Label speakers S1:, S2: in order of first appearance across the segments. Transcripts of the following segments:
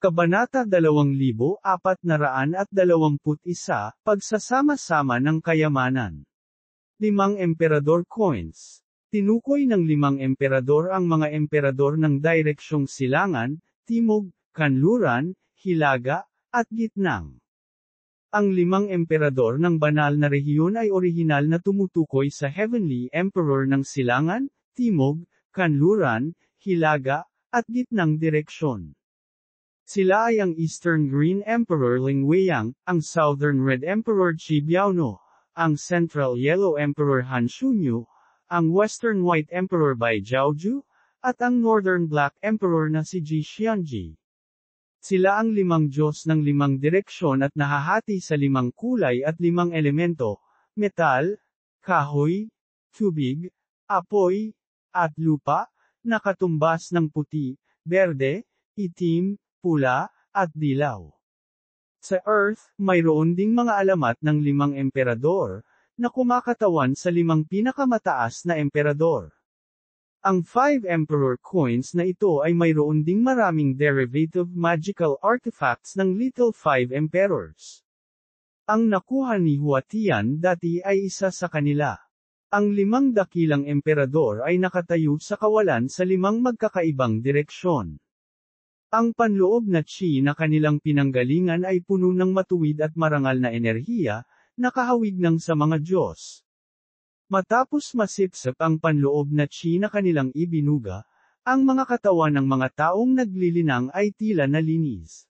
S1: Kabanata 2421, Pagsasama-sama ng Kayamanan. 5 Emperador Coins. Tinukoy ng 5 emperador ang mga emperador ng direksyong silangan, timog, kanluran, hilaga, at gitnang. Ang 5 emperador ng banal na rehiyon ay orihinal na tumutukoy sa Heavenly Emperor ng silangan, timog, kanluran, hilaga, at gitnang direksyon. Sila ay ang Eastern Green Emperor Ling Weiyang, ang Southern Red Emperor Qi Biaono, ang Central Yellow Emperor Han Shunyu, ang Western White Emperor Bai Jiaoju, at ang Northern Black Emperor na si Ji Xianji. Sila ang 5 Diyos ng 5 direksyon at nahahati sa 5 kulay at 5 elemento, metal, kahoy, tubig, apoy, at lupa, na katumbas ng puti, berde, itim, pula, at dilaw. Sa Earth, mayroon ding mga alamat ng 5 emperador, na kumakatawan sa 5 pinakamataas na emperador. Ang 5 Emperor Coins na ito ay mayroon ding maraming derivative magical artifacts ng Little 5 Emperors. Ang nakuha ni Huatian dati ay isa sa kanila. Ang 5 dakilang emperador ay nakatayo sa kawalan sa 5 magkakaibang direksyon. Ang panloob na chi na kanilang pinanggalingan ay puno ng matuwid at marangal na enerhiya, nakahawig ng sa mga Diyos. Matapos masipsip ang panloob na chi na kanilang ibinuga, ang mga katawan ng mga taong naglilinang ay tila nalinis.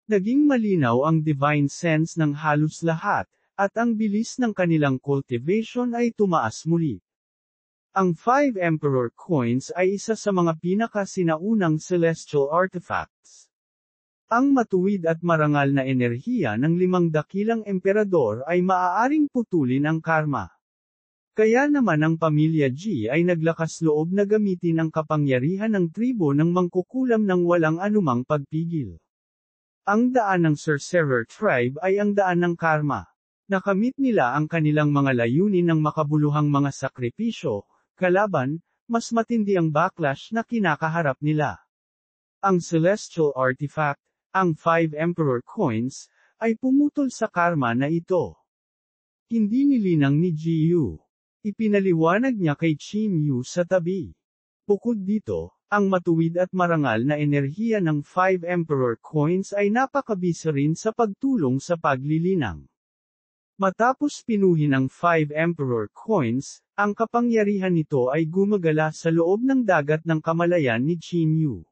S1: Naging malinaw ang divine sense ng halos lahat, at ang bilis ng kanilang cultivation ay tumaas muli. Ang 5 Emperor Coins ay isa sa mga pinakasinaunang celestial artifacts. Ang matuwid at marangal na enerhiya ng 5 dakilang emperador ay maaaring putulin ang karma. Kaya naman ang pamilya Ji ay naglakas loob na gamitin ang kapangyarihan ng tribo ng mangkukulam ng walang anumang pagpigil. Ang daan ng Sorcerer Tribe ay ang daan ng karma. Nakamit nila ang kanilang mga layunin ng makabuluhang mga sakripisyo, kalaban, mas matindi ang backlash na kinakaharap nila. Ang Celestial Artifact, ang 5 Emperor Coins, ay pumutol sa karma na ito. Hindi nilinang ni Ji Yu. Ipinaliwanag niya kay Qin Yu sa tabi. Bukod dito, ang matuwid at marangal na enerhiya ng 5 Emperor Coins ay napakabisa rin sa pagtulong sa paglilinang. Matapos pinuhin ang 5 Emperor Coins, ang kapangyarihan nito ay gumagala sa loob ng dagat ng kamalayan ni Qin Yu.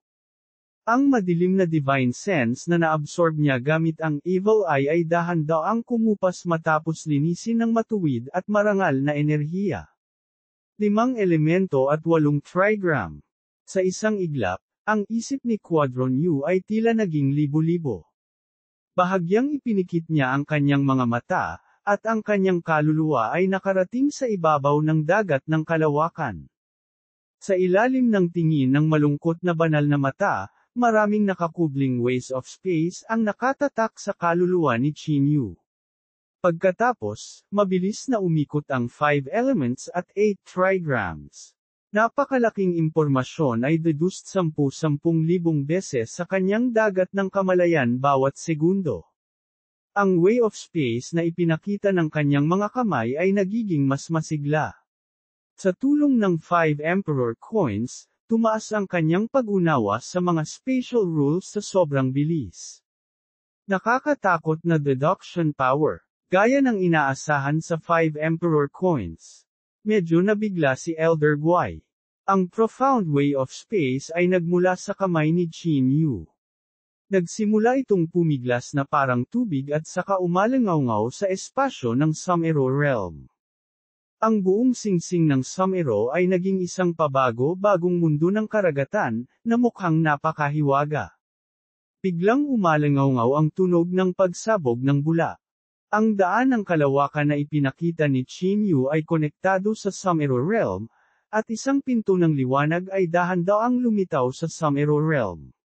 S1: Ang madilim na divine sense na naabsorb niya gamit ang evil eye ay dahan-daang kumupas matapos linisin ng matuwid at marangal na enerhiya. 5 elemento at 8 trigram. Sa isang iglap, ang isip ni Quadron Yu ay tila naging libo-libo. Bahagyang ipinikit niya ang kanyang mga mata, at ang kanyang kaluluwa ay nakarating sa ibabaw ng dagat ng kalawakan. Sa ilalim ng tingin ng malungkot na banal na mata, maraming nakakubling waves of space ang nakatatak sa kaluluwa ni Qin Yu. Pagkatapos, mabilis na umikot ang 5 elements at 8 trigrams. Napakalaking impormasyon ay deduced 10,000 beses sa kanyang dagat ng kamalayan bawat segundo. Ang way of space na ipinakita ng kanyang mga kamay ay nagiging mas masigla. Sa tulong ng 5 Emperor Coins, tumaas ang kanyang pag-unawa sa mga spatial rules sa sobrang bilis. Nakakatakot na deduction power, gaya ng inaasahan sa 5 Emperor Coins. Medyo nabigla si Elder Guai. Ang profound way of space ay nagmula sa kamay ni Qin Yu. Nagsimula itong pumiglas na parang tubig at saka umalangaw-ngaw sa espasyo ng Sumero Realm. Ang buong singsing ng Sumero ay naging isang pabago-bagong mundo ng karagatan, na mukhang napakahiwaga. Biglang umalangaw-ngaw ang tunog ng pagsabog ng bula. Ang daan ng kalawakan na ipinakita ni Qin Yu ay konektado sa Sumero Realm, at isang pinto ng liwanag ay dahan-daang lumitaw sa Sumero Realm.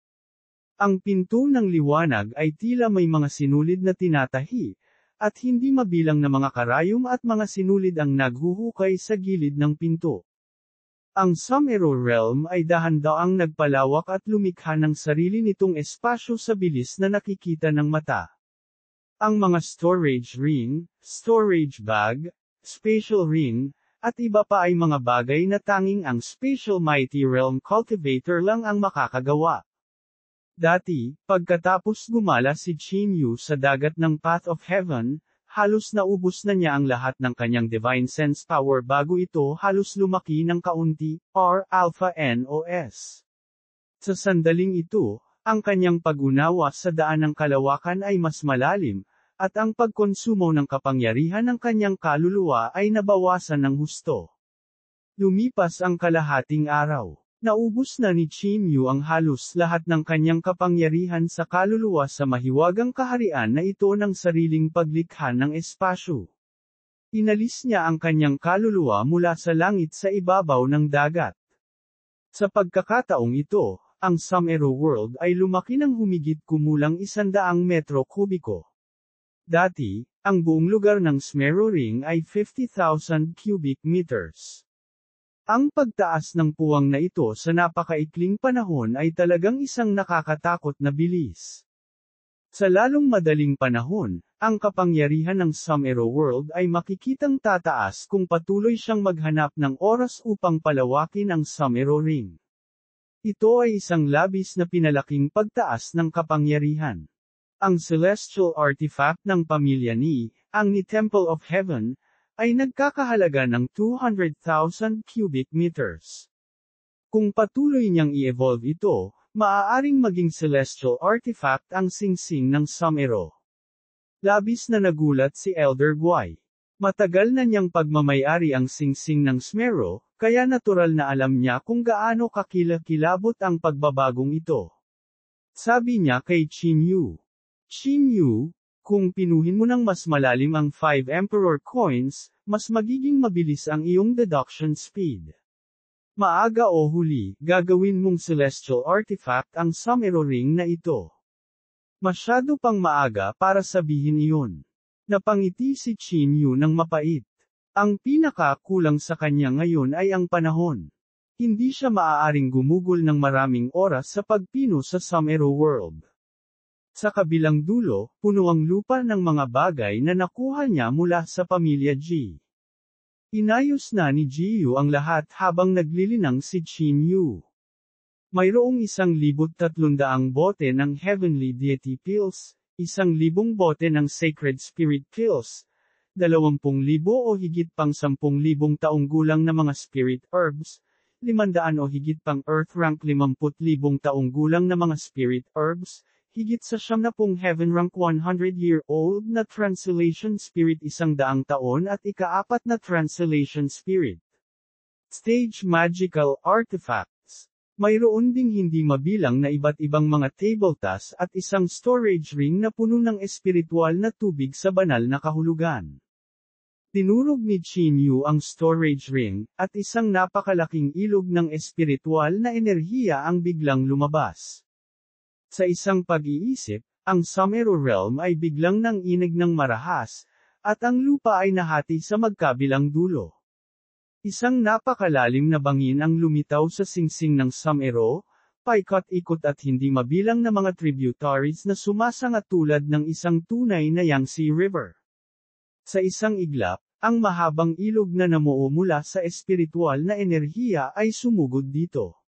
S1: Ang pinto ng liwanag ay tila may mga sinulid na tinatahi, at hindi mabilang na mga karayom at mga sinulid ang naghuhukay sa gilid ng pinto. Ang Sumero Realm ay dahan-daang nagpalawak at lumikha ng sarili nitong espasyo sa bilis na nakikita ng mata. Ang mga storage ring, storage bag, spatial ring, at iba pa ay mga bagay na tanging ang Spatial Mighty Realm Cultivator lang ang makakagawa. Dati, pagkatapos gumala si Qin Yu sa dagat ng Path of Heaven, halos naubos na niya ang lahat ng kanyang Divine Sense Power bago ito halos lumaki ng kaunti, Alpha NOS. Sa sandaling ito, ang kanyang pag-unawa sa daan ng kalawakan ay mas malalim, at ang pagkonsumo ng kapangyarihan ng kanyang kaluluwa ay nabawasan ng husto. Lumipas ang kalahating araw. Naubos na ni Qin Yu ang halos lahat ng kanyang kapangyarihan sa kaluluwa sa mahiwagang kaharian na ito ng sariling paglikha ng espasyo. Inalis niya ang kanyang kaluluwa mula sa langit sa ibabaw ng dagat. Sa pagkakataong ito, ang Sumero World ay lumaki ng humigit kumulang 100 metro kubiko. Dati, ang buong lugar ng Sumero Ring ay 50,000 cubic meters. Ang pagtaas ng puwang na ito sa napakaikling panahon ay talagang isang nakakatakot na bilis. Sa lalong madaling panahon, ang kapangyarihan ng Sumero World ay makikitang tataas kung patuloy siyang maghanap ng oras upang palawakin ang Sumero Ring. Ito ay isang labis na pinalaking pagtaas ng kapangyarihan. Ang celestial artifact ng pamilya ang Temple of Heaven, ay nagkakahalaga ng 200,000 cubic meters. Kung patuloy niyang i-evolve ito, maaaring maging celestial artifact ang singsing ng Sumero. Labis na nagulat si Elder Guai. Matagal na niyang pagmamayari ang singsing ng Sumero, kaya natural na alam niya kung gaano kakilakilabot ang pagbabagong ito. Sabi niya kay Qin Yu, "Qin Yu, kung pinuhin mo ng mas malalim ang 5 Emperor Coins, mas magiging mabilis ang iyong deduction speed. Maaga o huli, gagawin mong celestial artifact ang Sumero Ring na ito." Masyado pang maaga para sabihin iyon. Napangiti si Qin Yu ng mapait. Ang pinaka-kulang sa kanya ngayon ay ang panahon. Hindi siya maaaring gumugol ng maraming oras sa pagpino sa Sumero World. Sa kabilang dulo, puno ang lupa ng mga bagay na nakuha niya mula sa pamilya Ji. Inayos na ni Ji Yu ang lahat habang naglilinang si Qin Yu. Mayroong 1,300 bote ng Heavenly Deity Pills, 1,000 bote ng Sacred Spirit Pills, 20,000 o higit pang 10,000 taong gulang na mga Spirit Herbs, 500 o higit pang Earth Rank 50,000 taong gulang na mga Spirit Herbs, higit sa 70 Heaven Rank 100-year-old na Translation Spirit 100 taon at ika-4 na Translation Spirit. Stage Magical Artifacts. Mayroon ding hindi mabilang na iba't ibang mga tabletas at isang storage ring na puno ng espiritual na tubig sa banal na kahulugan. Tinurog ni Qin Yu ang storage ring, at isang napakalaking ilog ng espiritual na enerhiya ang biglang lumabas. Sa isang pag-iisip, ang Sumero Realm ay biglang nanginig ng marahas, at ang lupa ay nahati sa magkabilang dulo. Isang napakalalim na bangin ang lumitaw sa singsing ng Sumero, paikot-ikot at hindi mabilang na mga tributaries na sumasanga tulad ng isang tunay na Yangtze River. Sa isang iglap, ang mahabang ilog na namuo mula sa espiritual na enerhiya ay sumugod dito.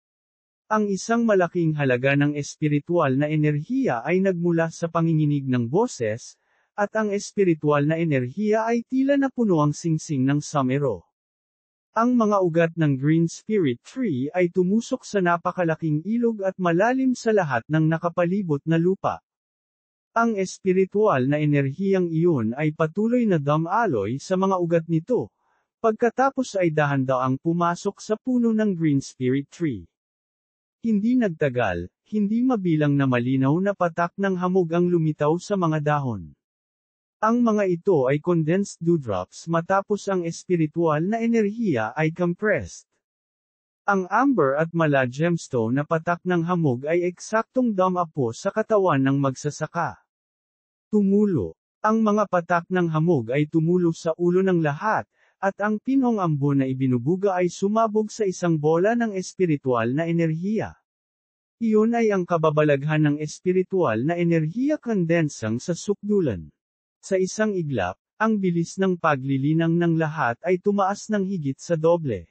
S1: Ang isang malaking halaga ng espiritual na enerhiya ay nagmula sa panginginig ng boses, at ang espiritual na enerhiya ay tila na puno ang singsing ng Sumero. Ang mga ugat ng Green Spirit Tree ay tumusok sa napakalaking ilog at malalim sa lahat ng nakapalibot na lupa. Ang espiritual na enerhiyang iyon ay patuloy na dumaloy sa mga ugat nito, pagkatapos ay dahan-daang pumasok sa puno ng Green Spirit Tree. Hindi nagtagal, hindi mabilang na malinaw na patak ng hamog ang lumitaw sa mga dahon. Ang mga ito ay condensed dewdrops matapos ang espiritual na enerhiya ay compressed. Ang amber at mala gemstone na patak ng hamog ay eksaktong dumapo sa katawan ng magsasaka. Tumulo. Ang mga patak ng hamog ay tumulo sa ulo ng lahat, at ang pinong ambon na ibinubuga ay sumabog sa isang bola ng espiritual na enerhiya. Iyon ay ang kababalaghan ng espiritual na enerhiya kondensang sa sukdulan. Sa isang iglap, ang bilis ng paglilinang ng lahat ay tumaas ng higit sa doble.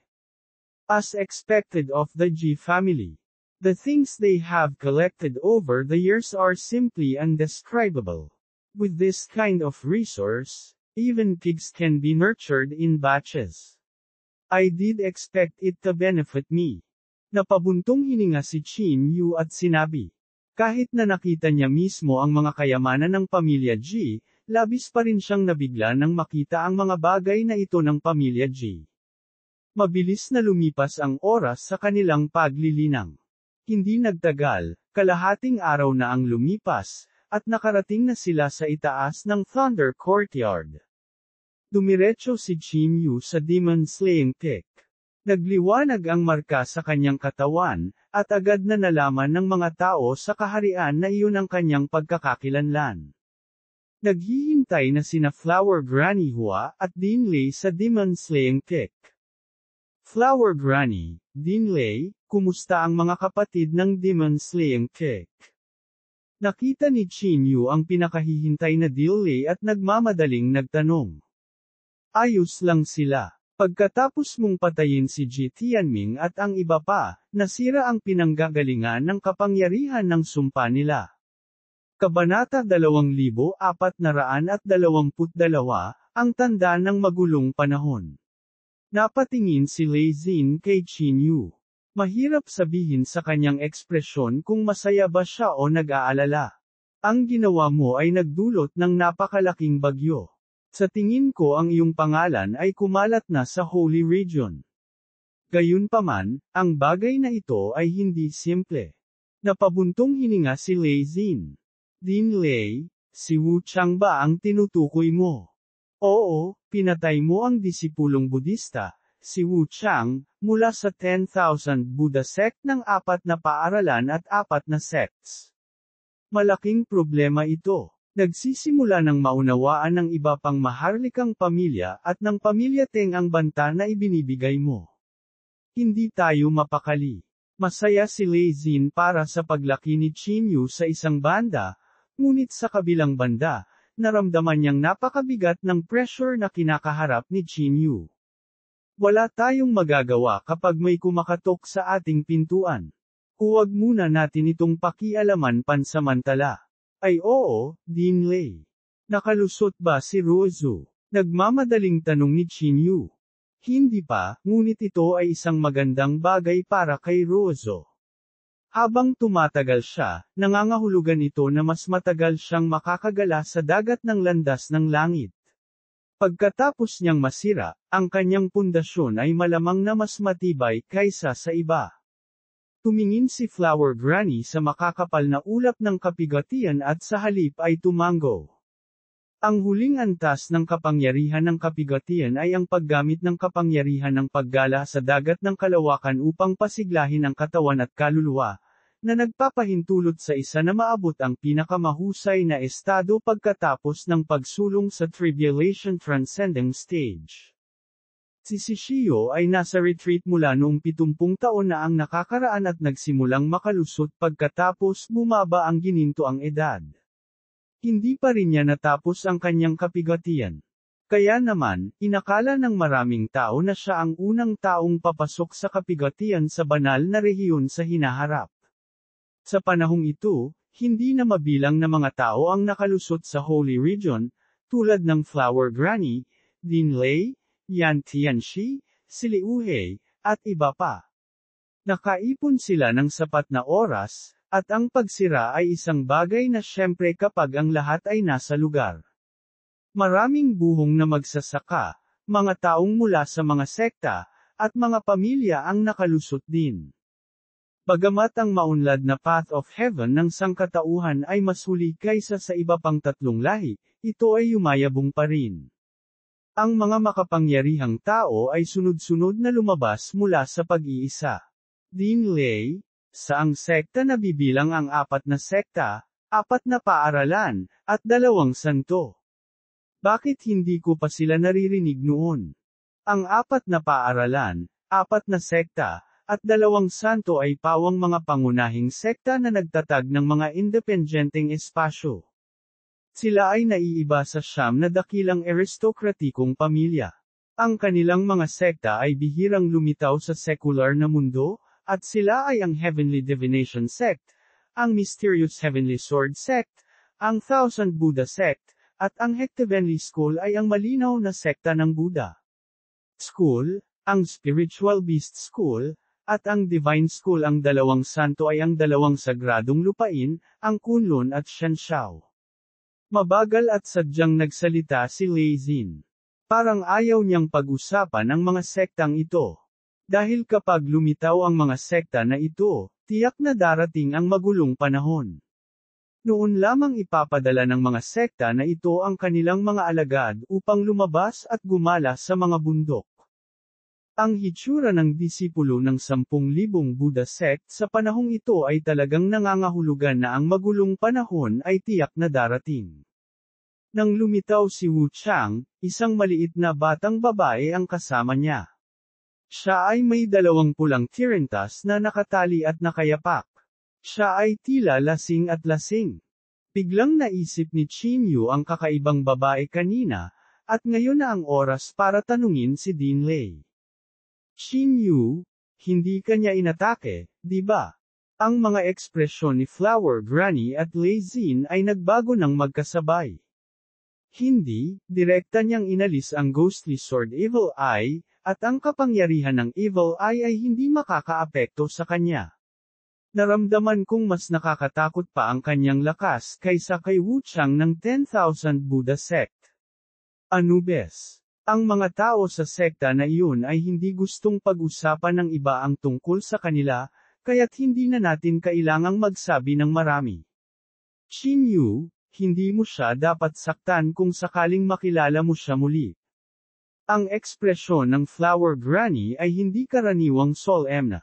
S1: As expected of the G family, the things they have collected over the years are simply indescribable. With this kind of resource, even pigs can be nurtured in batches. I did expect it to benefit me. Napabuntong hininga si Qin Yu at sinabi. Kahit na nakita niya mismo ang mga kayamanan ng pamilya G, labis pa rin siyang nabigla nang makita ang mga bagay na ito ng pamilya G. Mabilis na lumipas ang oras sa kanilang paglilinang. Hindi nagtagal, kalahating araw na ang lumipas, at nakarating na sila sa itaas ng Thunder Courtyard. Dumiretso si Qin Yu sa Demon Slaying Peak. Nagliwanag ang marka sa kanyang katawan, at agad na nalaman ng mga tao sa kaharian na iyon ang kanyang pagkakakilanlan. Naghihintay na sina Flower Granny Hua at Dean Lei sa Demon Slaying Peak. Flower Granny, Dean Lei, kumusta ang mga kapatid ng Demon Slaying Peak? Nakita ni Qin Yu ang pinakahihintay na Dean Lei at nagmamadaling nagtanong. Ayos lang sila. Pagkatapos mong patayin si Ji Tianming at ang iba pa, nasira ang pinanggagalingan ng kapangyarihan ng sumpa nila. Kabanata 2422, ang tanda ng magulong panahon. Napatingin si Lei Xin kay Qin Yu. Mahirap sabihin sa kanyang ekspresyon kung masaya ba siya o nag-aalala. Ang ginawa mo ay nagdulot ng napakalaking bagyo. Sa tingin ko ang iyong pangalan ay kumalat na sa Holy Region. Gayunpaman, ang bagay na ito ay hindi simple. Napabuntong hininga si Lei Xin. Dean Lei, si Wu Chang ba ang tinutukoy mo? Oo, pinatay mo ang disipulong Budista, si Wu Chang, mula sa 10,000 Buddha sect ng 4 na paaralan at 4 na sects. Malaking problema ito. Nagsisimula ng maunawaan ng iba pang maharlikang pamilya at ng pamilya Teng ang banta na ibinibigay mo. Hindi tayo mapakali. Masaya si Lei Xin para sa paglaki ni Qin Yu sa isang banda, ngunit sa kabilang banda, naramdaman niyang napakabigat ng pressure na kinakaharap ni Qin Yu. Wala tayong magagawa kapag may kumakatok sa ating pintuan. Huwag muna natin itong pakialaman pansamantala. Ay oo, Dean Lei. Nakalusot ba si Ruozu? Nagmamadaling tanong ni Qin Yu. Hindi pa, ngunit ito ay isang magandang bagay para kay Ruozu. Habang tumatagal siya, nangangahulugan ito na mas matagal siyang makakagala sa dagat ng landas ng langit. Pagkatapos niyang masira, ang kanyang pundasyon ay malamang na mas matibay kaysa sa iba. Tumingin si Flower Granny sa makakapal na ulap ng kapigatian at sa halip ay tumango. Ang huling antas ng kapangyarihan ng kapigatian ay ang paggamit ng kapangyarihan ng paggala sa dagat ng kalawakan upang pasiglahin ang katawan at kaluluwa, na nagpapahintulot sa isa na maabot ang pinakamahusay na estado pagkatapos ng pagsulong sa Tribulation Transcending Stage. Si Shishio ay nasa retreat mula noong 70 taon na ang nakakaraan at nagsimulang makalusot pagkatapos bumaba ang ginintoang edad. Hindi pa rin niya natapos ang kanyang kapigatian. Kaya naman, inakala ng maraming tao na siya ang unang taong papasok sa kapigatian sa banal na rehiyon sa hinaharap. Sa panahong ito, hindi na mabilang na mga tao ang nakalusot sa Holy Region, tulad ng Flower Granny, Dean Lei, Yan Tianxi, si Liu He, at iba pa. Nakaipon sila ng sapat na oras, at ang pagsira ay isang bagay na syempre kapag ang lahat ay nasa lugar. Maraming buhong na magsasaka, mga taong mula sa mga sekta, at mga pamilya ang nakalusot din. Bagamat ang maunlad na Path of Heaven ng sangkatauhan ay mas huli kaysa sa iba pang tatlong lahi, ito ay yumayabong pa rin. Ang mga makapangyarihang tao ay sunod-sunod na lumabas mula sa pag-iisa. Dean Lei, saang sekta na bibilang ang 4 na sekta, 4 na paaralan, at 2 santo. Bakit hindi ko pa sila naririnig noon? Ang 4 na paaralan, 4 na sekta, at 2 santo ay pawang mga pangunahing sekta na nagtatag ng mga independenteng espasyo. Sila ay naiiba sa 9 na dakilang aristokratikong pamilya. Ang kanilang mga sekta ay bihirang lumitaw sa secular na mundo, at sila ay ang Heavenly Divination Sect, ang Mysterious Heavenly Sword Sect, ang Thousand Buddha Sect, at ang Heavenly School ay ang malinaw na sekta ng Buddha. School, ang Spiritual Beast School, at ang Divine School. Ang 2 santo ay ang 2 sagradong lupain, ang Kunlun at Shenshao. Mabagal at sadyang nagsalita si Lei Xin. Parang ayaw niyang pag-usapan ang mga sektang ito. Dahil kapag lumitaw ang mga sekta na ito, tiyak na darating ang magulong panahon. Noon lamang ipapadala ng mga sekta na ito ang kanilang mga alagad upang lumabas at gumala sa mga bundok. Ang hitsura ng disipulo ng 10,000 Buddha sect sa panahong ito ay talagang nangangahulugan na ang magulong panahon ay tiyak na darating. Nang lumitaw si Wu Chang, isang maliit na batang babae ang kasama niya. Siya ay may 2 pulang tirintas na nakatali at nakayapak. Siya ay tila lasing at lasing. Biglang naisip ni Qin Yu ang kakaibang babae kanina, at ngayon na ang oras para tanungin si Dean Lei. Qin Yu, hindi kanya inatake, di ba? Ang mga ekspresyon ni Flower Granny at Lei Xin ay nagbago ng magkasabay. Hindi, direkta niyang inalis ang Ghostly Sword Evil Eye, at ang kapangyarihan ng Evil Eye ay hindi makakaapekto sa kanya. Naramdaman kong mas nakakatakot pa ang kanyang lakas kaysa kay Wu Chang ng 10,000 Buddha sect. Anubes. Ang mga tao sa sekta na iyon ay hindi gustong pag-usapan ng iba ang tungkol sa kanila, kaya't hindi na natin kailangang magsabi ng marami. Qin Yu, hindi mo siya dapat saktan kung sakaling makilala mo siya muli. Ang ekspresyon ng Flower Granny ay hindi karaniwang solemn na.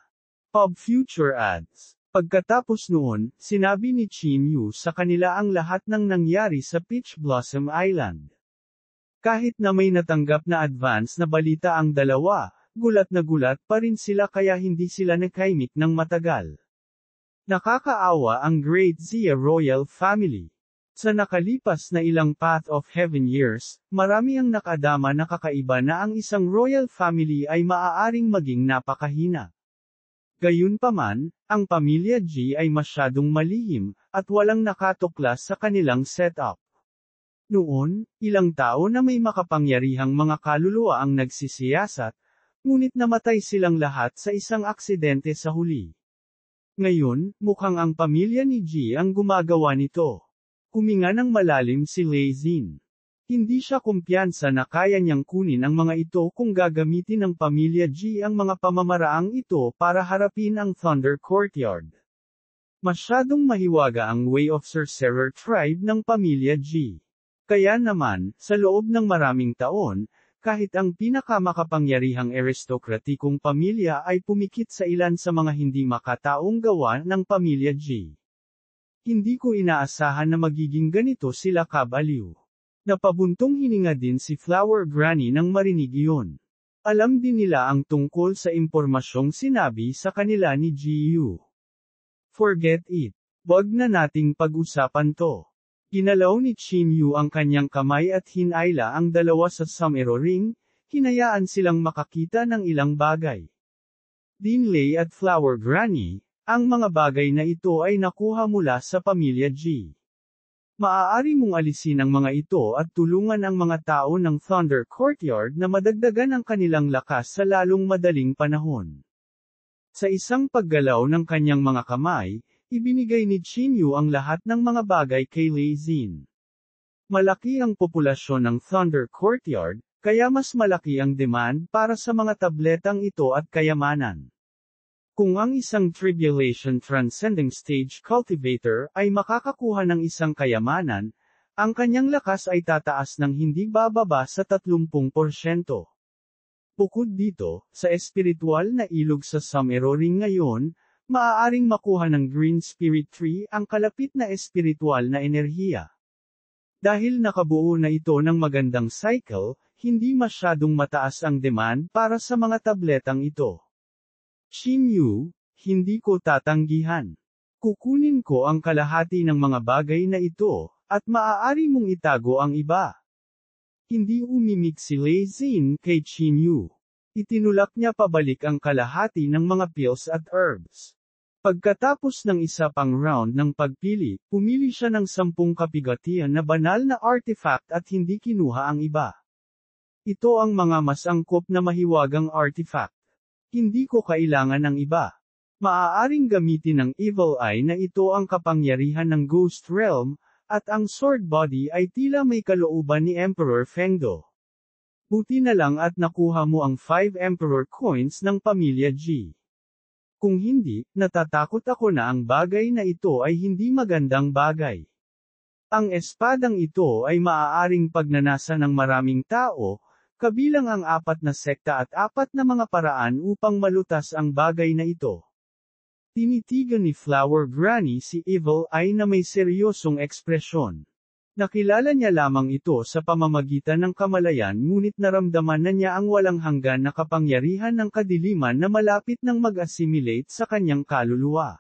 S1: Pub Future Ads. Pagkatapos noon, sinabi ni Qin Yu sa kanila ang lahat ng nangyari sa Peach Blossom Island. Kahit na may natanggap na advance na balita ang dalawa, gulat na gulat pa rin sila kaya hindi sila nakaimik ng matagal. Nakakaawa ang Great Xia Royal Family. Sa nakalipas na ilang Path of Heaven years, marami ang nakadama na kakaiba na ang isang royal family ay maaaring maging napakahina. Gayunpaman, ang pamilya G ay masyadong malihim, at walang nakatuklas sa kanilang setup. Noon, ilang tao na may makapangyarihang mga kaluluwa ang nagsisiyasat, ngunit namatay silang lahat sa isang aksidente sa huli. Ngayon, mukhang ang pamilya ni G ang gumagawa nito. Huminga ng malalim si Lei Xin. Hindi siya kumpiyansa na kaya niyang kunin ang mga ito kung gagamitin ng pamilya G ang mga pamamaraang ito para harapin ang Thunder Courtyard. Masyadong mahiwaga ang Way of Sorcerer tribe ng pamilya G. Kaya naman, sa loob ng maraming taon, kahit ang pinakamakapangyarihang aristokratikong pamilya ay pumikit sa ilan sa mga hindi makataong gawa ng pamilya G. Hindi ko inaasahan na magiging ganito sila kabaliw. Napabuntong hininga din si Flower Granny nang marinig iyon. Alam din nila ang tungkol sa impormasyong sinabi sa kanila ni G.U. Forget it. Wag na nating pag-usapan to. Ginalaw ni Qin Yu ang kanyang kamay at hinayla ang dalawa sa Sumero Ring, hinayaan silang makakita ng ilang bagay. Dean Lei at Flower Granny, ang mga bagay na ito ay nakuha mula sa pamilya G. Maaari mong alisin ang mga ito at tulungan ang mga tao ng Thunder Courtyard na madagdagan ang kanilang lakas sa lalong madaling panahon. Sa isang paggalaw ng kanyang mga kamay, ibinigay ni Qin Yu ang lahat ng mga bagay kay Lei Xin. Malaki ang populasyon ng Thunder Courtyard, kaya mas malaki ang demand para sa mga tabletang ito at kayamanan. Kung ang isang Tribulation Transcending Stage Cultivator ay makakakuha ng isang kayamanan, ang kanyang lakas ay tataas ng hindi bababa sa 30%. Bukod dito, sa espiritual na ilog sa Sumero Ring ngayon, maaaring makuha ng Green Spirit Tree ang kalapit na espiritual na enerhiya. Dahil nakabuo na ito ng magandang cycle, hindi masyadong mataas ang demand para sa mga tabletang ito. Qin Yu, hindi ko tatanggihan. Kukunin ko ang kalahati ng mga bagay na ito, at maaari mong itago ang iba. Hindi umimik si Lei Xin kay Qin Yu. Itinulak niya pabalik ang kalahati ng mga pills at herbs. Pagkatapos ng isa pang round ng pagpili, pumili siya ng 10 kapigatian na banal na artifact at hindi kinuha ang iba. Ito ang mga mas angkop na mahiwagang artifact. Hindi ko kailangan ng iba. Maaaring gamitin ng Evil Eye na ito ang kapangyarihan ng Ghost Realm, at ang Sword Body ay tila may kalooban ni Emperor Fengdo. Buti na lang at nakuha mo ang 5 Emperor Coins ng Pamilya G. Kung hindi, natatakot ako na ang bagay na ito ay hindi magandang bagay. Ang espadang ito ay maaaring pagnanasa ng maraming tao, kabilang ang 4 na sekta at 4 na mga paraan upang malutas ang bagay na ito. Tinitigan ni Flower Granny si Evil Eye na may seryosong ekspresyon. Nakilala niya lamang ito sa pamamagitan ng kamalayan ngunit naramdaman na niya ang walang hanggan na kapangyarihan ng kadiliman na malapit nang mag-assimilate sa kanyang kaluluwa.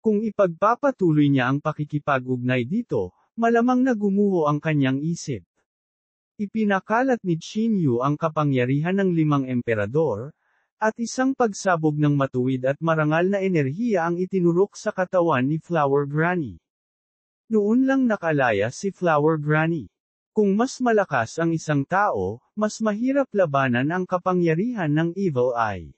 S1: Kung ipagpapatuloy niya ang pakikipag-ugnay dito, malamang na gumuho ang kanyang isip. Ipinakalat ni Qin Yu ang kapangyarihan ng 5 emperador, at isang pagsabog ng matuwid at marangal na enerhiya ang itinurok sa katawan ni Flower Granny. Noon lang nakalaya si Flower Granny. Kung mas malakas ang isang tao, mas mahirap labanan ang kapangyarihan ng Evil Eye.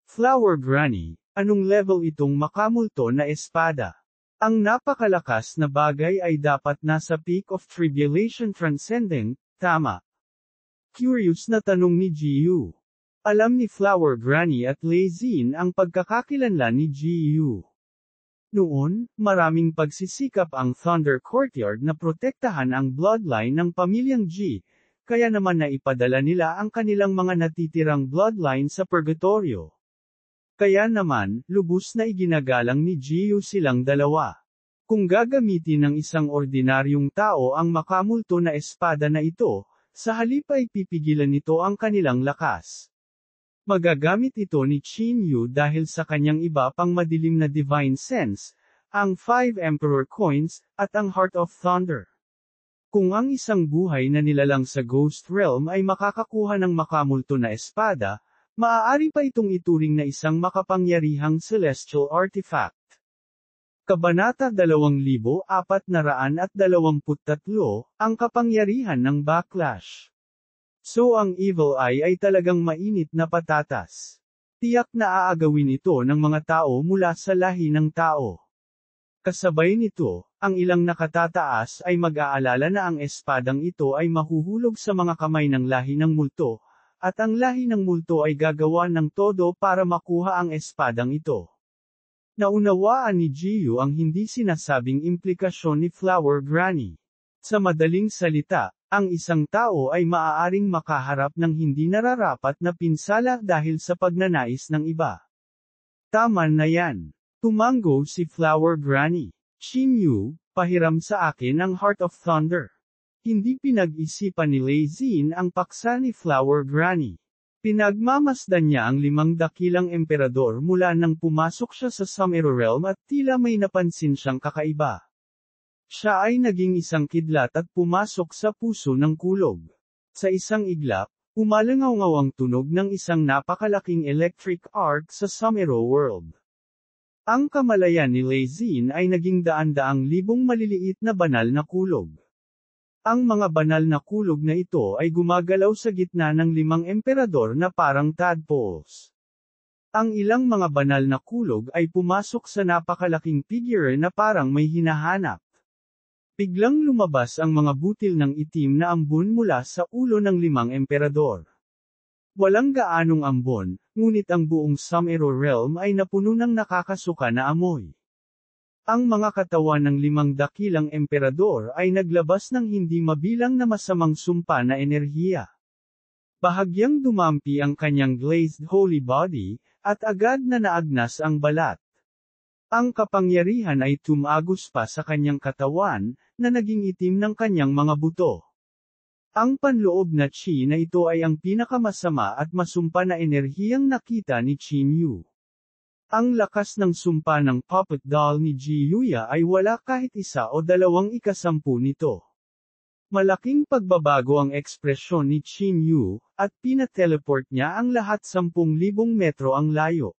S1: Flower Granny, anong level itong makamulto na espada? Ang napakalakas na bagay ay dapat nasa peak of tribulation transcending, tama? Curious na tanong ni Jiyu. Alam ni Flower Granny at Lei Xin ang pagkakakilanlan ni Jiyu. Noon, maraming pagsisikap ang Thunder Courtyard na protektahan ang bloodline ng pamilyang G, kaya naman naipadala nila ang kanilang mga natitirang bloodline sa purgatorio. Kaya naman, lubos na iginagalang ni Jiyu silang dalawa. Kung gagamitin ng isang ordinaryong tao ang makamulto na espada na ito, sa halip ay pipigilan nito ang kanilang lakas. Magagamit ito ni Qin Yu dahil sa kanyang iba pang madilim na divine sense, ang 5 Emperor Coins, at ang Heart of Thunder. Kung ang isang buhay na nilalang sa Ghost Realm ay makakakuha ng makamulto na espada, maaari pa itong ituring na isang makapangyarihang celestial artifact. Kabanata 2423, ang kapangyarihan ng backlash. So ang Evil Eye ay talagang mainit na patatas. Tiyak na aagawin ito ng mga tao mula sa lahi ng tao. Kasabay nito, ang ilang nakatataas ay mag-aalala na ang espadang ito ay mahuhulog sa mga kamay ng lahi ng multo, at ang lahi ng multo ay gagawa ng todo para makuha ang espadang ito. Naunawaan ni Jiyu ang hindi sinasabing implikasyon ni Flower Granny. Sa madaling salita, ang isang tao ay maaaring makaharap ng hindi nararapat na pinsala dahil sa pagnanais ng iba. Tama na yan. Tumango si Flower Granny. Qin Yu, pahiram sa akin ang Heart of Thunder. Hindi pinag-isipan ni Lei Xin ang paksa ni Flower Granny. Pinagmamasdan niya ang 5 dakilang emperador mula nang pumasok siya sa Sumero Realm at tila may napansin siyang kakaiba. Siya ay naging isang kidlat at pumasok sa puso ng kulog. Sa isang iglap, umalangaw-ngaw ang tunog ng isang napakalaking electric arc sa Sumero World. Ang kamalayan ni Lei Xin ay naging daan-daang libong maliliit na banal na kulog. Ang mga banal na kulog na ito ay gumagalaw sa gitna ng 5 emperador na parang tadpoles. Ang ilang mga banal na kulog ay pumasok sa napakalaking figure na parang may hinahanap. Biglang lumabas ang mga butil ng itim na ambon mula sa ulo ng 5 emperador. Walang gaanong ambon, ngunit ang buong Sumero Realm ay napuno ng nakakasuka na amoy. Ang mga katawan ng 5 dakilang emperador ay naglabas ng hindi mabilang na masamang sumpa na enerhiya. Bahagyang dumampi ang kanyang glazed holy body, at agad na naagnas ang balat. Ang kapangyarihan ay tumagos pa sa kanyang katawan, na naging itim ng kanyang mga buto. Ang panloob na chi na ito ay ang pinakamasama at masumpa na enerhiyang nakita ni Qin Yu. Ang lakas ng sumpa ng puppet doll ni Ji Yuya ay wala kahit isa o dalawang ikasampu nito. Malaking pagbabago ang ekspresyon ni Qin Yu, at pinateleport niya ang lahat 10,000 metro ang layo.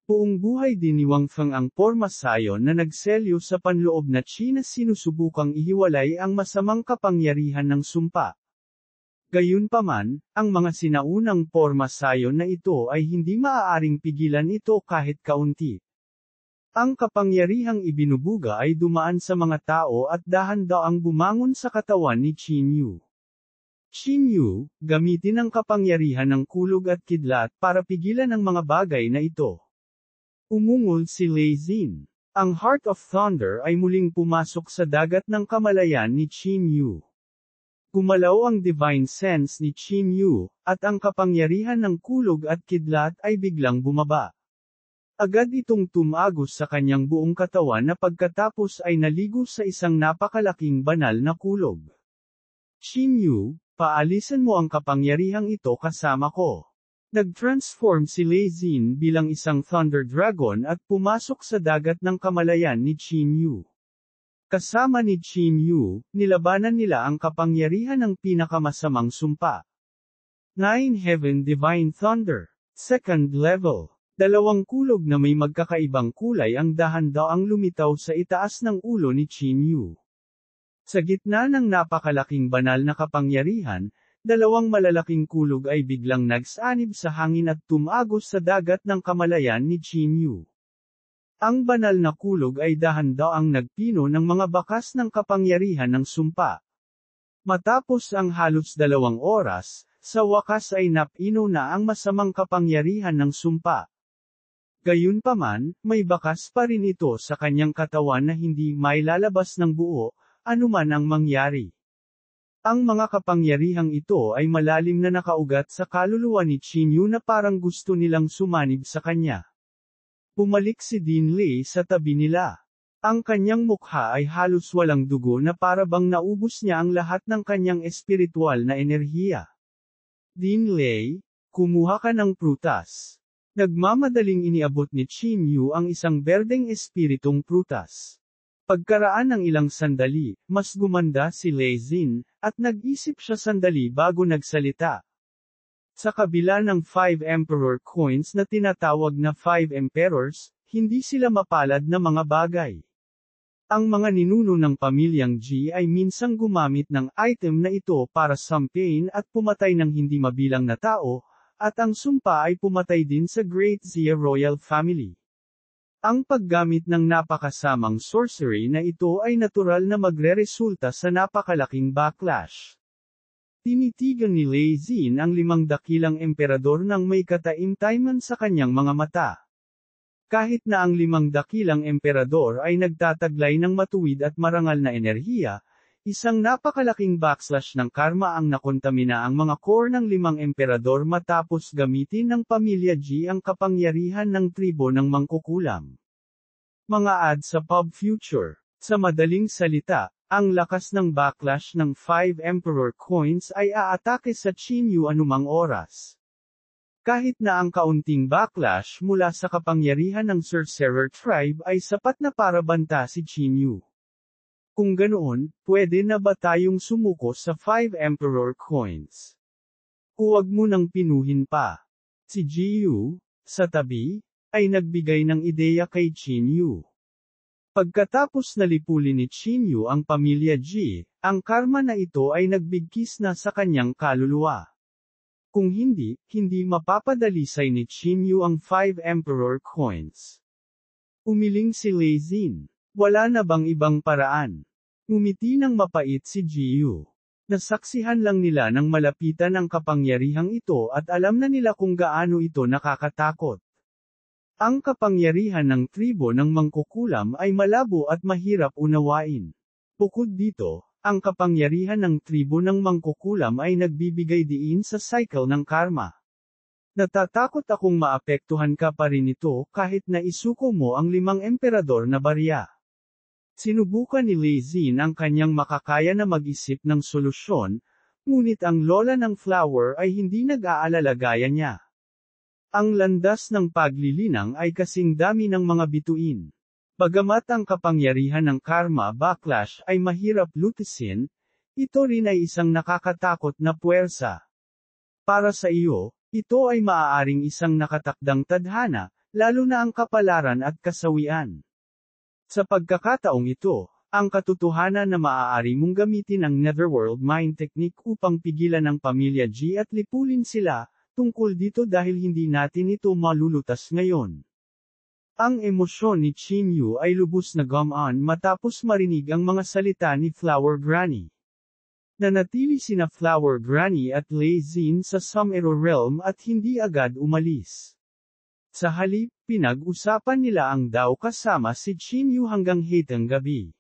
S1: Buong buhay din ni Wang Feng ang porma sayon na nagselyo sa panloob na chi na sinusubukang ihiwalay ang masamang kapangyarihan ng sumpa. Gayunpaman, ang mga sinaunang porma sayon na ito ay hindi maaaring pigilan ito kahit kaunti. Ang kapangyarihang ibinubuga ay dumaan sa mga tao at dahan-daang bumangon sa katawan ni Qin Yu. Qin Yu, gamitin ang kapangyarihan ng kulog at kidlat para pigilan ang mga bagay na ito. Umungol si Lei Xin. Ang Heart of Thunder ay muling pumasok sa dagat ng kamalayan ni Qin Yu. Gumalaw ang divine sense ni Qin Yu, at ang kapangyarihan ng kulog at kidlat ay biglang bumaba. Agad itong tumagos sa kanyang buong katawan na pagkatapos ay naligo sa isang napakalaking banal na kulog. Qin Yu, paalisan mo ang kapangyarihang ito kasama ko. Nag-transform si Lei Xin bilang isang Thunder Dragon at pumasok sa dagat ng kamalayan ni Qin Yu. Kasama ni Qin Yu, nilabanan nila ang kapangyarihan ng pinakamasamang sumpa. 9 Heaven Divine Thunder. Second Level. Dalawang kulog na may magkakaibang kulay ang dahan-daang lumitaw sa itaas ng ulo ni Qin Yu. Sa gitna ng napakalaking banal na kapangyarihan, dalawang malalaking kulog ay biglang nagsanib sa hangin at tumagos sa dagat ng kamalayan ni Qin Yu. Ang banal na kulog ay dahan-daang nagpino ng mga bakas ng kapangyarihan ng sumpa. Matapos ang halos 2 oras, sa wakas ay napino na ang masamang kapangyarihan ng sumpa. Gayunpaman, may bakas pa rin ito sa kanyang katawan na hindi mailalabas ng buo, anuman ang mangyari. Ang mga kapangyarihang ito ay malalim na nakaugat sa kaluluwa ni Qin Yu na parang gusto nilang sumanib sa kanya. Bumalik si Dean Lei sa tabi nila. Ang kanyang mukha ay halos walang dugo na para bang naubos niya ang lahat ng kanyang espiritual na enerhiya. Dean Lei, kumuha ka ng prutas. Nagmamadaling iniabot ni Qin Yu ang isang berdeng espiritong prutas. Pagkaraan ng ilang sandali, mas gumanda si Lei Xin, at nag-isip siya sandali bago nagsalita. Sa kabila ng 5 Emperor coins na tinatawag na 5 Emperors, hindi sila mapalad na mga bagay. Ang mga ninuno ng pamilyang Ji ay minsang gumamit ng item na ito para sampain at pumatay ng hindi mabilang na tao, at ang sumpa ay pumatay din sa Great Xia Royal Family. Ang paggamit ng napakasamang sorcery na ito ay natural na magreresulta sa napakalaking backlash. Tinitigan ni Lei Xin ang 5 dakilang emperador ng may kataimtayman sa kanyang mga mata. Kahit na ang 5 dakilang emperador ay nagtataglay ng matuwid at marangal na enerhiya, isang napakalaking backslash ng karma ang nakontamina ang mga core ng 5 emperador matapos gamitin ng pamilya Ji ang kapangyarihan ng tribo ng mangkukulam. Mga ad sa Pub Future. Sa madaling salita, ang lakas ng backlash ng 5 Emperor coins ay aatake sa Qin Yu anumang oras. Kahit na ang kaunting backlash mula sa kapangyarihan ng Sorcerer Tribe ay sapat na para banta si Qin Yu. Kung ganoon, pwede na ba tayong sumuko sa 5 Emperor coins? Huwag mo nang pinuhin pa. Si Ji Yu, sa tabi, ay nagbigay ng ideya kay Qin Yu. Pagkatapos nalipulin ni Qin Yu ang pamilya Ji, ang karma na ito ay nagbigkis na sa kanyang kaluluwa. Kung hindi mapapadalisay ni Qin Yu ang 5 Emperor coins. Umiling si Lei Xin. Wala na bang ibang paraan? Ngumiti ng mapait si Ji Yu. Nasaksihan lang nila ng malapitan ang kapangyarihang ito at alam na nila kung gaano ito nakakatakot. Ang kapangyarihan ng tribo ng mangkukulam ay malabo at mahirap unawain. Bukod dito, ang kapangyarihan ng tribo ng mangkukulam ay nagbibigay diin sa cycle ng karma. Natatakot akong maapektuhan ka pa rin ito kahit na isuko mo ang 5 emperador na barya. Sinubukan ni Lei Xin ang kanyang makakaya na mag-isip ng solusyon, Ngunit ang lola ng Flower ay hindi nag-aalala gaya niya. Ang landas ng paglilinang ay kasing dami ng mga bituin. Bagamat ang kapangyarihan ng karma backlash ay mahirap lutasin, ito rin ay isang nakakatakot na puwersa. Para sa iyo, ito ay maaaring isang nakatakdang tadhana, lalo na ang kapalaran at kasawian. Sa pagkakataong ito, ang katotohanan na maaari mong gamitin ang Netherworld Mind Technique upang pigilan ang pamilya G at lipulin sila, tungkol dito dahil hindi natin ito malulutas ngayon. Ang emosyon ni Chin-Yu ay lubos na gumaan matapos marinig ang mga salita ni Flower Granny. Nanatili sina Flower Granny at Lei Xin sa Sumero Realm at hindi agad umalis. Sa halip, pinag-usapan nila ang daw kasama si Chin-Yu hanggang hitang gabi.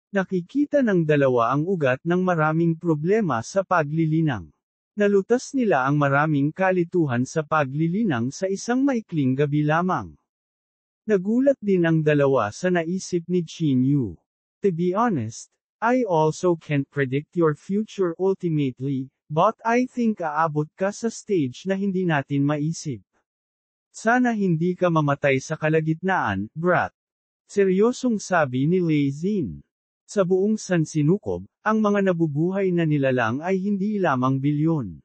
S1: Nakikita ng dalawa ang ugat ng maraming problema sa paglilinang. Nalutas nila ang maraming kalituhan sa paglilinang sa isang maikling gabi lamang. Nagulat din ang dalawa sa naisip ni Chin-Yu. To be honest, I also can't predict your future ultimately, but I think aabot ka sa stage na hindi natin maisip. Sana hindi ka mamatay sa kalagitnaan, brat. Seryosong sabi ni Lei Xin. Sa buong sansinukob, ang mga nabubuhay na nilalang ay hindi lamang bilyon.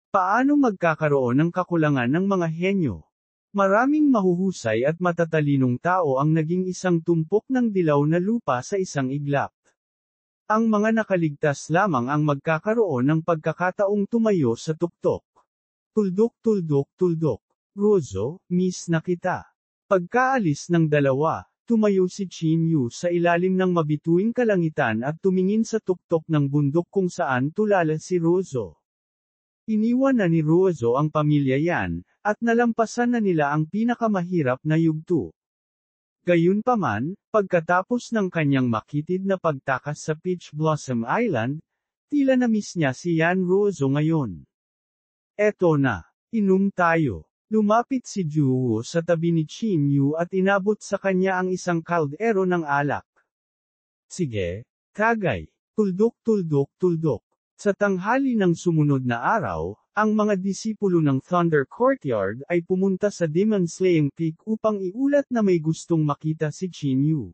S1: Paano magkakaroon ng kakulangan ng mga henyo? Maraming mahuhusay at matatalinong tao ang naging isang tumpok ng dilaw na lupa sa isang iglap. Ang mga nakaligtas lamang ang magkakaroon ng pagkakataong tumayo sa tuktok. Tuldok tuldok tuldok. Rozo, miss na kita. Pagkaalis ng dalawa, tumayo si Chin-Yu sa ilalim ng mabituing kalangitan at tumingin sa tuktok ng bundok kung saan tulala si Rozo. Iniwan na ni Rozo ang pamilya yan, at nalampasan na nila ang pinakamahirap na yugto. Gayunpaman, pagkatapos ng kanyang makitid na pagtakas sa Peach Blossom Island, tila na-miss niya si Yan Rozo ngayon. Eto na, inom tayo. Lumapit si Juwo sa tabi ni Chin-Yu at inabot sa kanya ang isang kaldero ng alak. Sige, tagay. Tuldok tuldok tuldok. Sa tanghali ng sumunod na araw, ang mga disipulo ng Thunder Courtyard ay pumunta sa Demon Slaying Peak upang iulat na may gustong makita si Chin-Yu.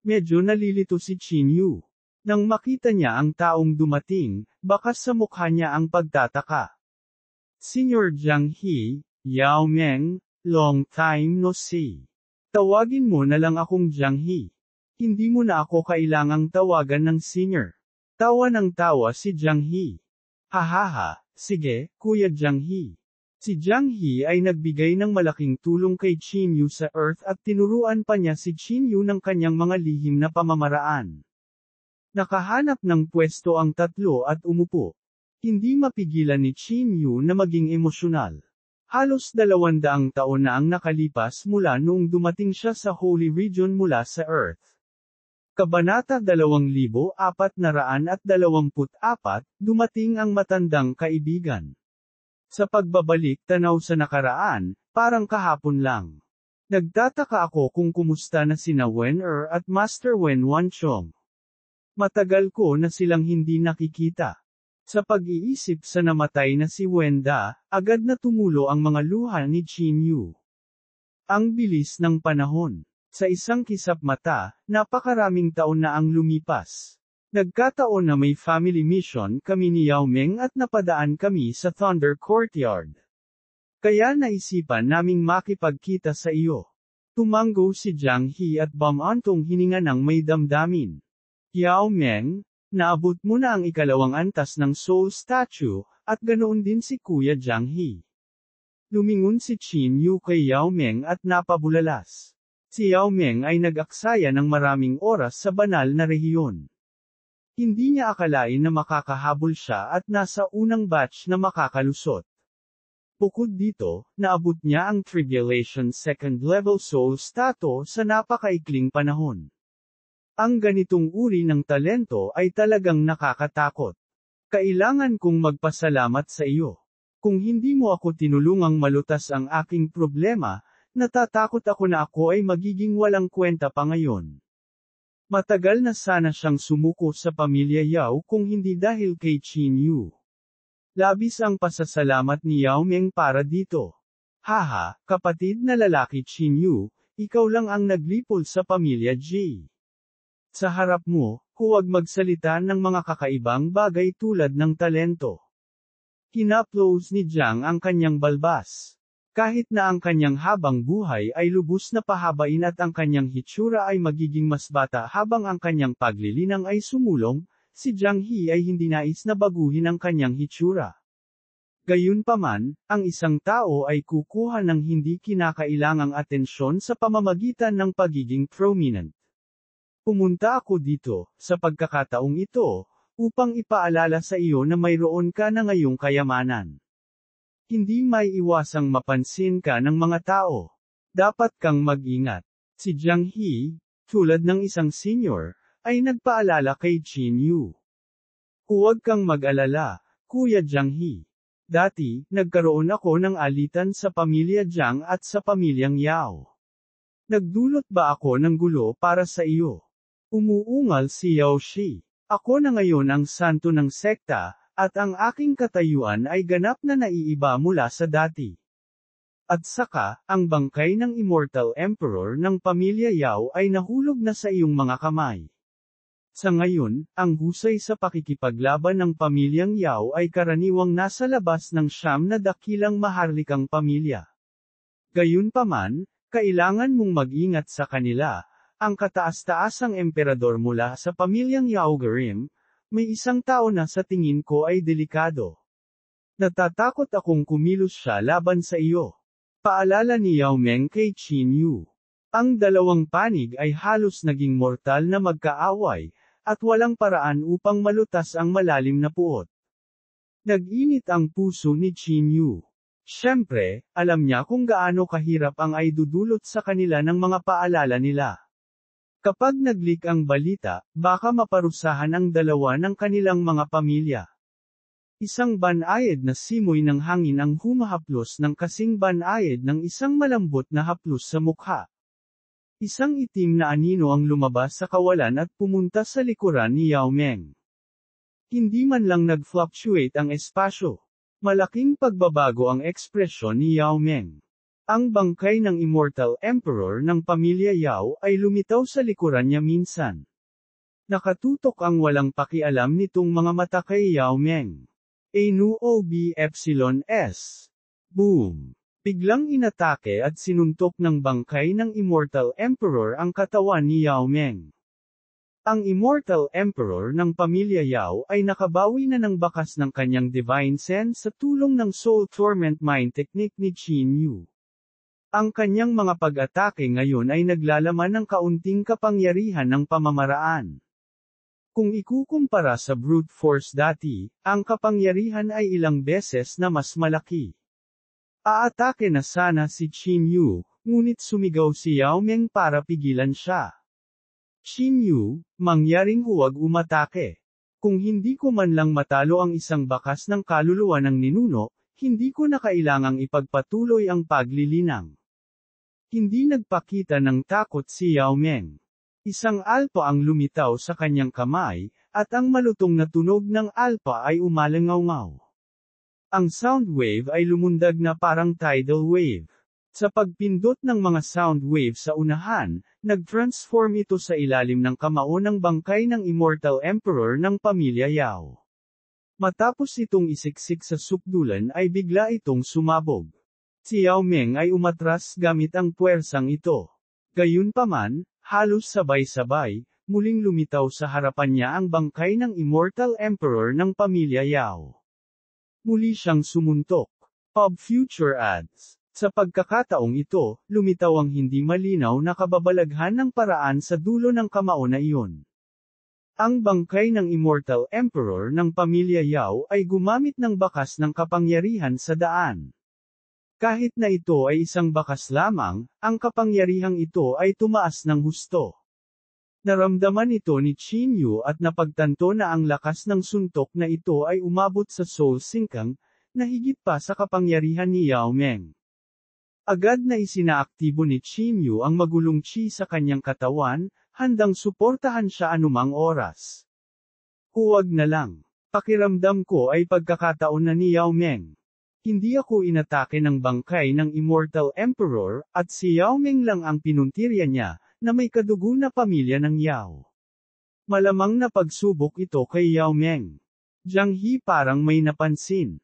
S1: Medyo nalilito si Chin-Yu. Nang makita niya ang taong dumating, bakas sa mukha niya ang pagtataka. Senior Jiang He, Yao Meng, long time no see. Tawagin mo na lang akong Jiang He. Hindi mo na ako kailangang tawagan ng senior. Tawa ng tawa si Jiang He. Hahaha, sige, Kuya Jiang He. Si Jiang He ay nagbigay ng malaking tulong kay Chin-Yu sa Earth at tinuruan pa niya si Chin-Yu ng kanyang mga lihim na pamamaraan. Nakahanap ng pwesto ang tatlo at umupo. Hindi mapigilan ni Chin-Yu na maging emosyonal. Halos 200 taon na ang nakalipas mula noong dumating siya sa Holy Region mula sa Earth. Kabanata 2424, dumating ang matandang kaibigan. Sa pagbabalik tanaw sa nakaraan, parang kahapon lang. Nagtataka ako kung kumusta na sina Wen-Er at Master Wen Wanchong. Matagal ko na silang hindi nakikita. Sa pag-iisip sa namatay na si Wenda, agad na tumulo ang mga luha ni Chin-Yu. Ang bilis ng panahon. Sa isang kisap mata, napakaraming taon na ang lumipas. Nagkataon na may family mission kami ni Yao Meng at napadaan kami sa Thunder Courtyard. Kaya naisipan naming makipagkita sa iyo. Tumango si Jiang He at bumantong hininga ng may damdamin. Yao Meng, naabot mo na ang ikalawang antas ng Soul Statue, at ganoon din si Kuya Jiang He. Lumingon si Chin-Yu kay Yao Meng at napabulalas. Si Yao Meng ay nag-aksaya ng maraming oras sa banal na rehiyon. Hindi niya akalain na makakahabol siya at nasa unang batch na makakalusot. Bukod dito, naabot niya ang Tribulation Second Level Soul Statue sa napakaikling panahon. Ang ganitong uri ng talento ay talagang nakakatakot. Kailangan kong magpasalamat sa iyo. Kung hindi mo ako tinulungang malutas ang aking problema, natatakot ako na ako ay magiging walang kwenta pa ngayon. Matagal na sana siyang sumuko sa pamilya Yao kung hindi dahil kay Qin Yu. Labis ang pasasalamat ni Yao Meng para dito. Haha, kapatid na lalaki Qin Yu, ikaw lang ang naglipol sa pamilya Ji. Sa harap mo, huwag magsalita ng mga kakaibang bagay tulad ng talento. Kinaplos ni Jiang ang kanyang balbas. Kahit na ang kanyang habang buhay ay lubos na pahabain at ang kanyang hitsura ay magiging mas bata habang ang kanyang paglilinang ay sumulong, si Jiang He ay hindi nais na baguhin ang kanyang hitsura. Gayunpaman, ang isang tao ay kukuha ng hindi kinakailangang atensyon sa pamamagitan ng pagiging prominent. Pumunta ako dito, sa pagkakataong ito, upang ipaalala sa iyo na mayroon ka na ngayong kayamanan. Hindi may iwasang mapansin ka ng mga tao. Dapat kang mag-ingat. Si Jiang He, tulad ng isang senior, ay nagpaalala kay Qin Yu. Huwag kang mag-alala, Kuya Jiang He. Dati, nagkaroon ako ng alitan sa pamilya Jiang at sa pamilyang Yao. Nagdulot ba ako ng gulo para sa iyo? Umuungal si Yao Shi. Ako na ngayon ang santo ng sekta, at ang aking katayuan ay ganap na naiiba mula sa dati. At saka, ang bangkay ng Immortal Emperor ng pamilya Yao ay nahulog na sa iyong mga kamay. Sa ngayon, ang husay sa pakikipaglaban ng pamilyang Yao ay karaniwang nasa labas ng siyam na dakilang maharlikang pamilya. Gayunpaman, kailangan mong mag-ingat sa kanila. Ang kataas-taasang emperador mula sa pamilyang Yao Garim, may isang tao na sa tingin ko ay delikado. Natatakot akong kumilos siya laban sa iyo. Paalala ni Yao Meng kay Qin Yu. Ang dalawang panig ay halos naging mortal na magkaaway, at walang paraan upang malutas ang malalim na puot. Nag-init ang puso ni Qin Yu. Siyempre, alam niya kung gaano kahirap ang ay dudulot sa kanila ng mga paalala nila. Kapag nag-leak ang balita, baka maparusahan ang dalawa ng kanilang mga pamilya. Isang banayad na simoy ng hangin ang humahaplos ng kasing banayad ng isang malambot na haplos sa mukha. Isang itim na anino ang lumabas sa kawalan at pumunta sa likuran ni Yao Meng. Hindi man lang nag-fluctuate ang espasyo. Malaking pagbabago ang ekspresyon ni Yao Meng. Ang bangkay ng Immortal Emperor ng pamilya Yao ay lumitaw sa likuran niya minsan. Nakatutok ang walang pakialam nitong mga mata kay Yao Meng. ANUOBEPSILON-S. Boom! Biglang inatake at sinuntok ng bangkay ng Immortal Emperor ang katawan ni Yao Meng. Ang Immortal Emperor ng pamilya Yao ay nakabawi na ng bakas ng kanyang Divine Sense sa tulong ng Soul Torment Mind Technique ni Qin Yu. Ang kanyang mga pag-atake ngayon ay naglalaman ng kaunting kapangyarihan ng pamamaraan. Kung ikukumpara sa brute force dati, ang kapangyarihan ay ilang beses na mas malaki. Aatake na sana si Qin Yu, ngunit sumigaw si Yao Meng para pigilan siya. Qin Yu, mangyaring huwag umatake. Kung hindi ko man lang matalo ang isang bakas ng kaluluwa ng ninuno, hindi ko na kailangang ipagpatuloy ang paglilinang. Hindi nagpakita ng takot si Yao Meng. Isang alpa ang lumitaw sa kanyang kamay, at ang malutong na tunog ng alpa ay umalangaw-ngaw. Ang sound wave ay lumundag na parang tidal wave. Sa pagpindot ng mga sound wave sa unahan, nag-transform ito sa ilalim ng kamao ng bangkay ng Immortal Emperor ng pamilya Yao. Matapos itong isiksik sa sukdulan ay bigla itong sumabog. Si Yao Meng ay umatras gamit ang puwersang ito. Gayunpaman, halos sabay-sabay, muling lumitaw sa harapan niya ang bangkay ng Immortal Emperor ng pamilya Yao. Muli siyang sumuntok. Pub Future Ads. Sa pagkakataong ito, lumitaw ang hindi malinaw na kababalaghan ng paraan sa dulo ng kamao na iyon. Ang bangkay ng Immortal Emperor ng pamilya Yao ay gumamit ng bakas ng kapangyarihan sa daan. Kahit na ito ay isang bakas lamang, ang kapangyarihang ito ay tumaas ng husto. Naramdaman ito ni Qin Yu at napagtanto na ang lakas ng suntok na ito ay umabot sa Soul Sinkang, na higit pa sa kapangyarihan ni Yao Meng. Agad na isinaaktibo ni Qin Yu ang magulong chi sa kanyang katawan, handang suportahan siya anumang oras. Huwag na lang. Pakiramdam ko ay pagkakataon na ni Yao Ming. Hindi ako inatake ng bangkay ng Immortal Emperor, at si Yao Ming lang ang pinuntirya niya, na may kadugo na pamilya ng Yao. Malamang na pagsubok ito kay Yao Ming. Jiang He parang may napansin.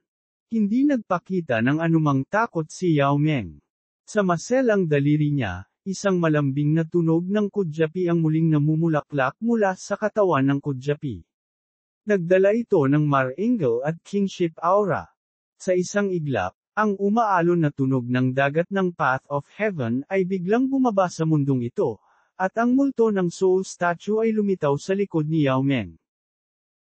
S1: Hindi nagpakita ng anumang takot si Yao Ming. Sa maselang daliri niya, isang malambing na tunog ng kudyapi ang muling namumulaklak mula sa katawan ng kudyapi. Nagdala ito ng Mar-Angel at Kingship Aura. Sa isang iglap, ang umaalon na tunog ng dagat ng Path of Heaven ay biglang bumaba sa mundong ito, at ang multo ng Soul Statue ay lumitaw sa likod ni Yao Ming.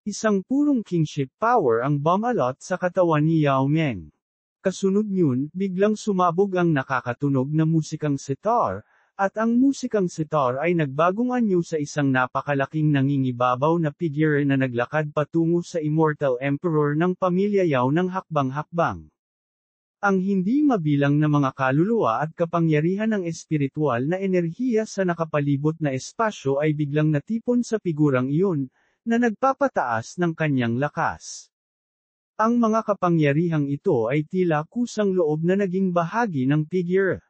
S1: Isang purong kingship power ang bumalot sa katawan ni Yao Ming. Kasunod niyon, biglang sumabog ang nakakatunog na musikang sitar, at ang musikang sitar ay nagbagong anyo sa isang napakalaking nangingibabaw na figure na naglakad patungo sa Immortal Emperor ng pamilya Yao ng hakbang-hakbang. Ang hindi mabilang na mga kaluluwa at kapangyarihan ng espiritual na enerhiya sa nakapalibot na espasyo ay biglang natipon sa figurang iyon, na nagpapataas ng kanyang lakas. Ang mga kapangyarihang ito ay tila kusang loob na naging bahagi ng figure.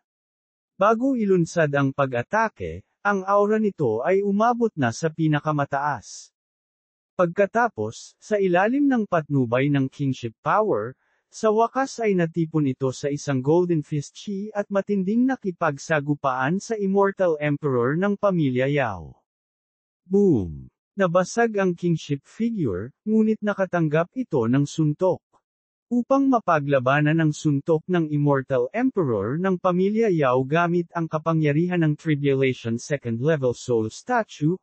S1: Bago ilunsad ang pag-atake, ang aura nito ay umabot na sa pinakamataas. Pagkatapos, sa ilalim ng patnubay ng kingship power, sa wakas ay natipon ito sa isang golden fist chi at matinding nakipagsagupaan sa Immortal Emperor ng pamilya Yao. Boom! Nabasag ang kingship figure, ngunit nakatanggap ito ng suntok. Upang mapaglabanan ang suntok ng Immortal Emperor ng pamilya Yao gamit ang kapangyarihan ng Tribulation Second Level Soul Statue,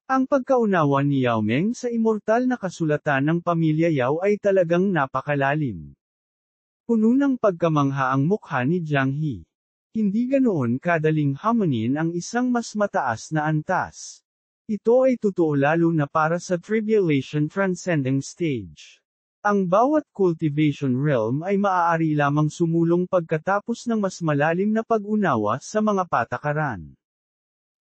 S1: ang pagkaunawa ni Yao Ming sa immortal na kasulatan ng pamilya Yao ay talagang napakalalim. Puno ng pagkamangha ang mukha ni Jiang He. Hindi ganoon kadaling hamunin ang isang mas mataas na antas. Ito ay totoo lalo na para sa Tribulation Transcending Stage. Ang bawat cultivation realm ay maaari lamang sumulong pagkatapos ng mas malalim na pag-unawa sa mga patakaran.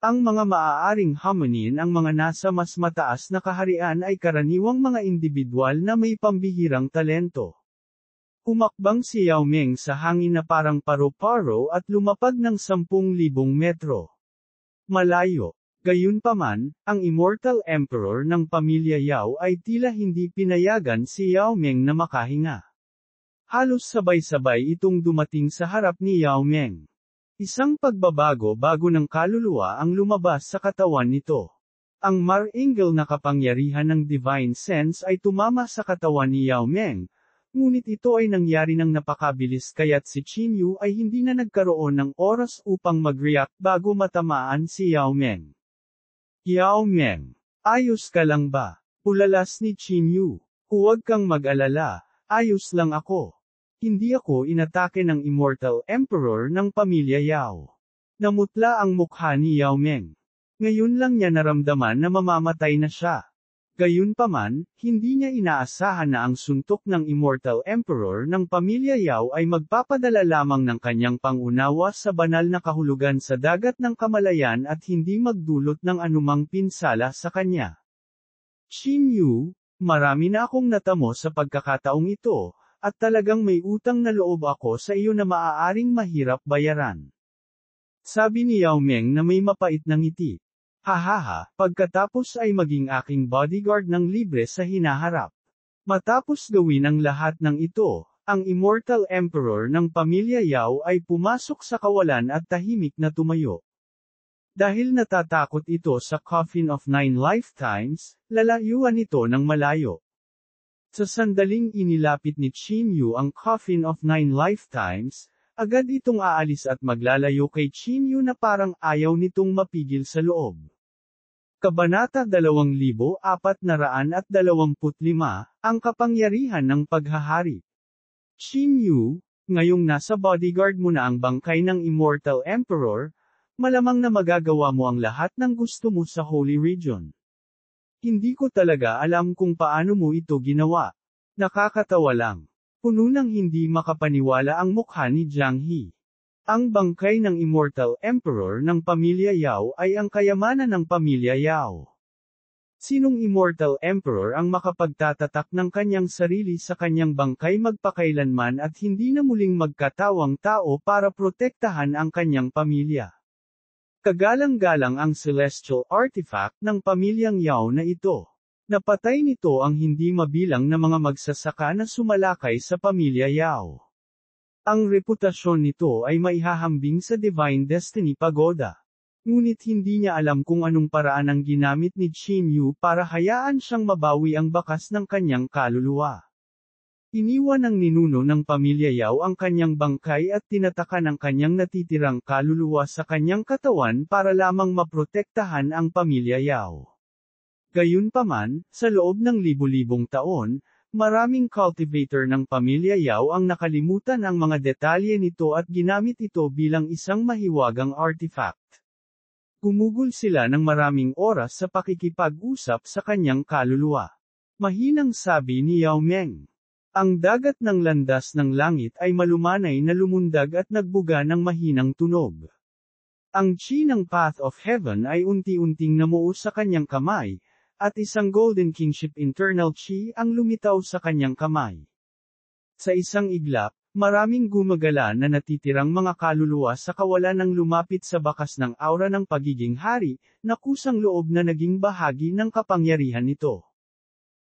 S1: Ang mga maaaring hamunin ang mga nasa mas mataas na kaharian ay karaniwang mga individual na may pambihirang talento. Humakbang si Yao Ming sa hangin na parang paro-paro at lumapag ng 10,000 metro. Malayo. Gayunpaman, ang Immortal Emperor ng pamilya Yao ay tila hindi pinayagan si Yao Ming na makahinga. Halos sabay-sabay itong dumating sa harap ni Yao Ming. Isang pagbabago bago ng kaluluwa ang lumabas sa katawan nito. Ang Mar-Angel na kapangyarihan ng Divine Sense ay tumama sa katawan ni Yao Ming, ngunit ito ay nangyari ng napakabilis kaya't si Qin Yu ay hindi na nagkaroon ng oras upang mag-react bago matamaan si Yao Ming. Yao Ming, ayos ka lang ba? Ulalas ni Qin Yu. Huwag kang mag-alala, ayos lang ako. Hindi ako inatake ng Immortal Emperor ng pamilya Yao. Namutla ang mukha ni Yao Ming. Ngayon lang niya naramdaman na mamamatay na siya. Gayunpaman, hindi niya inaasahan na ang suntok ng Immortal Emperor ng pamilya Yao ay magpapadala lamang ng kanyang pangunawa sa banal na kahulugan sa dagat ng kamalayan at hindi magdulot ng anumang pinsala sa kanya. Qin Yu, marami na akong natamo sa pagkakataong ito, at talagang may utang na loob ako sa iyo na maaaring mahirap bayaran. Sabi ni Yao Ming na may mapait na ngiti. Hahaha, pagkatapos ay maging aking bodyguard ng libre sa hinaharap. Matapos gawin ang lahat ng ito, ang Immortal Emperor ng pamilya Yao ay pumasok sa kawalan at tahimik na tumayo. Dahil natatakot ito sa Coffin of 9 Lifetimes, lalayuan ito ng malayo. Sa sandaling inilapit ni Qin Yu ang Coffin of 9 Lifetimes, agad itong aalis at maglalayo kay Qin Yu na parang ayaw nitong mapigil sa loob. Kabanata 2425, ang kapangyarihan ng paghahari. Qin Yu, ngayong nasa bodyguard mo na ang bangkay ng Immortal Emperor, malamang na magagawa mo ang lahat ng gusto mo sa Holy Region. Hindi ko talaga alam kung paano mo ito ginawa. Nakakatawa lang. Puno ng hindi makapaniwala ang mukha ni Jiang He. Ang bangkay ng Immortal Emperor ng pamilya Yao ay ang kayamanan ng pamilya Yao. Sinong Immortal Emperor ang makapagtatatak ng kanyang sarili sa kanyang bangkay magpakailanman at hindi na muling magkatawang tao para protektahan ang kanyang pamilya? Kagalang-galang ang celestial artifact ng pamilyang Yao na ito. Napatay nito ang hindi mabilang na mga magsasaka na sumalakay sa pamilya Yao. Ang reputasyon nito ay maihahambing sa Divine Destiny Pagoda. Ngunit hindi niya alam kung anong paraan ang ginamit ni Qin Yu para hayaan siyang mabawi ang bakas ng kanyang kaluluwa. Iniwan ng ninuno ng pamilya Yao ang kanyang bangkay at tinatakan ang kanyang natitirang kaluluwa sa kanyang katawan para lamang maprotektahan ang pamilya Yao. Gayunpaman, sa loob ng libu-libong taon, maraming cultivator ng pamilya Yao ang nakalimutan ang mga detalye nito at ginamit ito bilang isang mahiwagang artifact. Gumugol sila ng maraming oras sa pakikipag-usap sa kanyang kaluluwa. Mahinang sabi ni Yao Meng. Ang dagat ng landas ng langit ay malumanay na lumundag at nagbuga ng mahinang tunog. Ang chi ng Path of Heaven ay unti-unting namuo sa kanyang kamay, at isang Golden Kingship Internal Chi ang lumitaw sa kanyang kamay. Sa isang iglap, maraming gumagala na natitirang mga kaluluwa sa kawalan ng lumapit sa bakas ng aura ng pagiging hari, na kusang loob na naging bahagi ng kapangyarihan nito.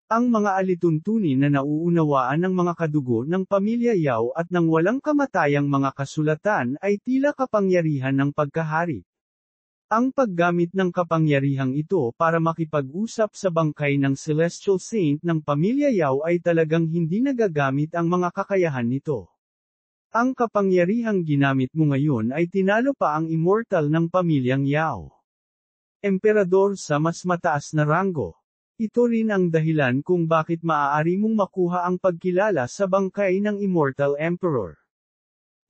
S1: Ang mga alituntunin na nauunawaan ng mga kadugo ng pamilya Yao at ng walang kamatayang mga kasulatan ay tila kapangyarihan ng pagkahari. Ang paggamit ng kapangyarihang ito para makipag-usap sa bangkay ng Celestial Saint ng pamilya Yao ay talagang hindi nagagamit ang mga kakayahan nito. Ang kapangyarihang ginamit mo ngayon ay tinalo pa ang immortal ng pamilyang Yao. Emperador sa mas mataas na ranggo. Ito rin ang dahilan kung bakit maaari mong makuha ang pagkilala sa bangkay ng Immortal Emperor.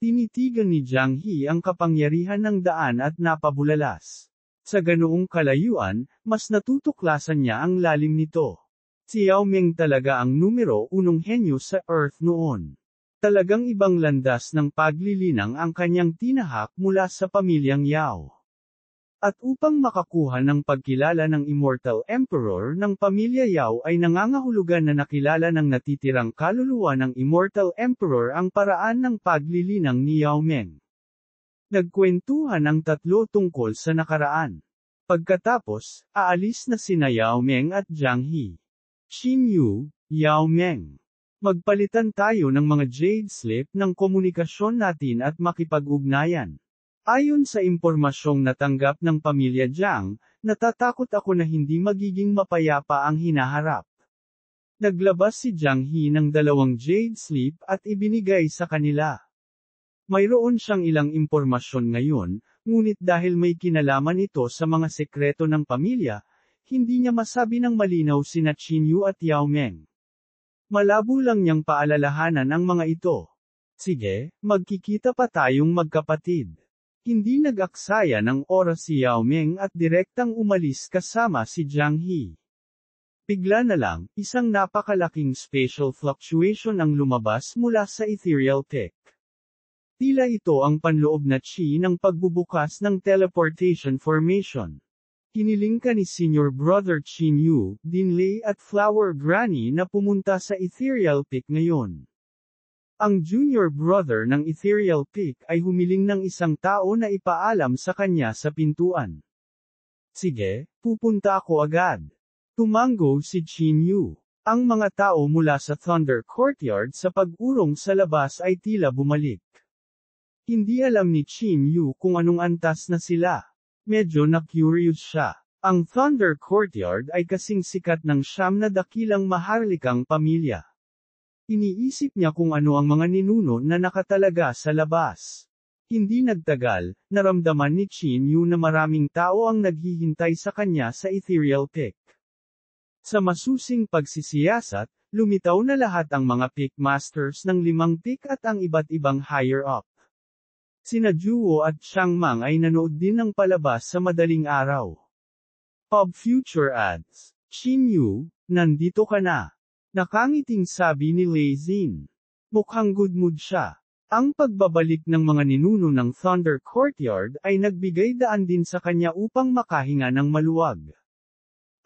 S1: Tinitigan ni Jiang He ang kapangyarihan ng daan at napabulalas. Sa ganoong kalayuan, mas natutuklasan niya ang lalim nito. Si Yao Meng talaga ang numero unong henyo sa Earth noon. Talagang ibang landas ng paglilinang ang kanyang tinahak mula sa pamilyang Yao. At upang makakuha ng pagkilala ng Immortal Emperor ng pamilya Yao ay nangangahulugan na nakilala ng natitirang kaluluwa ng Immortal Emperor ang paraan ng paglilinang ni Yao Meng. Nagkwentuhan ang tatlo tungkol sa nakaraan. Pagkatapos, aalis na sina Yao Meng at Jiang He. Qin Yu, Yao Meng. Magpalitan tayo ng mga jade slip ng komunikasyon natin at makipag-ugnayan. Ayon sa impormasyong natanggap ng pamilya Jiang, natatakot ako na hindi magiging mapayapa ang hinaharap. Naglabas si Jiang He ng 2 jade slip at ibinigay sa kanila. Mayroon siyang ilang impormasyon ngayon, ngunit dahil may kinalaman ito sa mga sekreto ng pamilya, hindi niya masabi ng malinaw sina Qin Yu at Yao Meng. Malabo lang niyang paalalahanan ang mga ito. Sige, magkikita pa tayong magkapatid. Hindi nag-aksaya ng oras si Yao Meng at direktang umalis kasama si Jiang He. Bigla na lang, isang napakalaking spatial fluctuation ang lumabas mula sa ethereal tech. Tila ito ang panloob na chi ng pagbubukas ng teleportation formation. Hiniling ka ni Senior Brother Qin Yu, Dinley at Flower Granny na pumunta sa Ethereal Peak ngayon. Ang junior brother ng Ethereal Peak ay humiling ng isang tao na ipaalam sa kanya sa pintuan. Sige, pupunta ako agad. Tumango si Qin Yu. Ang mga tao mula sa Thunder Courtyard sa pag-urong sa labas ay tila bumalik. Hindi alam ni Qin Yu kung anong antas na sila. Medyo na-curious siya. Ang Thunder Courtyard ay kasing sikat ng 9 na dakilang maharlikang pamilya. Iniisip niya kung ano ang mga ninuno na nakatalaga sa labas. Hindi nagtagal, naramdaman ni Qin Yu na maraming tao ang naghihintay sa kanya sa Ethereal Peak. Sa masusing pagsisiyasat, lumitaw na lahat ang mga Peak Masters ng 5 peak at ang iba't ibang higher up. Sina Juwo at Chiang Mang ay nanood din ng palabas sa madaling araw. Pub Future Ads. Qin Yu, nandito ka na. Nakangiting sabi ni Lei Xin. Mukhang good mood siya. Ang pagbabalik ng mga ninuno ng Thunder Courtyard ay nagbigay daan din sa kanya upang makahinga ng maluwag.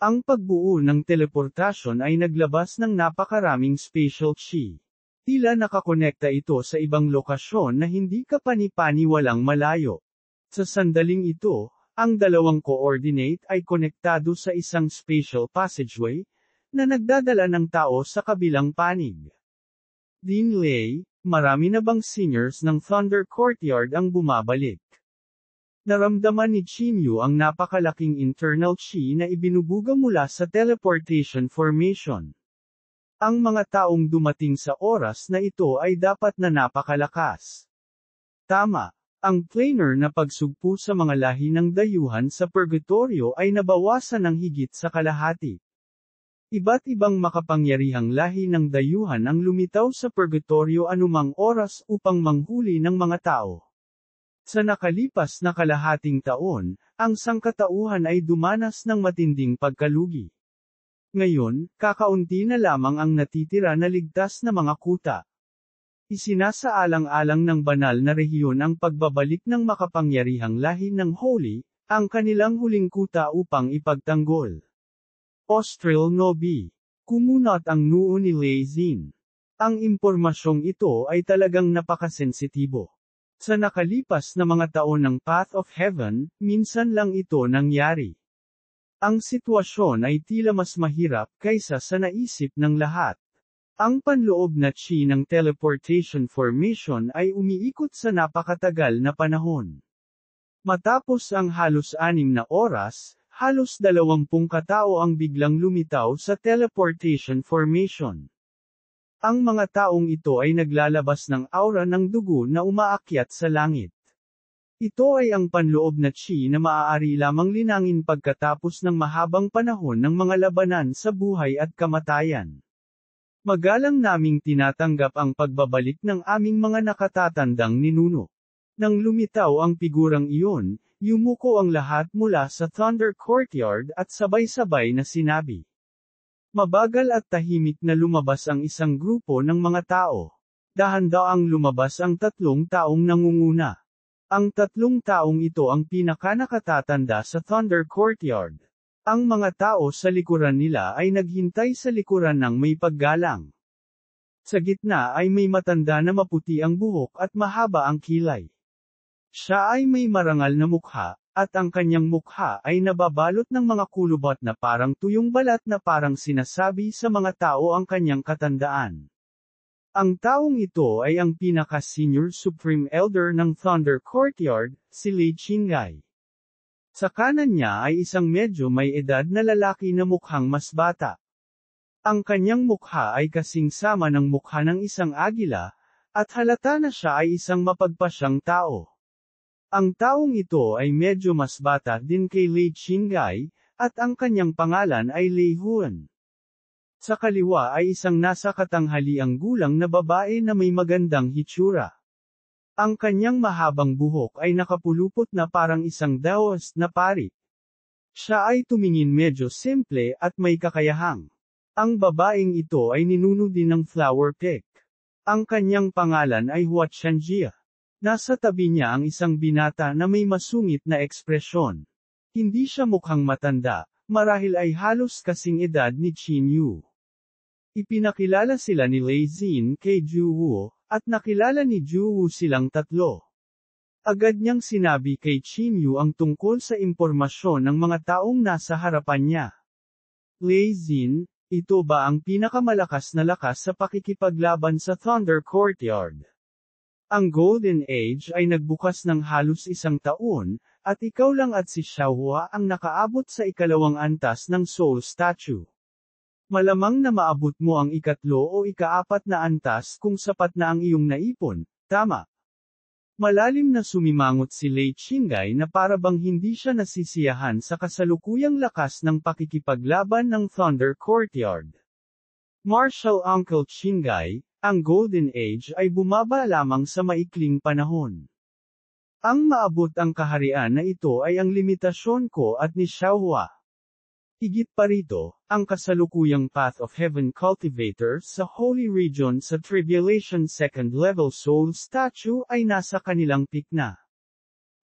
S1: Ang pagbuo ng teleportasyon ay naglabas ng napakaraming spatial chi. Tila nakakonekta ito sa ibang lokasyon na hindi kapani-paniwalang malayo. Sa sandaling ito, ang dalawang coordinate ay konektado sa isang spatial passageway, na nagdadala ng tao sa kabilang panig. Dinley, marami na bang seniors ng Thunder Courtyard ang bumabalik? Naramdaman ni Chinyu ang napakalaking internal chi na ibinubuga mula sa teleportation formation. Ang mga taong dumating sa oras na ito ay dapat na napakalakas. Tama, ang planar na pagsugpo sa mga lahi ng dayuhan sa purgatorio ay nabawasan ng higit sa kalahati. Iba't ibang makapangyarihang lahi ng dayuhan ang lumitaw sa purgatorio anumang oras upang manghuli ng mga tao. Sa nakalipas na kalahating taon, ang sangkatauhan ay dumanas ng matinding pagkalugi. Ngayon, kakaunti na lamang ang natitira na ligtas na mga kuta. Isinasaalang-alang ng banal na rehiyon ang pagbabalik ng makapangyarihang lahi ng Holy, ang kanilang huling kuta upang ipagtanggol. Austral Nobi. Kumunat ang noo ni Lei Xin. Ang impormasyong ito ay talagang napakasensitibo. Sa nakalipas na mga taon ng Path of Heaven, minsan lang ito nangyari. Ang sitwasyon ay tila mas mahirap kaysa sa naisip ng lahat. Ang panloob na chi ng teleportation formation ay umiikot sa napakatagal na panahon. Matapos ang halos 6 na oras, halos 20 katao ang biglang lumitaw sa teleportation formation. Ang mga taong ito ay naglalabas ng aura ng dugo na umaakyat sa langit. Ito ay ang panloob na chi na maaari lamang linangin pagkatapos ng mahabang panahon ng mga labanan sa buhay at kamatayan. Magalang naming tinatanggap ang pagbabalik ng aming mga nakatatandang ninuno. Nang lumitaw ang figurang iyon, yumuko ang lahat mula sa Thunder Courtyard at sabay-sabay na sinabi. Mabagal at tahimik na lumabas ang isang grupo ng mga tao. Dahan-daang lumabas ang 3 taong nangunguna. Ang 3 taong ito ang pinakanakatatanda sa Thunder Courtyard. Ang mga tao sa likuran nila ay naghintay sa likuran ng may paggalang. Sa gitna ay may matanda na maputi ang buhok at mahaba ang kilay. Siya ay may marangal na mukha, at ang kanyang mukha ay nababalot ng mga kulubat na parang tuyong balat na parang sinasabi sa mga tao ang kanyang katandaan. Ang taong ito ay ang pinaka-senior Supreme Elder ng Thunder Courtyard, si Lei Qinghai. Sa kanan niya ay isang medyo may edad na lalaki na mukhang mas bata. Ang kanyang mukha ay kasing sama ng mukha ng isang agila, at halata na siya ay isang mapagpasyang tao. Ang taong ito ay medyo mas bata din kay Lei Qinghai, at ang kanyang pangalan ay Lei Huan. Sa kaliwa ay isang nasa katanghaliang gulang na babae na may magandang hitsura. Ang kanyang mahabang buhok ay nakapulupot na parang isang Daoist na pari. Siya ay tumingin medyo simple at may kakayahang. Ang babaeng ito ay ninuno din ng flower pick. Ang kanyang pangalan ay Hua Chanjia. Nasa tabi niya ang isang binata na may masungit na ekspresyon. Hindi siya mukhang matanda, marahil ay halos kasing edad ni Qin Yu. Ipinakilala sila ni Lei Xin kay Ju Wu, at nakilala ni Ju Wu silang 3. Agad niyang sinabi kay Qin Yu ang tungkol sa impormasyon ng mga taong nasa harapan niya. Lei Xin, ito ba ang pinakamalakas na lakas sa pakikipaglaban sa Thunder Courtyard? Ang Golden Age ay nagbukas ng halos 1 taon, at ikaw lang at si Xiaohua ang nakaabot sa 2nd antas ng Soul Statue. Malamang na maabot mo ang 3 o 4 na antas kung sapat na ang iyong naipon, tama. Malalim na sumimangot si Lei Qinghai na para bang hindi siya nasisiyahan sa kasalukuyang lakas ng pakikipaglaban ng Thunder Courtyard. Martial Uncle Qinghai, ang Golden Age ay bumaba lamang sa maikling panahon. Ang maabot ang kaharian na ito ay ang limitasyon ko at ni Xiaohua. Higit pa rito, ang kasalukuyang Path of Heaven cultivator sa Holy Region sa Tribulation Second Level Soul Statue ay nasa kanilang peak na.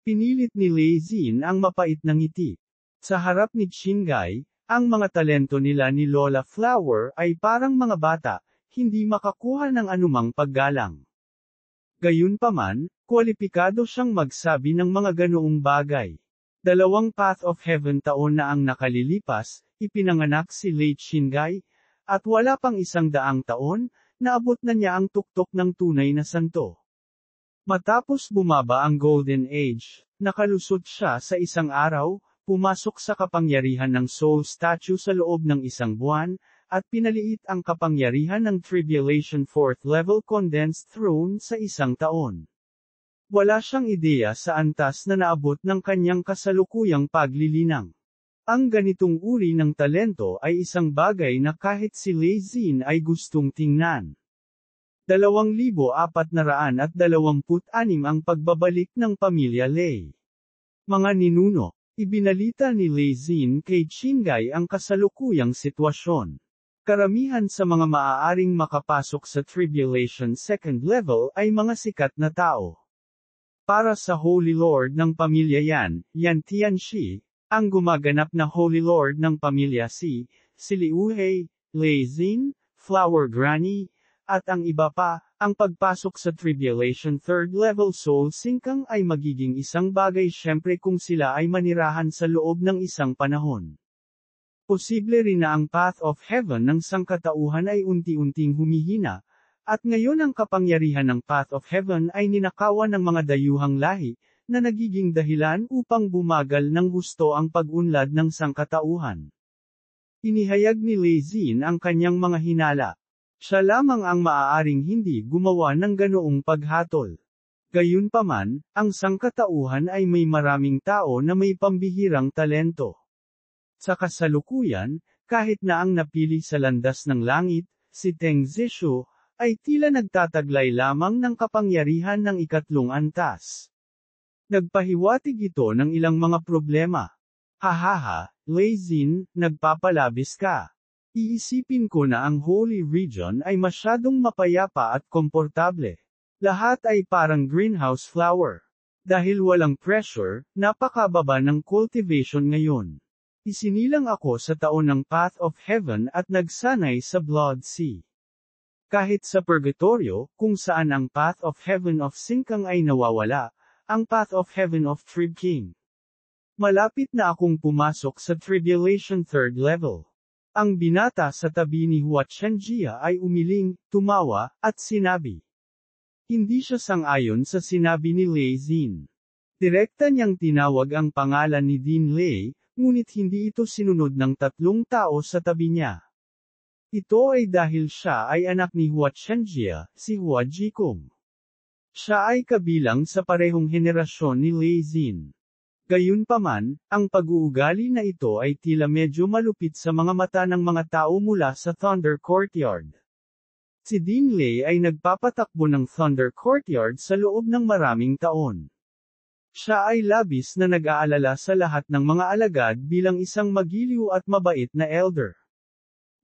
S1: Pinilit ni Lei Xin ang mapait na ngiti. Sa harap ni Qinggai, ang mga talento nila ni Lola Flower ay parang mga bata, hindi makakuha ng anumang paggalang. Gayunpaman, kwalipikado siyang magsabi ng mga ganoong bagay. 2 Path of Heaven taon na ang nakalilipas, ipinanganak si Lei Qinggai, at wala pang 100 taon, naabot na niya ang tuktok ng tunay na santo. Matapos bumaba ang Golden Age, nakalusot siya sa isang araw, pumasok sa kapangyarihan ng Soul Statue sa loob ng 1 buwan, at pinaliit ang kapangyarihan ng Tribulation 4th Level Condensed Throne sa 1 taon. Wala siyang ideya sa antas na naabot ng kanyang kasalukuyang paglilinang. Ang ganitong uri ng talento ay isang bagay na kahit si Lei Xin ay gustong tingnan. 2,426 ang pagbabalik ng pamilya Lei. Mga ninuno, ibinalita ni Lei Xin kay Qinggai ang kasalukuyang sitwasyon. Karamihan sa mga maaaring makapasok sa Tribulation Second Level ay mga sikat na tao. Para sa Holy Lord ng pamilya Yan Tianxi, ang gumaganap na Holy Lord ng pamilya si Liu He, Lei Xin, Flower Granny, at ang iba pa, ang pagpasok sa Tribulation Third Level Soul Singkang ay magiging isang bagay syempre kung sila ay manirahan sa loob ng isang panahon. Posible rin na ang Path of Heaven ng sangkatauhan ay unti-unting humihina, at ngayon ang kapangyarihan ng Path of Heaven ay ninakawan ng mga dayuhang lahi, na nagiging dahilan upang bumagal ng husto ang pag-unlad ng sangkatauhan. Inihayag ni Lei Xin ang kanyang mga hinala. Siya lamang ang maaaring hindi gumawa ng ganoong paghatol. Gayunpaman, ang sangkatauhan ay may maraming tao na may pambihirang talento. Sa kasalukuyan, kahit na ang napili sa landas ng langit, si Teng Zishu, ay tila nagtataglay lamang ng kapangyarihan ng 3 antas. Nagpahiwatig ito ng ilang mga problema. Hahaha, Lei Xin, nagpapalabis ka. Iisipin ko na ang Holy Region ay masyadong mapayapa at komportable. Lahat ay parang greenhouse flower. Dahil walang pressure, napakababa ng cultivation ngayon. Isinilang ako sa taon ng Path of Heaven at nagsanay sa Blood Sea. Kahit sa Purgatorio, kung saan ang Path of Heaven of Singkang ay nawawala, ang Path of Heaven of Trib King. Malapit na akong pumasok sa Tribulation Third Level. Ang binata sa tabi ni Hua Chenjia ay umiling, tumawa, at sinabi. Hindi siya sang-ayon sa sinabi ni Lei Xin. Direkta niyang tinawag ang pangalan ni Dean Lei, ngunit hindi ito sinunod ng 3 tao sa tabi niya. Ito ay dahil siya ay anak ni Hua Chenjia, si Hua Jikong. Siya ay kabilang sa parehong henerasyon ni Lei Xin. Gayunpaman, ang pag-uugali na ito ay tila medyo malupit sa mga mata ng mga tao mula sa Thunder Courtyard. Si Dean Lei ay nagpapatakbo ng Thunder Courtyard sa loob ng maraming taon. Siya ay labis na nag-aalala sa lahat ng mga alagad bilang isang magiliw at mabait na elder.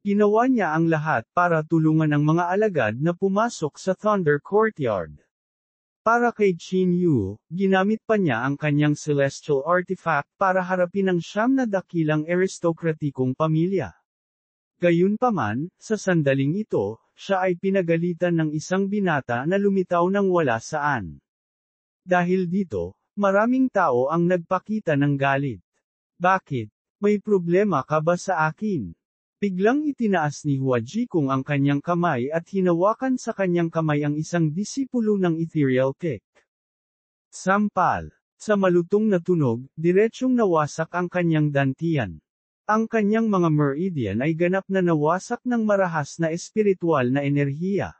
S1: Ginawa niya ang lahat para tulungan ang mga alagad na pumasok sa Thunder Courtyard. Para kay Qin Yu, ginamit pa niya ang kanyang celestial artifact para harapin ang 9 na dakilang aristokratikong pamilya. Gayunpaman, sa sandaling ito, siya ay pinagalitan ng isang binata na lumitaw ng wala saan. Dahil dito, maraming tao ang nagpakita ng galit. Bakit? May problema ka ba sa akin? Biglang itinaas ni Hua Jikong ang kanyang kamay at hinawakan sa kanyang kamay ang isang disipulo ng ethereal kick. Sampal. Sa malutong na tunog, diretsyong nawasak ang kanyang dantian. Ang kanyang mga meridian ay ganap na nawasak ng marahas na espiritual na enerhiya.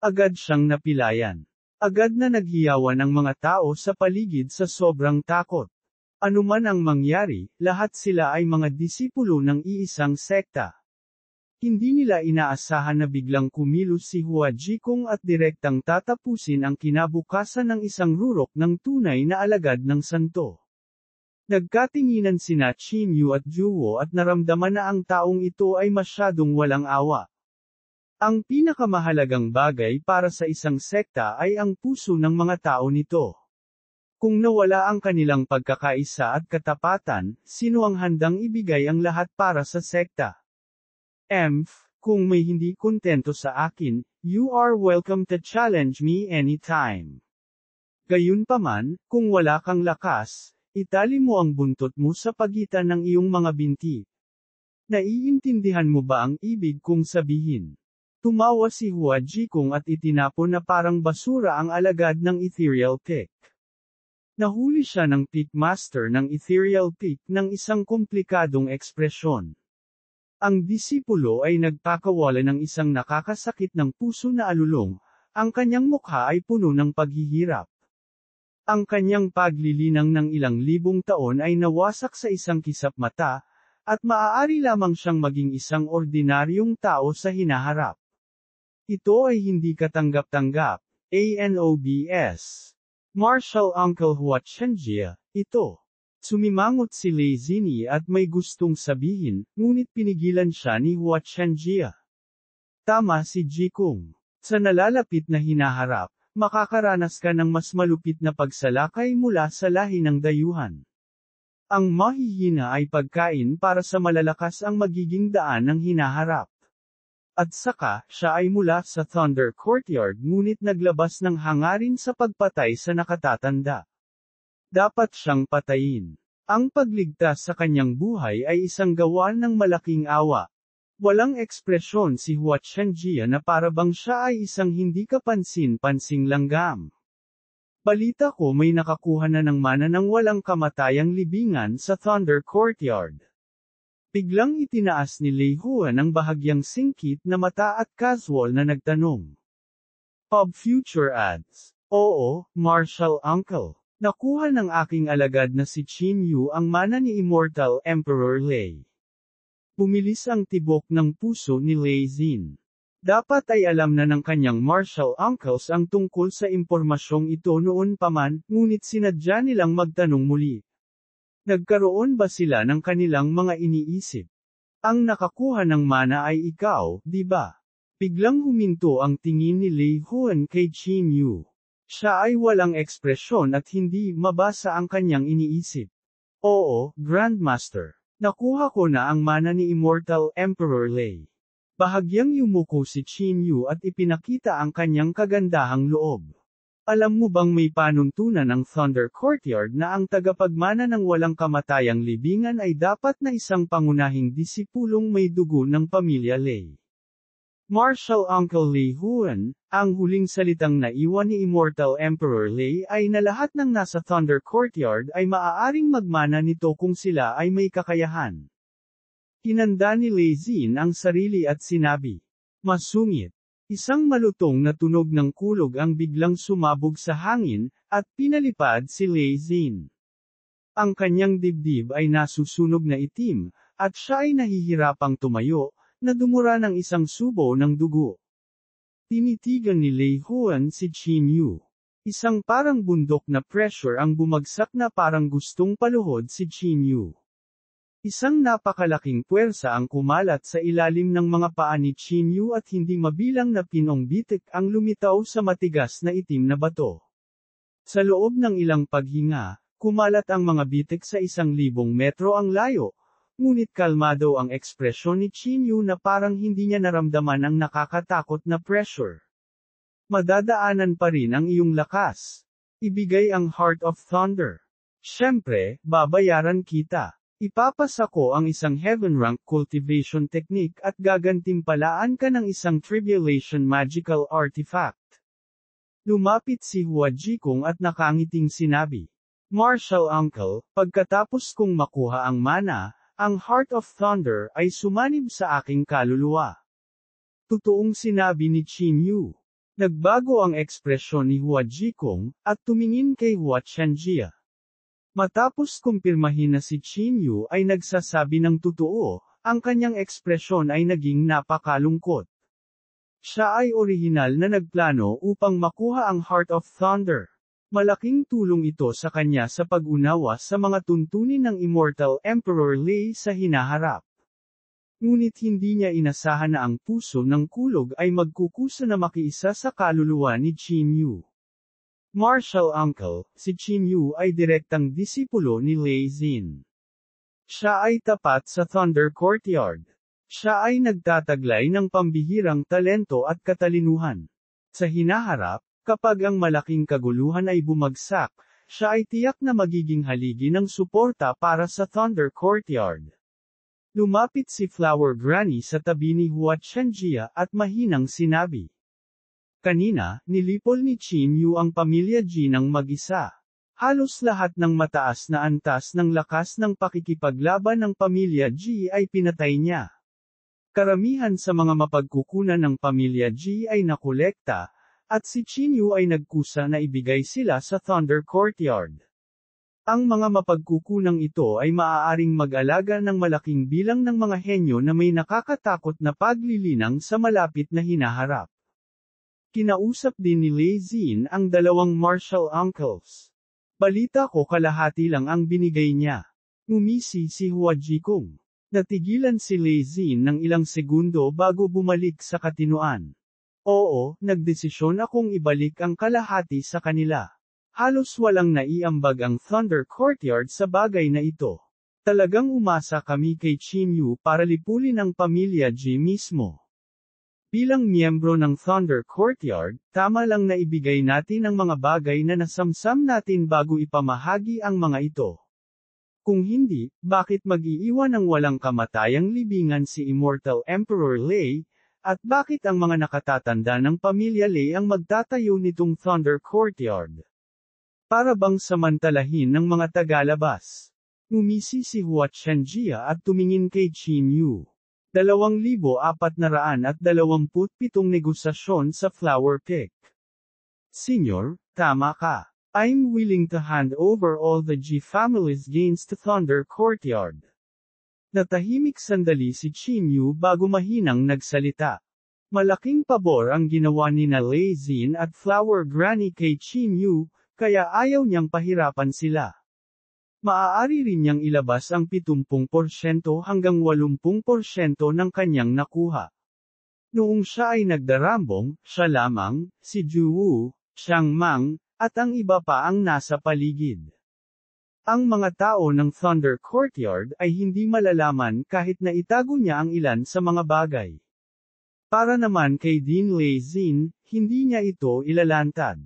S1: Agad siyang napilayan. Agad na naghiyawan ang mga tao sa paligid sa sobrang takot. Anuman ang mangyari, lahat sila ay mga disipulo ng iisang sekta. Hindi nila inaasahan na biglang kumilos si Hua Jikong at direktang tatapusin ang kinabukasan ng isang rurok ng tunay na alagad ng santo. Nagkatinginan sina Qin Yu at Juwo at naramdaman na ang taong ito ay masyadong walang awa. Ang pinakamahalagang bagay para sa isang sekta ay ang puso ng mga tao nito. Kung nawala ang kanilang pagkakaisa at katapatan, sino ang handang ibigay ang lahat para sa sekta? Kung may hindi kontento sa akin, you are welcome to challenge me anytime. Gayunpaman, kung wala kang lakas, itali mo ang buntot mo sa pagitan ng iyong mga binti. Naiintindihan mo ba ang ibig kong sabihin? Tumawa si Hua Jikong at itinapon na parang basura ang alagad ng ethereal pick. Nahuli siya ng Peak Master ng Ethereal Peak ng isang komplikadong ekspresyon. Ang disipulo ay nagpakawala ng isang nakakasakit ng puso na alulong, ang kanyang mukha ay puno ng paghihirap. Ang kanyang paglilinang ng ilang libong taon ay nawasak sa isang kisap mata, at maaari lamang siyang maging isang ordinaryong tao sa hinaharap. Ito ay hindi katanggap-tanggap, ANOBS. Martial Uncle Hua Chenjia, ito. Sumimangot si Lei Zini at may gustong sabihin, ngunit pinigilan siya ni Hua Chenjia. Tama si Jikong. Sa nalalapit na hinaharap, makakaranas ka ng mas malupit na pagsalakay mula sa lahi ng dayuhan. Ang mahihina ay pagkain para sa malalakas ang magiging daan ng hinaharap. At saka, siya ay mula sa Thunder Courtyard ngunit naglabas ng hangarin sa pagpatay sa nakatatanda. Dapat siyang patayin. Ang pagligtas sa kanyang buhay ay isang gawa ng malaking awa. Walang ekspresyon si Hua Chenjia na parabang siya ay isang hindi kapansin-pansing langgam. Balita ko may nakakuha na ng mana ng walang kamatayang libingan sa Thunder Courtyard. Biglang itinaas ni Lei Huan ang bahagyang singkit na mata at casual na nagtanong. Pub Future Ads. Oo, Martial Uncle. Nakuha ng aking alagad na si Qin Yu ang mana ni Immortal Emperor Lei. Bumilis ang tibok ng puso ni Lei Zin. Dapat ay alam na ng kanyang martial uncles ang tungkol sa impormasyong ito noon pa man, ngunit sinadya nilang magtanong muli. Nagkaroon ba sila ng kanilang mga iniisip? Ang nakakuha ng mana ay ikaw, di ba? Biglang huminto ang tingin ni Lei Huan kay Qin Yu. Siya ay walang ekspresyon at hindi mabasa ang kanyang iniisip. Oo, Grandmaster. Nakuha ko na ang mana ni Immortal Emperor Lei. Bahagyang yumuko si Qin Yu at ipinakita ang kanyang kagandahang loob. Alam mo bang may panuntunan ng Thunder Courtyard na ang tagapagmana ng walang kamatayang libingan ay dapat na isang pangunahing disipulong may dugo ng pamilya Lei? Martial Uncle Lei Huan, ang huling salitang naiwan ni Immortal Emperor Lei ay na lahat ng nasa Thunder Courtyard ay maaaring magmana nito kung sila ay may kakayahan. Hinanda ni Lei Zin ang sarili at sinabi, masungit. Isang malutong na tunog ng kulog ang biglang sumabog sa hangin, at pinalipad si Lei Zin. Ang kanyang dibdib ay nasusunog na itim, at siya ay nahihirapang tumayo, na dumura ng isang subo ng dugo. Tinitigan ni Lei Huan si Qin Yu. Isang parang bundok na pressure ang bumagsak na parang gustong paluhod si Qin Yu. Isang napakalaking puwersa ang kumalat sa ilalim ng mga paa ni Qin Yu at hindi mabilang na pinong bitik ang lumitaw sa matigas na itim na bato. Sa loob ng ilang paghinga, kumalat ang mga bitik sa 1,000 metro ang layo, ngunit kalmado ang ekspresyon ni Qin Yu na parang hindi niya naramdaman ang nakakatakot na pressure. Madadaanan pa rin ang iyong lakas. Ibigay ang Heart of Thunder. Siyempre, babayaran kita. Ipapasa ko ang isang heaven rank cultivation technique at gagantimpalaan ka ng isang tribulation magical artifact. Lumapit si Hua Jikong at nakangiting sinabi. Martial Uncle, pagkatapos kong makuha ang mana, ang Heart of Thunder ay sumanib sa aking kaluluwa. Totoong sinabi ni Qin Yu. Nagbago ang ekspresyon ni Hua Jikong, at tumingin kay Hua Chenjia. Matapos kumpirmahin na si Qin Yu ay nagsasabi ng totoo, ang kanyang ekspresyon ay naging napakalungkot. Siya ay orihinal na nagplano upang makuha ang Heart of Thunder. Malaking tulong ito sa kanya sa pag-unawa sa mga tuntunin ng Immortal Emperor Lei sa hinaharap. Ngunit hindi niya inasahan na ang puso ng kulog ay magkukusa na makiisa sa kaluluwa ni Qin Yu. Martial uncle, si Qin Yu ay direktang disipulo ni Lei Xin. Siya ay tapat sa Thunder Courtyard. Siya ay nagtataglay ng pambihirang talento at katalinuhan. Sa hinaharap, kapag ang malaking kaguluhan ay bumagsak, siya ay tiyak na magiging haligi ng suporta para sa Thunder Courtyard. Lumapit si Flower Granny sa tabi ni Hua Chenjia at mahinang sinabi. Kanina, nilipol ni Qin Yu ang pamilya Ji ng mag-isa. Halos lahat ng mataas na antas ng lakas ng pakikipaglaban ng pamilya Ji ay pinatay niya. Karamihan sa mga mapagkukunan ng pamilya Ji ay nakolekta, at si Qin Yu ay nagkusa na ibigay sila sa Thunder Courtyard. Ang mga mapagkukunang ito ay maaaring mag-alaga ng malaking bilang ng mga henyo na may nakakatakot na paglilinang sa malapit na hinaharap. Kinausap din ni Lei Xin ang dalawang martial uncles. Balita ko kalahati lang ang binigay niya. Ngumisi si Hua Jikong. Natigilan si Lei Xin ng ilang segundo bago bumalik sa katinuan. Oo, nagdesisyon akong ibalik ang kalahati sa kanila. Halos walang naiambag ang Thunder Courtyard sa bagay na ito. Talagang umasa kami kay Qin Yu para lipulin ang pamilya Ji mismo. Bilang miyembro ng Thunder Courtyard, tama lang na ibigay natin ang mga bagay na nasamsam natin bago ipamahagi ang mga ito. Kung hindi, bakit mag-iiwan ng walang kamatayang libingan si Immortal Emperor Lei, at bakit ang mga nakatatanda ng pamilya Lei ang magtatayo nitong Thunder Courtyard? Para bang samantalahin ng mga tagalabas. Ngumisi si Hua Chenjia at tumingin kay Qin Yu. 2,427 negosasyon sa Flower Pick. Senyor, tama ka. I'm willing to hand over all the Ji family's gains to Thunder Courtyard. Natahimik sandali si Qin Yu bago mahinang nagsalita. Malaking pabor ang ginawa ni na Lei Xin at Flower Granny kay Qin Yu, kaya ayaw niyang pahirapan sila. Maaari rin niyang ilabas ang 70% hanggang 80% ng kanyang nakuha. Noong siya ay nagdarambong, siya lamang, si Ju Wu, Xiang Mang, at ang iba pa ang nasa paligid. Ang mga tao ng Thunder Courtyard ay hindi malalaman kahit na itago niya ang ilan sa mga bagay. Para naman kay Dean Lei Xin, hindi niya ito ilalantad.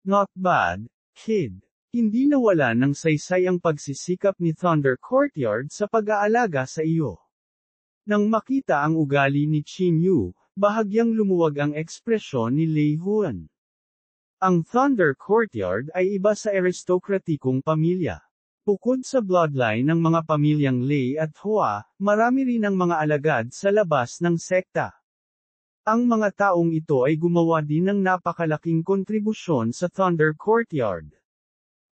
S1: Not bad, kid. Hindi nawala ng saysay ang pagsisikap ni Thunder Courtyard sa pag-aalaga sa iyo. Nang makita ang ugali ni Qin Yu, bahagyang lumuwag ang ekspresyon ni Lei Huan. Ang Thunder Courtyard ay iba sa aristokratikong pamilya. Bukod sa bloodline ng mga pamilyang Lei at Hua, marami rin ang mga alagad sa labas ng sekta. Ang mga taong ito ay gumawa din ng napakalaking kontribusyon sa Thunder Courtyard.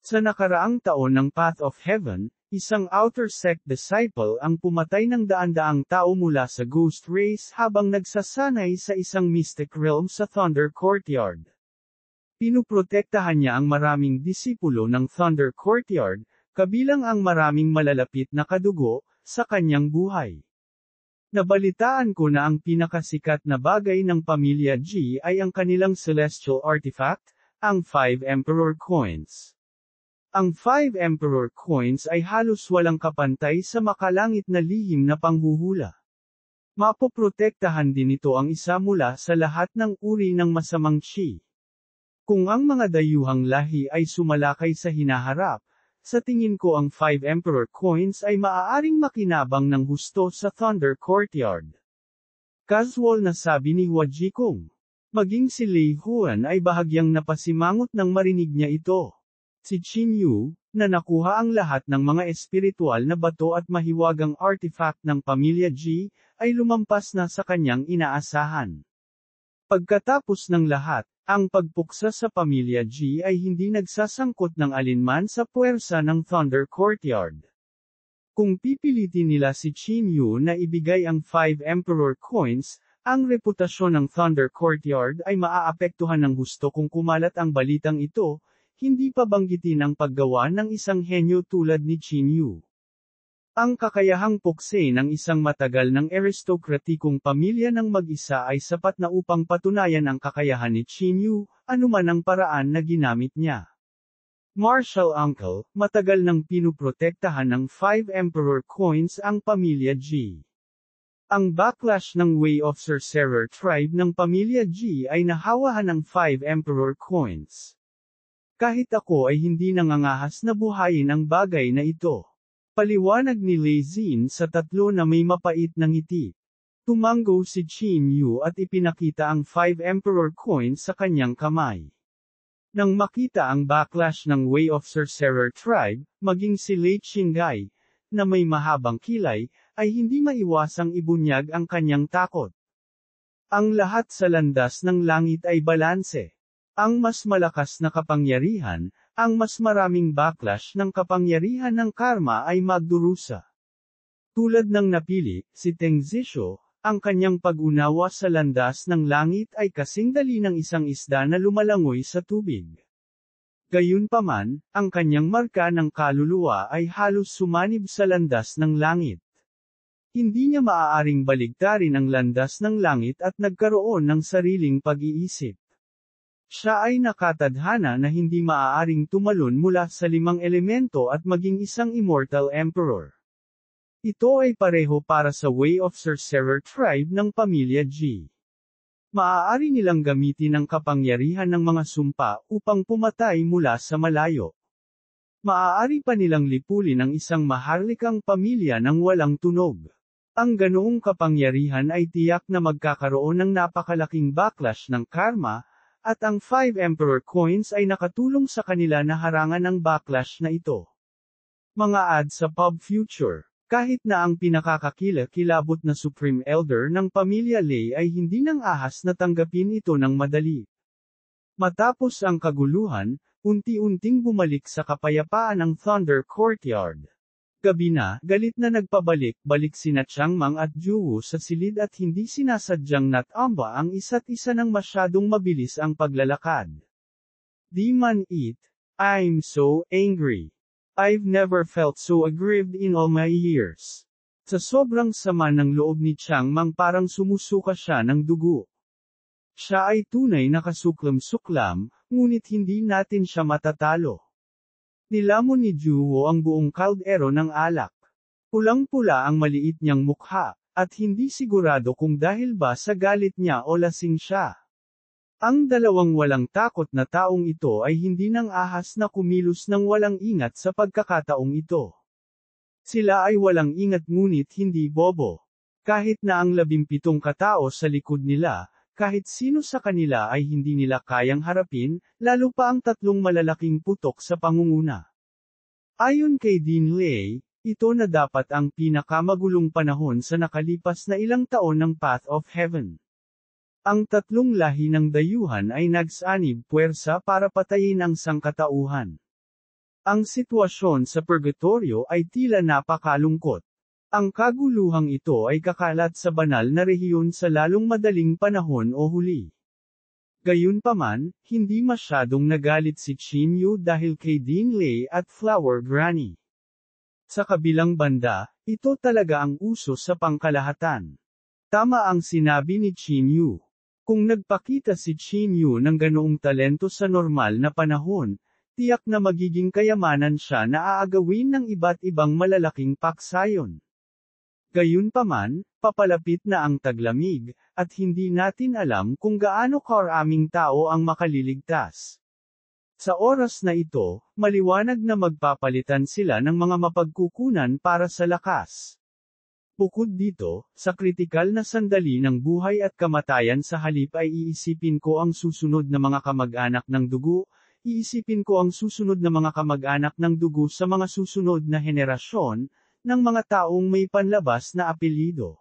S1: Sa nakaraang taon ng Path of Heaven, isang outer sect disciple ang pumatay ng daan-daang tao mula sa Ghost Race habang nagsasanay sa isang mystic realm sa Thunder Courtyard. Pinuprotektahan niya ang maraming disipulo ng Thunder Courtyard, kabilang ang maraming malalapit na kadugo, sa kanyang buhay. Nabalitaan ko na ang pinakasikat na bagay ng pamilya Ji ay ang kanilang celestial artifact, ang 5 Emperor Coins. Ang 5 Emperor Coins ay halos walang kapantay sa makalangit na lihim na panghuhula. Mapoprotektahan din ito ang isa mula sa lahat ng uri ng masamang chi. Kung ang mga dayuhang lahi ay sumalakay sa hinaharap, sa tingin ko ang 5 Emperor Coins ay maaaring makinabang ng husto sa Thunder Courtyard. Casual na sabi ni Hua Jikong. Maging si Lei Huan ay bahagyang napasimangot nang marinig niya ito. Si Qin Yu, na nakuha ang lahat ng mga espiritual na bato at mahiwagang artifact ng pamilya Ji, ay lumampas na sa kanyang inaasahan. Pagkatapos ng lahat, ang pagpuksa sa pamilya Ji ay hindi nagsasangkot ng alinman sa puwersa ng Thunder Courtyard. Kung pipilitin nila si Qin Yu na ibigay ang 5 Emperor Coins, ang reputasyon ng Thunder Courtyard ay maaapektuhan ng husto kung kumalat ang balitang ito. hindi pa banggitin ang paggawa ng isang henyo tulad ni Qin Yu. Ang kakayahang pukse ng isang matagal ng aristokratikong pamilya ng mag-isa ay sapat na upang patunayan ang kakayahan ni Qin Yu, anuman ang paraan na ginamit niya. Martial uncle, matagal nang pinuprotektahan ng 5 Emperor coins ang pamilya G. Ang backlash ng Way of Sorcerer tribe ng pamilya G ay nahawahan ng 5 Emperor coins. Kahit ako ay hindi nangangahas na buhayin ang bagay na ito. Paliwanag ni Lei Xin sa tatlo na may mapait na ngiti. Tumango si Qin Yu at ipinakita ang 5 Emperor coins sa kanyang kamay. Nang makita ang backlash ng Way of Sorcerer tribe, maging si Lei Qinghai, na may mahabang kilay, ay hindi maiwasang ibunyag ang kanyang takot. Ang lahat sa landas ng langit ay balanse. Ang mas malakas na kapangyarihan, ang mas maraming backlash ng kapangyarihan ng karma ay magdurusa. Tulad ng napili, si Teng Zisho, ang kanyang pag-unawa sa landas ng langit ay kasing dali ng isang isda na lumalangoy sa tubig. Gayunpaman, ang kanyang marka ng kaluluwa ay halos sumanib sa landas ng langit. Hindi niya maaaring baligtarin ang landas ng langit at nagkaroon ng sariling pag-iisip. Siya ay nakatadhana na hindi maaaring tumalon mula sa 5 elemento at maging isang immortal emperor. Ito ay pareho para sa Way of Sorcerer tribe ng pamilya G. Maaari nilang gamitin ang kapangyarihan ng mga sumpa upang pumatay mula sa malayo. Maaari pa nilang lipulin ang isang maharlikang pamilya ng walang tunog. Ang ganoong kapangyarihan ay tiyak na magkakaroon ng napakalaking backlash ng karma, at ang 5 Emperor coins ay nakatulong sa kanila na harangan ang backlash na ito. Mga ads sa Pub Future. Kahit na ang pinakakakilabot na Supreme Elder ng pamilya Lei ay hindi nang ahas na tanggapin ito ng madali. Matapos ang kaguluhan, unti-unting bumalik sa kapayapaan ang Thunder Courtyard. Gabi na, galit na nagpabalik-balik sina Changmang at Juwu sa silid at hindi sinasadyang natamba ang isa't isa ng masyadong mabilis ang paglalakad. Di man it, I'm so angry. I've never felt so aggrieved in all my years. Sa sobrang sama ng loob ni Changmang parang sumusuka siya ng dugo. Siya ay tunay na kasuklam-suklam, ngunit hindi natin siya matatalo. Nilamon ni Juwo ang buong kaldero ng alak. Pulang-pula ang maliit niyang mukha, at hindi sigurado kung dahil ba sa galit niya o lasing siya. Ang dalawang walang takot na taong ito ay hindi nang ahas na kumilos ng walang ingat sa pagkakataong ito. Sila ay walang ingat ngunit hindi bobo. Kahit na ang 17 katao sa likod nila, kahit sino sa kanila ay hindi nila kayang harapin, lalo pa ang 3 malalaking putok sa pangunguna. Ayon kay Dean Lei, ito na dapat ang pinakamagulong panahon sa nakalipas na ilang taon ng Path of Heaven. Ang 3 lahi ng dayuhan ay nagsanib puwersa para patayin ang sangkatauhan. Ang sitwasyon sa purgatorio ay tila napakalungkot. Ang kaguluhang ito ay kakalat sa banal na rehiyon sa lalong madaling panahon o huli. Gayunpaman, hindi masyadong nagalit si Qin Yu dahil kay Dean Lei at Flower Granny. Sa kabilang banda, ito talaga ang uso sa pangkalahatan. Tama ang sinabi ni Qin Yu. Kung nagpakita si Qin Yu ng ganoong talento sa normal na panahon, tiyak na magiging kayamanan siya na aagawin ng iba't ibang malalaking paksayon. Gayunpaman, papalapit na ang taglamig, at hindi natin alam kung gaano karaming tao ang makaliligtas. Sa oras na ito, maliwanag na magpapalitan sila ng mga mapagkukunan para sa lakas. Bukod dito, sa kritikal na sandali ng buhay at kamatayan sa halip ay iisipin ko ang susunod na mga kamag-anak ng dugo, iisipin ko ang susunod na mga kamag-anak ng dugo sa mga susunod na henerasyon, ng mga taong may panlabas na apelyido.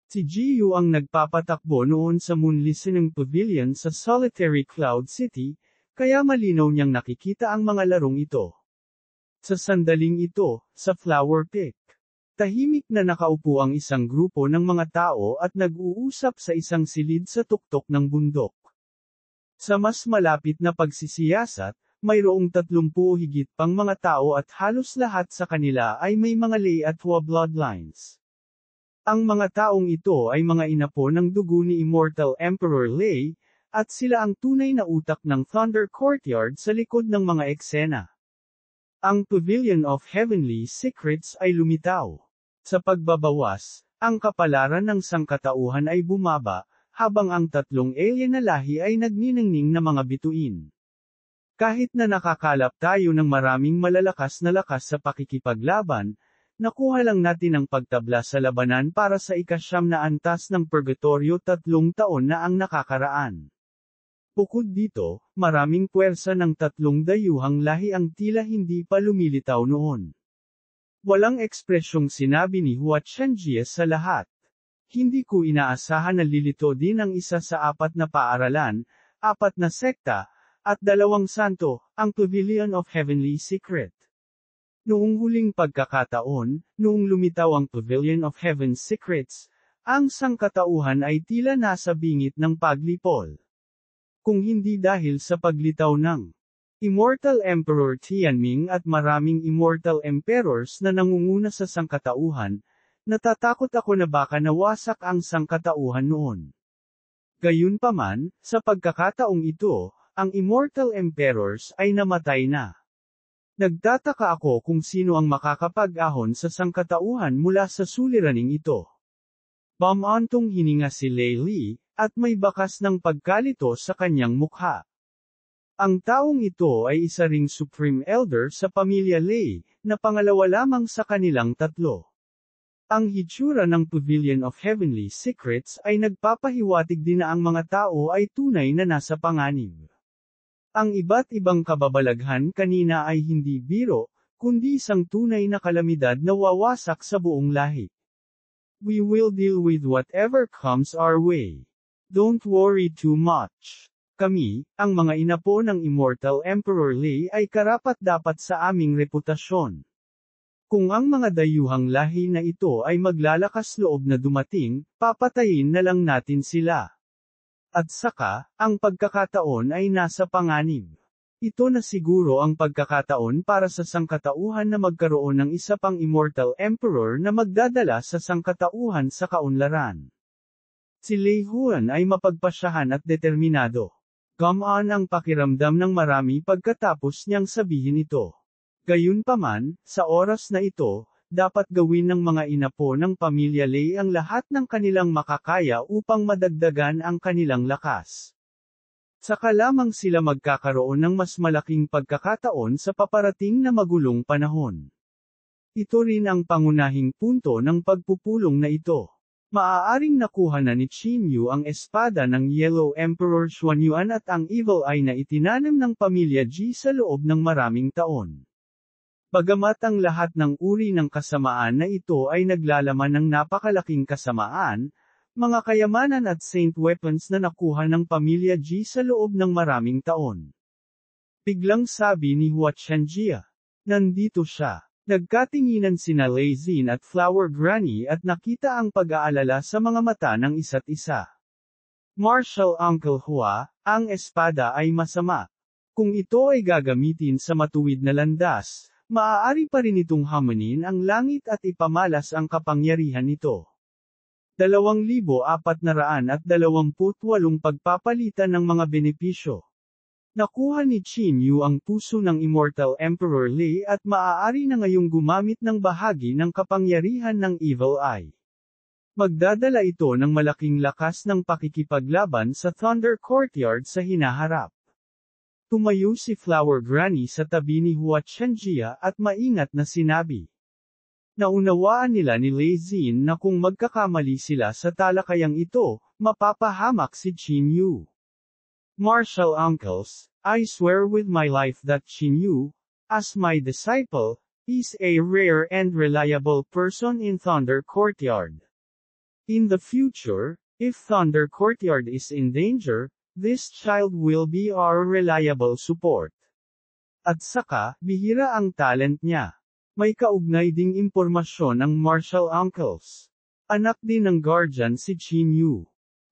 S1: Si Jiyu ang nagpapatakbo noon sa Moon Listening Pavilion sa Solitary Cloud City, kaya malinaw niyang nakikita ang mga larong ito. Sa sandaling ito, sa Flower Peak, tahimik na nakaupo ang isang grupo ng mga tao at nag-uusap sa isang silid sa tuktok ng bundok. Sa mas malapit na pagsisiyasat, mayroong 30 higit pang mga tao at halos lahat sa kanila ay may mga Lei at Hua bloodlines. Ang mga taong ito ay mga inapo ng dugo ni Immortal Emperor Lei, at sila ang tunay na utak ng Thunder Courtyard sa likod ng mga eksena. Ang Pavilion of Heavenly Secrets ay lumitaw. Sa pagbabawas, ang kapalaran ng sangkatauhan ay bumaba, habang ang 3 alien na lahi ay nagniningning na mga bituin. Kahit na nakakalap tayo ng maraming malalakas na lakas sa pakikipaglaban, nakuha lang natin ang pagtabla sa labanan para sa ika-9 na antas ng Purgatorio 3 taon na ang nakakaraan. Bukod dito, maraming puwersa ng 3 dayuhang lahi ang tila hindi pa lumilitaw noon. Walang ekspresyong sinabi ni Hua Chenjie sa lahat. Hindi ko inaasahan na lilito din ang isa sa 4 na paaralan, 4 na sekta, at 2 santo, ang Pavilion of Heavenly Secret. Noong huling pagkakataon, noong lumitaw ang Pavilion of Heaven's Secrets, ang sangkatauhan ay tila nasa bingit ng paglipol. Kung hindi dahil sa paglitaw ng Immortal Emperor Tianming at maraming Immortal Emperors na nangunguna sa sangkatauhan, natatakot ako na baka nawasak ang sangkatauhan noon. Gayunpaman, sa pagkakataong ito, ang Immortal Emperors ay namatay na. Nagtataka ako kung sino ang makakapag-ahon sa sangkatauhan mula sa suliraning ito. Bamantong hininga si Lei Li, at may bakas ng pagkalito sa kanyang mukha. Ang taong ito ay isa ring Supreme Elder sa pamilya Lei, na pangalawa lamang sa kanilang 3. Ang hitsura ng Pavilion of Heavenly Secrets ay nagpapahiwatig din na ang mga tao ay tunay na nasa panganib. Ang iba't ibang kababalaghan kanina ay hindi biro, kundi isang tunay na kalamidad na wawasak sa buong lahi. We will deal with whatever comes our way. Don't worry too much. Kami, ang mga inapo ng Immortal Emperor Lei ay karapat-dapat sa aming reputasyon. Kung ang mga dayuhang lahi na ito ay maglalakas loob na dumating, papatayin na lang natin sila. At saka, ang pagkakataon ay nasa panganib. Ito na siguro ang pagkakataon para sa sangkatauhan na magkaroon ng isa pang Immortal Emperor na magdadala sa sangkatauhan sa kaunlaran. Si Lei Huan ay mapagpasyahan at determinado. Gamaan ang pakiramdam ng marami pagkatapos niyang sabihin ito. Gayunpaman, sa oras na ito, dapat gawin ng mga inapo ng pamilya Lei ang lahat ng kanilang makakaya upang madagdagan ang kanilang lakas. Saka lamang sila magkakaroon ng mas malaking pagkakataon sa paparating na magulong panahon. Ito rin ang pangunahing punto ng pagpupulong na ito. Maaaring nakuha na ni Qin Yu ang espada ng Yellow Emperor Xuanyuan at ang Evil Eye na itinanim ng pamilya Ji sa loob ng maraming taon. Bagamat ang lahat ng uri ng kasamaan na ito ay naglalaman ng napakalaking kasamaan, mga kayamanan at saint weapons na nakuha ng pamilya Ji sa loob ng maraming taon. Biglang sabi ni Hua Chenjie. Nandito siya. Nagkatinginan sina Lei Xin at Flower Granny at nakita ang pag-aalala sa mga mata ng isa't isa. Martial Uncle Hua, ang espada ay masama. Kung ito ay gagamitin sa matuwid na landas, maaari pa rin itong hamanin ang langit at ipamalas ang kapangyarihan nito. 2,428 pagpapalitan ng mga benepisyo. Nakuha ni Qin Yu ang puso ng Immortal Emperor Lei at maaari na ngayong gumamit ng bahagi ng kapangyarihan ng Evil Eye. Magdadala ito ng malaking lakas ng pakikipaglaban sa Thunder Courtyard sa hinaharap. Tumayo si Flower Granny sa tabi ni Hua Chenjie at maingat na sinabi. Naunawaan nila ni Lei Xin na kung magkakamali sila sa talakayang ito, mapapahamak si Qin Yu. Martial uncles, I swear with my life that Qin Yu, as my disciple, is a rare and reliable person in Thunder Courtyard. In the future, if Thunder Courtyard is in danger, this child will be our reliable support. At saka, bihira ang talent niya. May kaugnay ding impormasyon ang martial uncles. Anak din ng guardian si Qin Yu.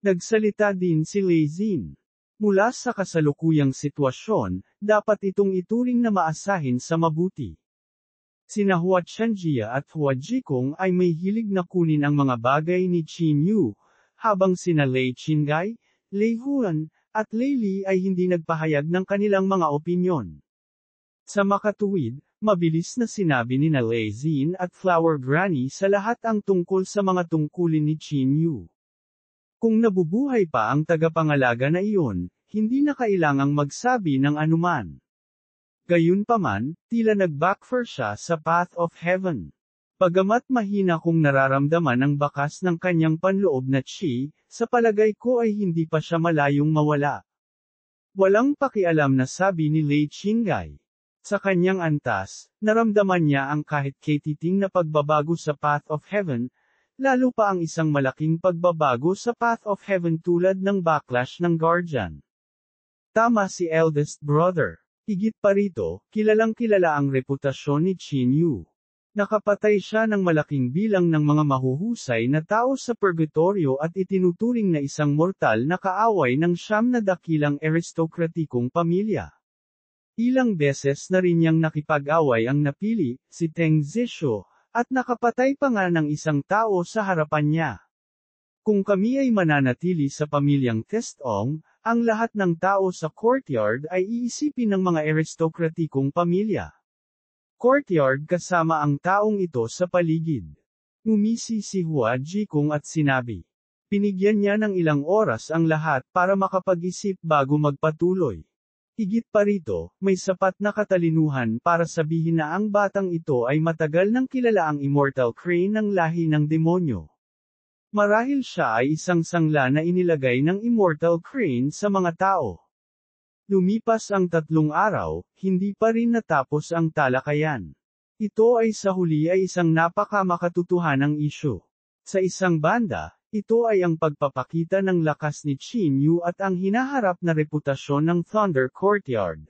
S1: Nagsalita din si Lei Xin. Mula sa kasalukuyang sitwasyon, dapat itong ituring na maasahin sa mabuti. Sina Hua Chenjia at Hua Jikong ay may hilig na kunin ang mga bagay ni Qin Yu, habang sina Lei Qinggai, Lei Huan, at Lei Li ay hindi nagpahayag ng kanilang mga opinyon. Sa makatuwid, mabilis na sinabi ni Lei Xin at Flower Granny sa lahat ang tungkol sa mga tungkulin ni Qin Yu. Kung nabubuhay pa ang tagapangalaga na iyon, hindi na kailangang magsabi ng anuman. Gayunpaman, tila nag-backfire siya sa path of heaven. Bagamat mahina kong nararamdaman ang bakas ng kanyang panloob na chi, sa palagay ko ay hindi pa siya malayong mawala. Walang pakialam na sabi ni Lei Qinggai. Sa kanyang antas, naramdaman niya ang kahit katiting na pagbabago sa path of heaven, lalo pa ang isang malaking pagbabago sa path of heaven tulad ng backlash ng guardian. Tama si eldest brother. Higit pa rito, kilalang-kilala ang reputasyon ni Qin Yu. Nakapatay siya ng malaking bilang ng mga mahuhusay na tao sa purgatorio at itinuturing na isang mortal na kaaway ng 9 na dakilang aristokratikong pamilya. Ilang beses na rin niyang nakipag-away ang napili, si Teng Zishu, at nakapatay pa nga ng isang tao sa harapan niya. Kung kami ay mananatili sa pamilyang Testong, ang lahat ng tao sa courtyard ay iisipin ng mga aristokratikong pamilya. Courtyard kasama ang taong ito sa paligid. Ngumisi si Hua Jikong at sinabi. Pinigyan niya ng ilang oras ang lahat para makapag-isip bago magpatuloy. Higit pa rito, may sapat na katalinuhan para sabihin na ang batang ito ay matagal nang kilala ang Immortal Crane ng lahi ng demonyo. Marahil siya ay isang sangla na inilagay ng Immortal Crane sa mga tao. Lumipas ang 3 araw, hindi pa rin natapos ang talakayan. Ito ay sa huli ay isang napakamakatotohanang isyu. Sa isang banda, ito ay ang pagpapakita ng lakas ni Qin Yu at ang hinaharap na reputasyon ng Thunder Courtyard.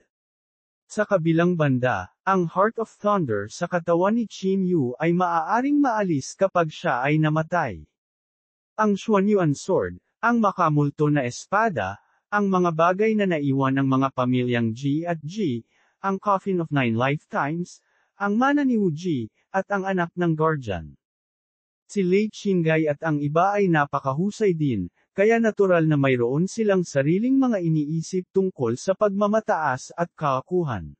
S1: Sa kabilang banda, ang Heart of Thunder sa katawan ni Qin Yu ay maaaring maalis kapag siya ay namatay. Ang Xuanyuan Sword, ang makamulto na espada, ang mga bagay na naiwan ng mga pamilyang Ji at Ji, ang Coffin of 9 Lifetimes, ang mana ni Wu Ji, at ang anak ng guardian. Si Lei Qinggai at ang iba ay napakahusay din, kaya natural na mayroon silang sariling mga iniisip tungkol sa pagmamataas at kaakuhan.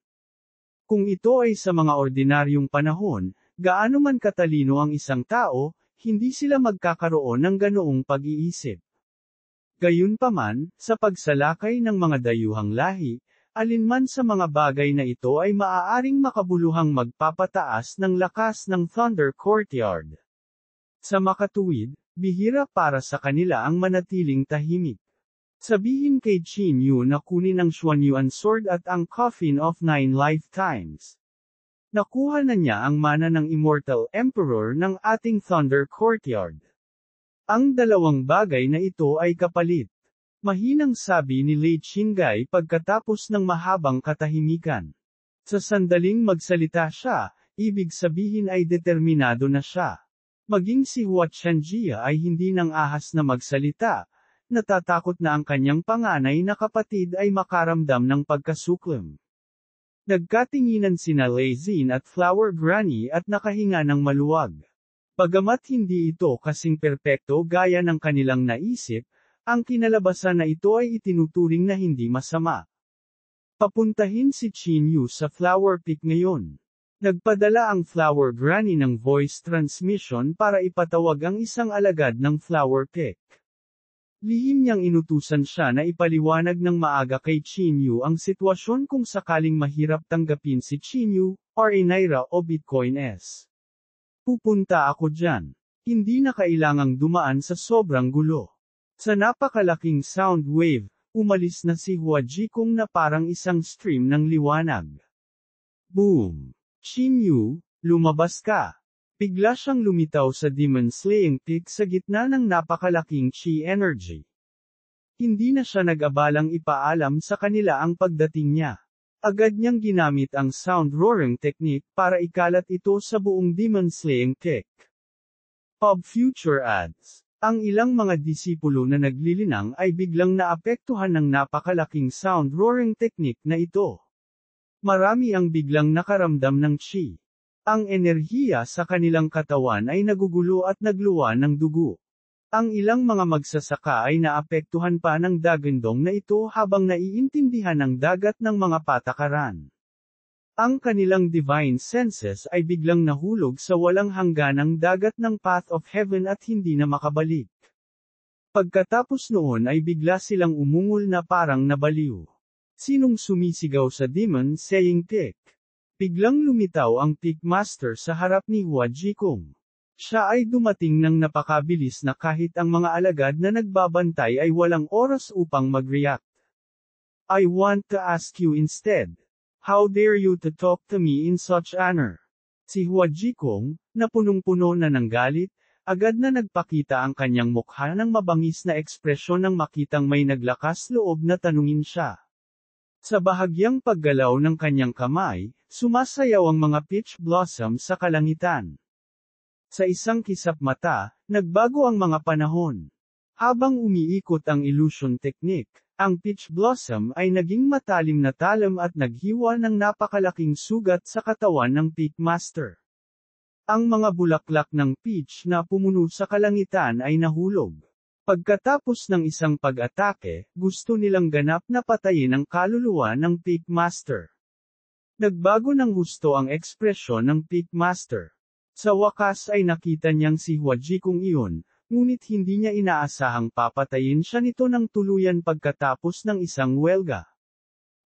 S1: Kung ito ay sa mga ordinaryong panahon, gaano man katalino ang isang tao, hindi sila magkakaroon ng ganoong pag-iisip. Gayunpaman, sa pagsalakay ng mga dayuhang lahi, alinman sa mga bagay na ito ay maaaring makabuluhang magpapataas ng lakas ng Thunder Courtyard. Sa makatuwid, bihira para sa kanila ang manatiling tahimik. Sabihin kay Qin Yu na kunin ang Xuanyuan Sword at ang Coffin of 9 Lifetimes. Nakuha na niya ang mana ng Immortal Emperor ng ating Thunder Courtyard. Ang dalawang bagay na ito ay kapalit. Mahinang sabi ni Lei Qinggai pagkatapos ng mahabang katahimikan. Sa sandaling magsalita siya, ibig sabihin ay determinado na siya. Maging si Hua Chenjia ay hindi nang ahas na magsalita, natatakot na ang kanyang panganay na kapatid ay makaramdam ng pagkasuklam. Nagkatinginan sina Lei Xin at Flower Granny at nakahinga ng maluwag. Bagamat hindi ito kasing perpekto gaya ng kanilang naisip, ang kinalabasan na ito ay itinuturing na hindi masama. Papuntahin si Qin Yu sa Flower Peak ngayon. Nagpadala ang Flower Granny ng voice transmission para ipatawag ang isang alagad ng Flower Peak. Lihim niyang inutusan siya na ipaliwanag ng maaga kay Qin Yu ang sitwasyon kung sakaling mahirap tanggapin si Qin Yu, or a Naira o Bitcoin S. Pupunta ako dyan. Hindi na kailangang dumaan sa sobrang gulo. Sa napakalaking sound wave, umalis na si Hua Jikong na parang isang stream ng liwanag. Boom! Qin Yu, lumabas ka! Bigla siyang lumitaw sa Demon Slaying Peak sa gitna ng napakalaking chi energy. Hindi na siya nag-abalang ipaalam sa kanila ang pagdating niya. Agad niyang ginamit ang sound roaring technique para ikalat ito sa buong Demon Slaying Peak. Pub Future Ads. Ang ilang mga disipulo na naglilinang ay biglang naapektuhan ng napakalaking sound roaring technique na ito. Marami ang biglang nakaramdam ng chi. Ang enerhiya sa kanilang katawan ay nagugulo at nagluwa ng dugo. Ang ilang mga magsasaka ay naapektuhan pa ng dagandong na ito habang naiintindihan ng dagat ng mga patakaran. Ang kanilang divine senses ay biglang nahulog sa walang hangganang dagat ng path of heaven at hindi na makabalik. Pagkatapos noon ay bigla silang umungol na parang nabaliw. Sinong sumisigaw sa demon saying peak? Biglang lumitaw ang Peak Master sa harap ni Hua Jikong. Siya ay dumating ng napakabilis na kahit ang mga alagad na nagbabantay ay walang oras upang mag-react. I want to ask you instead. How dare you to talk to me in such honor? Si Hua Jikong, na punong-puno na ng galit, agad na nagpakita ang kanyang mukha ng mabangis na ekspresyon nang makitang may naglakas loob na tanungin siya. Sa bahagyang paggalaw ng kanyang kamay, sumasayaw ang mga peach blossom sa kalangitan. Sa isang kisap mata, nagbago ang mga panahon. Habang umiikot ang illusion technique, ang peach blossom ay naging matalim na talim at naghiwa ng napakalaking sugat sa katawan ng Peak Master. Ang mga bulaklak ng peach na pumuno sa kalangitan ay nahulog. Pagkatapos ng isang pag-atake, gusto nilang ganap na patayin ang kaluluwa ng Peak Master. Nagbago ng husto ang ekspresyon ng Peak Master. Sa wakas ay nakita niyang si Hua Jikong iyon, ngunit hindi niya inaasahang papatayin siya nito ng tuluyan pagkatapos ng isang welga.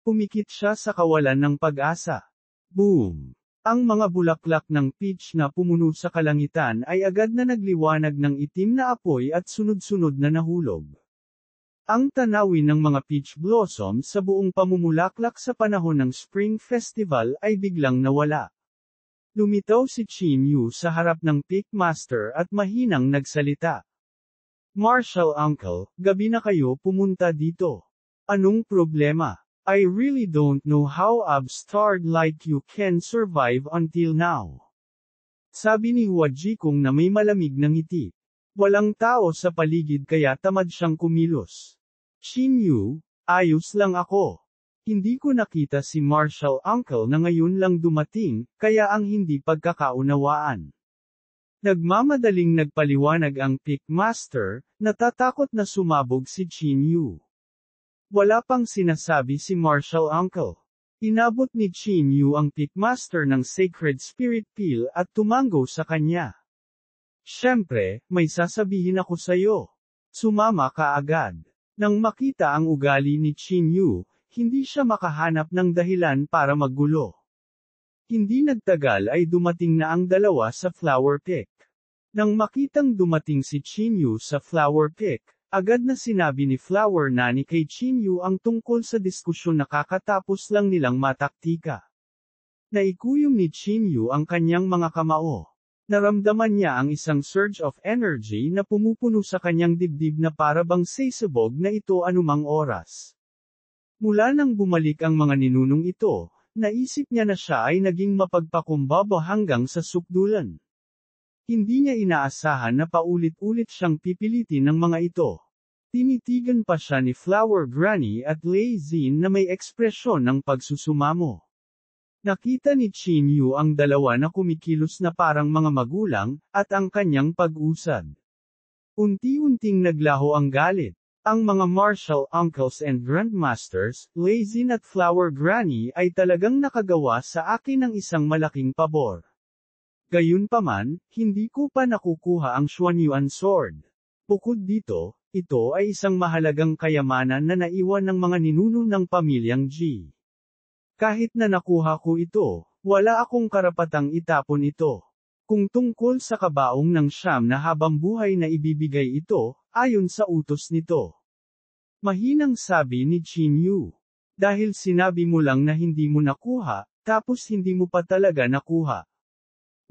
S1: Pumikit siya sa kawalan ng pag-asa. Boom! Ang mga bulaklak ng peach na pumuno sa kalangitan ay agad na nagliwanag ng itim na apoy at sunod-sunod na nahulog. Ang tanawin ng mga peach blossom sa buong pamumulaklak sa panahon ng Spring Festival ay biglang nawala. Lumitaw si Qin Yu sa harap ng Peak Master at mahinang nagsalita. Martial Uncle, gabi na kayo pumunta dito. Anong problema? I really don't know how a bastard like you can survive until now. Sabi ni Hua Jikong na may malamig na ngiti. Walang tao sa paligid kaya tamad siyang kumilos. Qin Yu, ayos lang ako. Hindi ko nakita si Martial Uncle na ngayon lang dumating, kaya ang hindi pagkakaunawaan. Nagmamadaling nagpaliwanag ang Peak Master, natatakot na sumabog si Qin Yu. Wala pang sinasabi si Martial Uncle. Inabot ni Qin Yu ang Peak Master ng Sacred Spirit Peel at tumango sa kanya. Siyempre, may sasabihin ako sa'yo. Sumama ka agad. Nang makita ang ugali ni Qin Yu, hindi siya makahanap ng dahilan para maggulo. Hindi nagtagal ay dumating na ang dalawa sa flower pick. Nang makitang dumating si Qin Yu sa flower pick, agad na sinabi ni Flower Nani kay Qin Yu ang tungkol sa diskusyon na kakatapos lang nilang mataktika. Naikuyom ni Qin Yu ang kanyang mga kamao. Naramdaman niya ang isang surge of energy na pumupuno sa kanyang dibdib na parabang sisabog na ito anumang oras. Mula nang bumalik ang mga ninunong ito, naisip niya na siya ay naging mapagpakumbaba hanggang sa sukdulan. Hindi niya inaasahan na paulit-ulit siyang pipilitin ng mga ito. Tinitigan pa siya ni Flower Granny at Lei Xin na may ekspresyon ng pagsusumamo. Nakita ni Qin Yu ang dalawa na kumikilos na parang mga magulang, at ang kanyang pag-usad. Unti-unting naglaho ang galit. Ang mga martial uncles and grandmasters, Lei Xin at Flower Granny ay talagang nakagawa sa akin ng isang malaking pabor. Gayunpaman, hindi ko pa nakukuha ang Xuanyuan sword. Bukod dito, ito ay isang mahalagang kayamanan na naiwan ng mga ninuno ng pamilyang Ji. Kahit na nakuha ko ito, wala akong karapatang itapon ito. Kung tungkol sa kabaong ng siyam na habang buhay na ibibigay ito, ayon sa utos nito. Mahinang sabi ni Qin Yu. Dahil sinabi mo lang na hindi mo nakuha, tapos hindi mo pa talaga nakuha.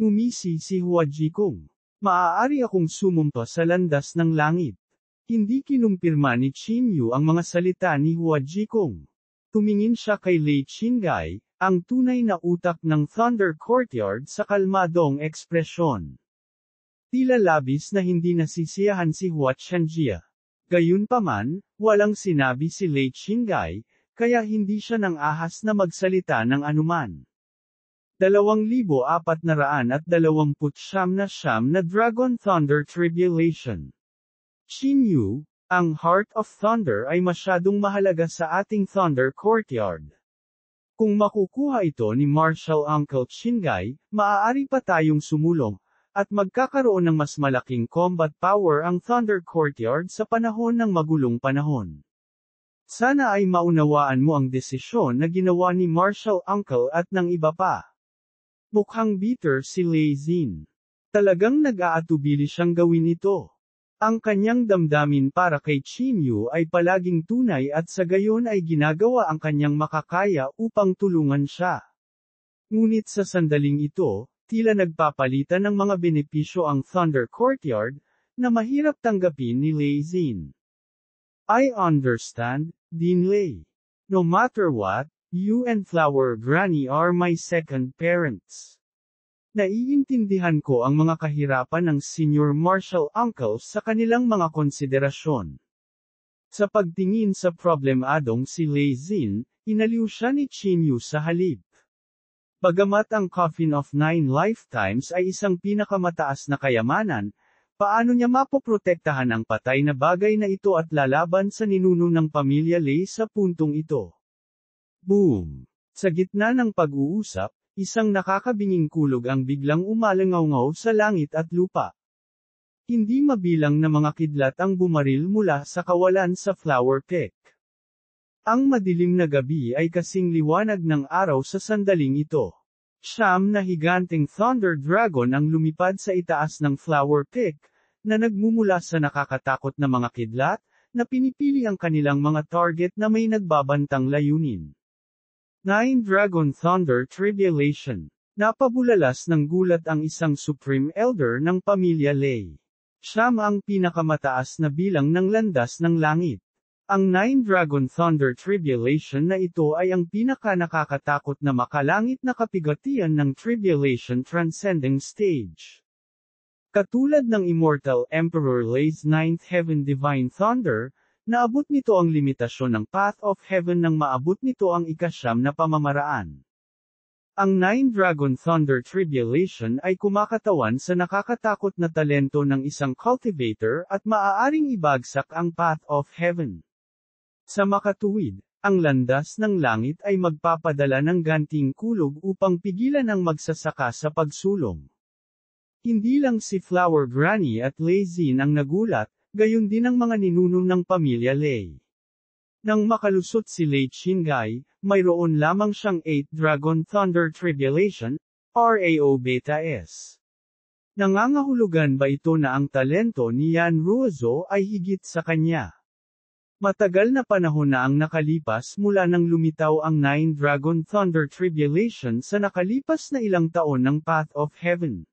S1: Ngumisi si Hua Jikong. Maaari akong sumumpa sa landas ng langit. Hindi kinumpirma ni Qin Yu ang mga salita ni Hua Jikong. Tumingin siya kay Lei Qinggai, ang tunay na utak ng Thunder Courtyard sa kalmadong ekspresyon. Tila labis na hindi nasisiyahan si Hua Chenjia. Gayunpaman, walang sinabi si Lei Qinggai, kaya hindi siya nang ahas na magsalita ng anuman. 2429 na Dragon Thunder Tribulation. Qin Yu, ang Heart of Thunder ay masyadong mahalaga sa ating Thunder Courtyard. Kung makukuha ito ni Martial Uncle Qinggai, maaari pa tayong sumulong, at magkakaroon ng mas malaking combat power ang Thunder Courtyard sa panahon ng magulong panahon. Sana ay maunawaan mo ang desisyon na ginawa ni Martial Uncle at ng iba pa. Mukhang bitter si Lei Xin. Talagang nag-aatubili siyang gawin ito. Ang kanyang damdamin para kay Qin Yu ay palaging tunay at sa gayon ay ginagawa ang kanyang makakaya upang tulungan siya. Ngunit sa sandaling ito, tila nagpapalitan ng mga benepisyo ang Thunder Courtyard, na mahirap tanggapin ni Lei Xin. I understand, Dean Lei. No matter what, you and Flower Granny are my second parents. Naiintindihan ko ang mga kahirapan ng Senior Martial Uncle sa kanilang mga konsiderasyon. Sa pagtingin sa problemadong si Lei Xin, inaliw siya ni Qin Yu sa halip. Bagamat ang Coffin of Nine Lifetimes ay isang pinakamataas na kayamanan, paano niya mapoprotektahan ang patay na bagay na ito at lalaban sa ninuno ng pamilya Lei sa puntong ito? Boom! Sa gitna ng pag-uusap, isang nakakabinging kulog ang biglang umalangaw-ngaw sa langit at lupa. Hindi mabilang na mga kidlat ang bumaril mula sa kawalan sa Flower Peak. Ang madilim na gabi ay kasing liwanag ng araw sa sandaling ito. 9 na higanteng Thunder Dragon ang lumipad sa itaas ng Flower Peak, na nagmumula sa nakakatakot na mga kidlat, na pinipili ang kanilang mga target na may nagbabantang layunin. 9 Dragon Thunder Tribulation. Napabulalas ng gulat ang isang Supreme Elder ng pamilya Lei. Siyam ang pinakamataas na bilang ng landas ng langit. Ang 9 Dragon Thunder Tribulation na ito ay ang pinaka-nakakatakot na makalangit na kapigatian ng Tribulation Transcending Stage. Katulad ng Immortal Emperor Lei's 9th Heaven Divine Thunder, naabot nito ang limitasyon ng Path of Heaven nang maabot nito ang ika-9 na pamamaraan. Ang 9 Dragon Thunder Tribulation ay kumakatawan sa nakakatakot na talento ng isang cultivator at maaaring ibagsak ang Path of Heaven. Sa makatuwid, ang landas ng langit ay magpapadala ng ganting kulog upang pigilan ang magsasaka sa pagsulong. Hindi lang si Flower Granny at Lei Xin ang nagulat, gayon din ang mga ninuno ng pamilya Lei. Nang makalusot si Lei Qinggai, mayroon lamang siyang 8 Dragon Thunder Tribulation, RAO Beta S. Nangangahulugan ba ito na ang talento ni Yan Ruozo ay higit sa kanya? Matagal na panahon na ang nakalipas mula nang lumitaw ang 9 Dragon Thunder Tribulation sa nakalipas na ilang taon ng Path of Heaven.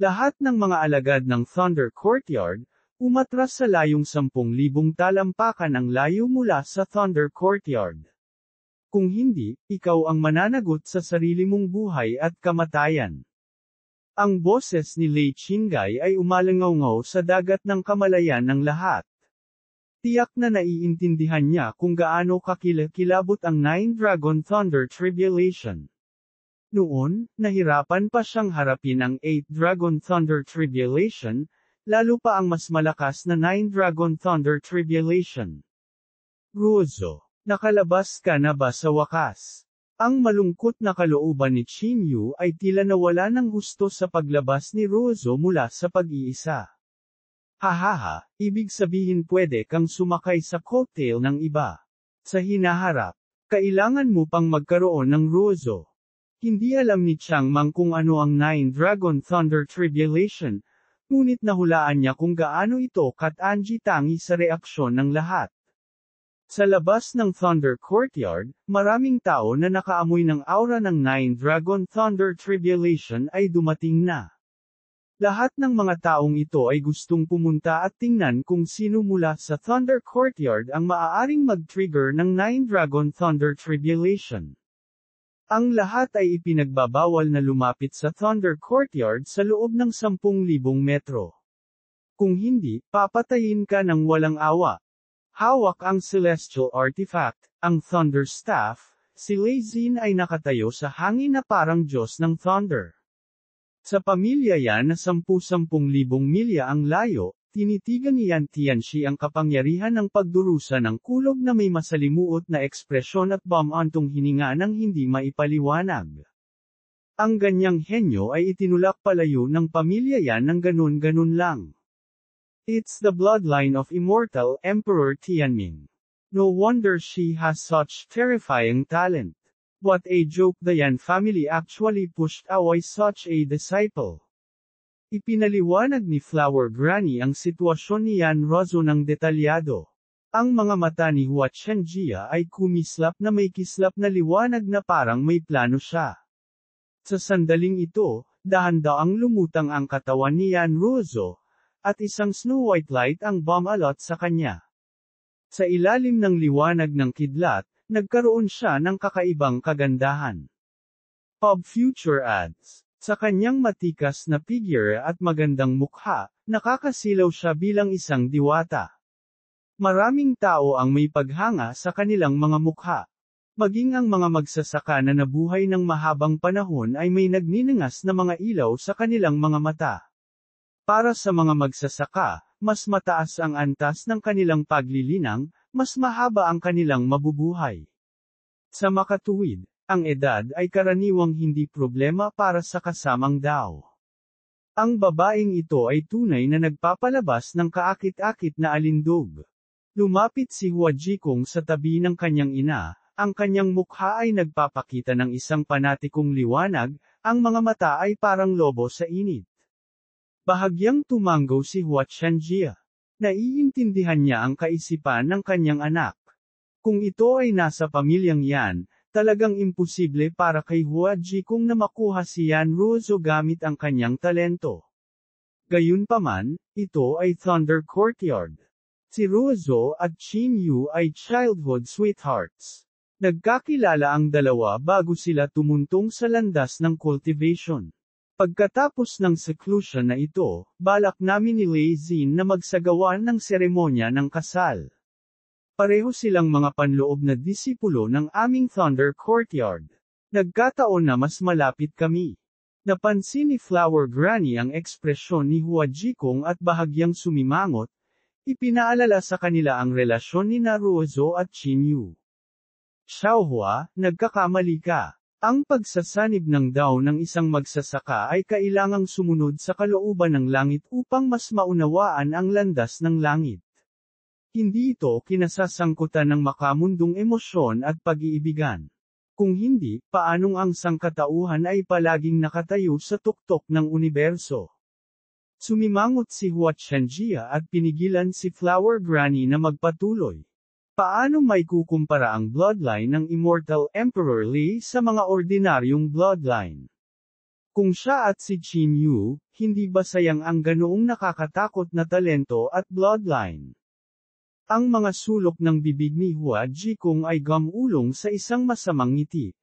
S1: Lahat ng mga alagad ng Thunder Courtyard, umatras sa layong 10,000 talampakan ang layo mula sa Thunder Courtyard. Kung hindi, ikaw ang mananagot sa sarili mong buhay at kamatayan. Ang boses ni Lei Qinggai ay umalangaw-ngaw sa dagat ng kamalayan ng lahat. Tiyak na naiintindihan niya kung gaano kakilabot ang 9 Dragon Thunder Tribulation. Noon, nahirapan pa siyang harapin ang 8 Dragon Thunder Tribulation, lalo pa ang mas malakas na 9 Dragon Thunder Tribulation. Ruozo, nakalabas ka na ba sa wakas? Ang malungkot na kalooban ni Qin Yu ay tila nawala ng husto sa paglabas ni Ruozo mula sa pag-iisa. Hahaha, ibig sabihin pwede kang sumakay sa coattail ng iba. Sa hinaharap, kailangan mo pang magkaroon ng Ruozo. Hindi alam ni Chang Mang kung ano ang 9 Dragon Thunder Tribulation, ngunit nahulaan niya kung gaano ito katangi-tangi sa reaksyon ng lahat. Sa labas ng Thunder Courtyard, maraming tao na nakaamoy ng aura ng 9 Dragon Thunder Tribulation ay dumating na. Lahat ng mga taong ito ay gustong pumunta at tingnan kung sino mula sa Thunder Courtyard ang maaaring mag-trigger ng 9 Dragon Thunder Tribulation. Ang lahat ay ipinagbabawal na lumapit sa Thunder Courtyard sa loob ng 10,000 metro. Kung hindi, papatayin ka ng walang awa. Hawak ang celestial artifact, ang Thunder Staff. Si Lei Xin ay nakatayo sa hangin na parang Diyos ng Thunder. Sa pamilya yan na 10,000 milya ang layo, tinitigan ni Yan Tianxi ang kapangyarihan ng pagdurusa ng kulog na may masalimuot na ekspresyon at bamantong hininga ng hindi maipaliwanag. Ang ganyang henyo ay itinulak palayo ng pamilya yan ng ganun-ganun lang. It's the bloodline of immortal Emperor Tianming. No wonder she has such terrifying talent. What a joke, the Yan family actually pushed away such a disciple. Ipinaliwanag ni Flower Granny ang sitwasyon ni Yan Rozo ng detalyado. Ang mga mata ni Hua Chenjia ay kumislap na may kislap na liwanag na parang may plano siya. Sa sandaling ito, dahan-daang lumutang ang katawan ni Yan Rozo, at isang Snow White light ang bumalot sa kanya. Sa ilalim ng liwanag ng kidlat, nagkaroon siya ng kakaibang kagandahan. Pop Future Ads. Sa kanyang matikas na figure at magandang mukha, nakakasilaw siya bilang isang diwata. Maraming tao ang may paghanga sa kanilang mga mukha. Maging ang mga magsasaka na nabuhay ng mahabang panahon ay may nagniningas na mga ilaw sa kanilang mga mata. Para sa mga magsasaka, mas mataas ang antas ng kanilang paglilinang, mas mahaba ang kanilang mabubuhay. Sa makatuwid, ang edad ay karaniwang hindi problema para sa kasamang Dao. Ang babaeng ito ay tunay na nagpapalabas ng kaakit-akit na alindog. Lumapit si Hua Jikong sa tabi ng kanyang ina, ang kanyang mukha ay nagpapakita ng isang panatikong liwanag, ang mga mata ay parang lobo sa init. Bahagyang tumanggo si Hua Chenjia. Naiintindihan niya ang kaisipan ng kanyang anak. Kung ito ay nasa pamilyang yan, talagang imposible para kay Hua Jikong na makuha si Yan Rozo gamit ang kanyang talento. Gayunpaman, ito ay Thunder Courtyard. Si Rozo at Qin Yu ay childhood sweethearts. Nagkakilala ang dalawa bago sila tumuntong sa landas ng cultivation. Pagkatapos ng seclusion na ito, balak namin ni Lei Xin na magsagawa ng seremonya ng kasal. Pareho silang mga panloob na disipulo ng aming Thunder Courtyard. Nagkataon na mas malapit kami. Napansin ni Flower Granny ang ekspresyon ni Hua Jikong at bahagyang sumimangot, ipinaalala sa kanila ang relasyon ni Rozo at Qin Yu. Xiaohua, nagkakamali ka. Ang pagsasanib ng Dao ng isang magsasaka ay kailangang sumunod sa kalooban ng langit upang mas maunawaan ang landas ng langit. Hindi ito kinasasangkutan ng makamundong emosyon at pag-iibigan. Kung hindi, paanong ang sangkatauhan ay palaging nakatayo sa tuktok ng universo? Sumimangot si Hua Chenjia at pinigilan si Flower Granny na magpatuloy. Paano may kukumpara ang bloodline ng Immortal Emperor Lei sa mga ordinaryong bloodline? Kung siya at si Qin Yu, hindi ba sayang ang ganoong nakakatakot na talento at bloodline? Ang mga sulok ng bibig ni Hua Jikong ay gamulong sa isang masamang ngiti.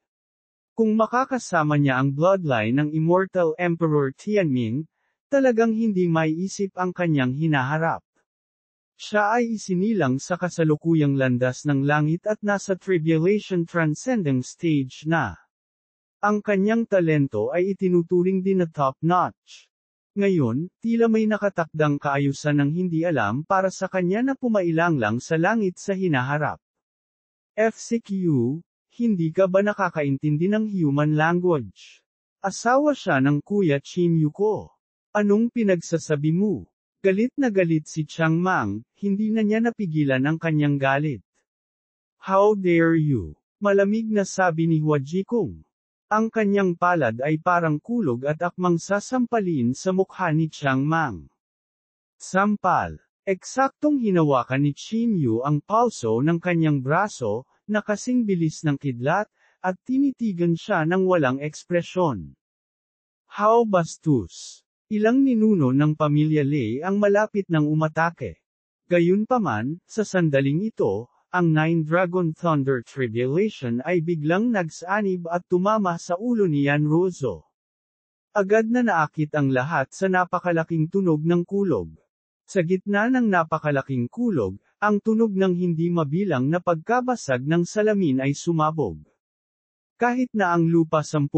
S1: Kung makakasama niya ang bloodline ng Immortal Emperor Tianming, talagang hindi maiisip ang kanyang hinaharap. Siya ay isinilang sa kasalukuyang landas ng langit at nasa Tribulation Transcending Stage na. Ang kanyang talento ay itinuturing din na top-notch. Ngayon, tila may nakatakdang kaayusan ng hindi alam para sa kanya na pumailang lang sa langit sa hinaharap. FCQ, hindi ka ba nakakaintindi ng human language? Asawa siya ng Kuya Qin Yu ko. Anong pinagsasabi mo? Galit na galit si Chiang Mang, hindi na niya napigilan ang kanyang galit. How dare you? Malamig na sabi ni Hua Jikong. Ang kanyang palad ay parang kulog at akmang sasampalin sa mukha ni Chiang Mang. Sampal. Eksaktong hinawakan ni Qin Yu ang palso ng kanyang braso, na kasing bilis ng kidlat, at tinitigan siya ng walang ekspresyon. How bastos! Ilang ninuno ng pamilya Lei ang malapit ng umatake. Gayunpaman, sa sandaling ito, ang Nine Dragon Thunder Tribulation ay biglang nagsanib at tumama sa ulo ni Yanruzo. Agad na naakit ang lahat sa napakalaking tunog ng kulog. Sa gitna ng napakalaking kulog, ang tunog ng hindi mabilang na pagkabasag ng salamin ay sumabog. Kahit na ang lupa 10,000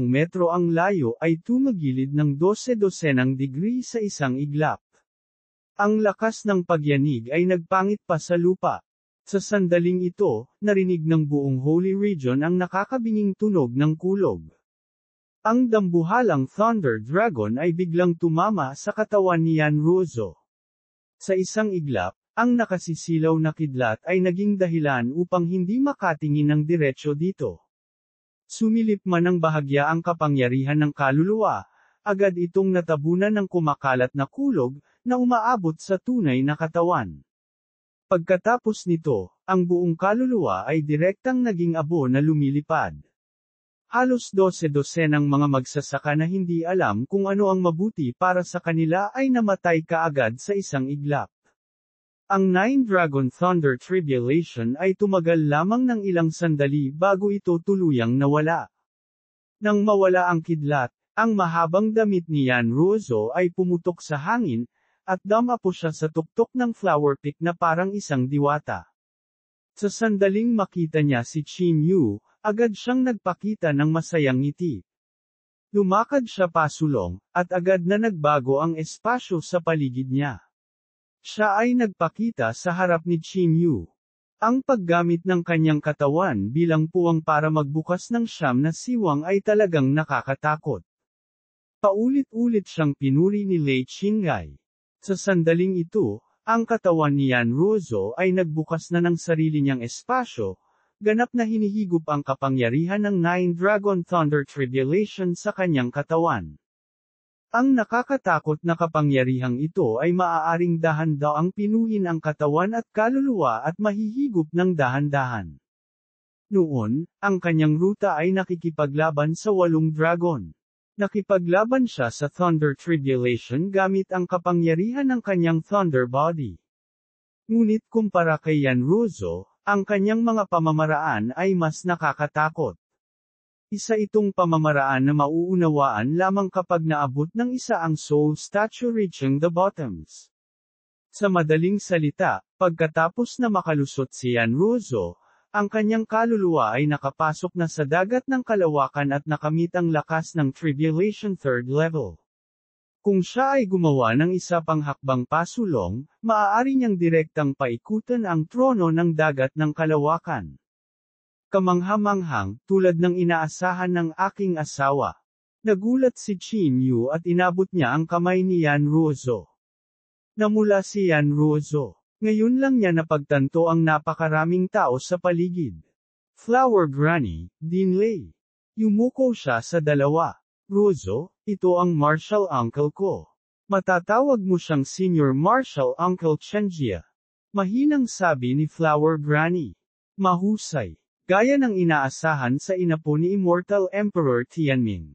S1: metro ang layo ay tumagilid ng 12 degree sa isang iglap. Ang lakas ng pagyanig ay nagpangit pa sa lupa. Sa sandaling ito, narinig ng buong Holy Region ang nakakabinging tunog ng kulog. Ang dambuhalang Thunder Dragon ay biglang tumama sa katawan ni Yanruzo. Sa isang iglap, ang nakasisilaw na kidlat ay naging dahilan upang hindi makatingin ng diretsyo dito. Sumilip man ng bahagya ang kapangyarihan ng kaluluwa, agad itong natabunan ng kumakalat na kulog, na umaabot sa tunay na katawan. Pagkatapos nito, ang buong kaluluwa ay direktang naging abo na lumilipad. Halos 12 ng mga magsasaka na hindi alam kung ano ang mabuti para sa kanila ay namatay kaagad sa isang iglap. Ang Nine Dragon Thunder Tribulation ay tumagal lamang ng ilang sandali bago ito tuluyang nawala. Nang mawala ang kidlat, ang mahabang damit ni Yanruzo ay pumutok sa hangin, at damapo siya sa tuktok ng flower pick na parang isang diwata. Sa sandaling makita niya si Qin Yu, agad siyang nagpakita ng masayang ngiti. Lumakad siya pasulong, at agad na nagbago ang espasyo sa paligid niya. Siya ay nagpakita sa harap ni Qin Yu. Ang paggamit ng kanyang katawan bilang puwang para magbukas ng 9 na siwang ay talagang nakakatakot. Paulit-ulit siyang pinuri ni Lei Qinggai. Sa sandaling ito, ang katawan ni Yanruzo ay nagbukas na ng sarili niyang espasyo, ganap na hinihigop ang kapangyarihan ng Nine Dragon Thunder Tribulation sa kanyang katawan. Ang nakakatakot na kapangyarihang ito ay maaaring dahan-daang pinuhin ang katawan at kaluluwa at mahihigop ng dahan-dahan. Noon, ang kanyang ruta ay nakikipaglaban sa 8 dragon. Nakipaglaban siya sa Thunder Tribulation gamit ang kapangyarihan ng kanyang Thunder Body. Ngunit kumpara kay Yanruzo, ang kanyang mga pamamaraan ay mas nakakatakot. Isa itong pamamaraan na mauunawaan lamang kapag naabot ng isa ang soul statue reaching the bottoms. Sa madaling salita, pagkatapos na makalusot si Yanruzo, ang kanyang kaluluwa ay nakapasok na sa dagat ng kalawakan at nakamit ang lakas ng Tribulation 3rd level. Kung siya ay gumawa ng isa pang hakbang pasulong, maaari niyang direktang paikutan ang trono ng dagat ng kalawakan. Kamangha-manghang, tulad ng inaasahan ng aking asawa. Nagulat si Qin Yu at inabot niya ang kamay ni Yanruzo. Namula si Yanruzo. Ngayon lang niya napagtanto ang napakaraming tao sa paligid. Flower Granny, Dean Lei. Yumuko siya sa dalawa. Ruzo, ito ang martial uncle ko. Matatawag mo siyang senior martial uncle Chenjia. Mahinang sabi ni Flower Granny. Mahusay. Gaya ng inaasahan sa inapo ni Immortal Emperor Tianming.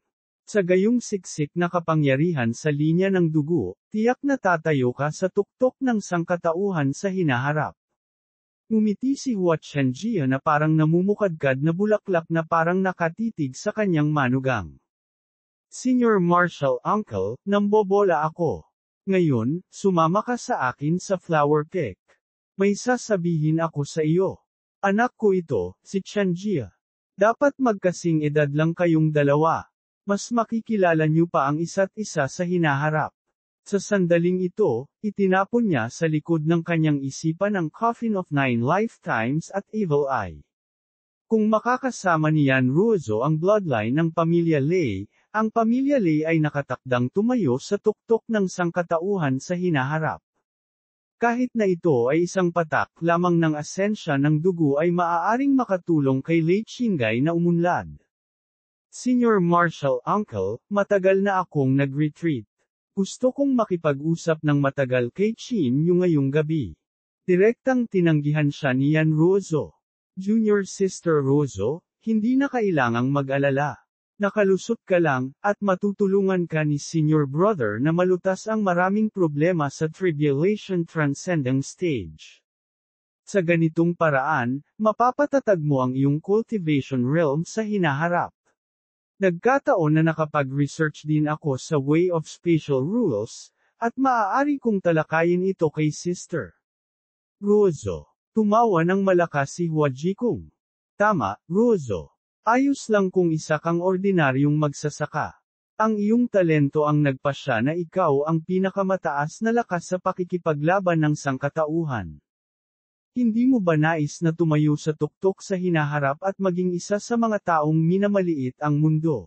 S1: Sa gayong siksik na kapangyarihan sa linya ng dugo, tiyak na tatayo ka sa tuktok ng sangkatauhan sa hinaharap. Ngumiti si Hua Chenjia na parang namumukadkad na bulaklak na parang nakatitig sa kanyang manugang. Senior Martial Uncle, nambobola ako. Ngayon, sumama ka sa akin sa flower cake. May sasabihin ako sa iyo. Anak ko ito, si Chenjia. Dapat magkasing edad lang kayong dalawa. Mas makikilala niyo pa ang isa't isa sa hinaharap. Sa sandaling ito, itinapon niya sa likod ng kanyang isipan ang Coffin of 9 Lifetimes at Evil Eye. Kung makakasama ni Yanruzo ang bloodline ng pamilya Lei, ang pamilya Lei ay nakatakdang tumayo sa tuktok ng sangkatauhan sa hinaharap. Kahit na ito ay isang patak lamang ng asensya ng dugo ay maaaring makatulong kay Lei Qinggai na umunlad. Senior Martial Uncle, matagal na akong nag-retreat. Gusto kong makipag-usap ng matagal kay Qin Yu ngayong gabi. Direktang tinanggihan siya ni Yanruzo. Junior Sister Ruzo, hindi na kailangang mag-alala. Nakalusot ka lang, at matutulungan ka ni Senior Brother na malutas ang maraming problema sa Tribulation Transcending Stage. Sa ganitong paraan, mapapatatag mo ang iyong cultivation realm sa hinaharap. Nagkataon na nakapag-research din ako sa Way of Spatial Rules, at maaari kong talakayin ito kay Sister Ruozo. Tumawa ng malakas si Huajikong. Tama, Ruozo. Ayos lang kung isa kang ordinaryong magsasaka. Ang iyong talento ang nagpasya na ikaw ang pinakamataas na lakas sa pakikipaglaban ng sangkatauhan. Hindi mo ba nais na tumayo sa tuktok sa hinaharap at maging isa sa mga taong minamaliit ang mundo?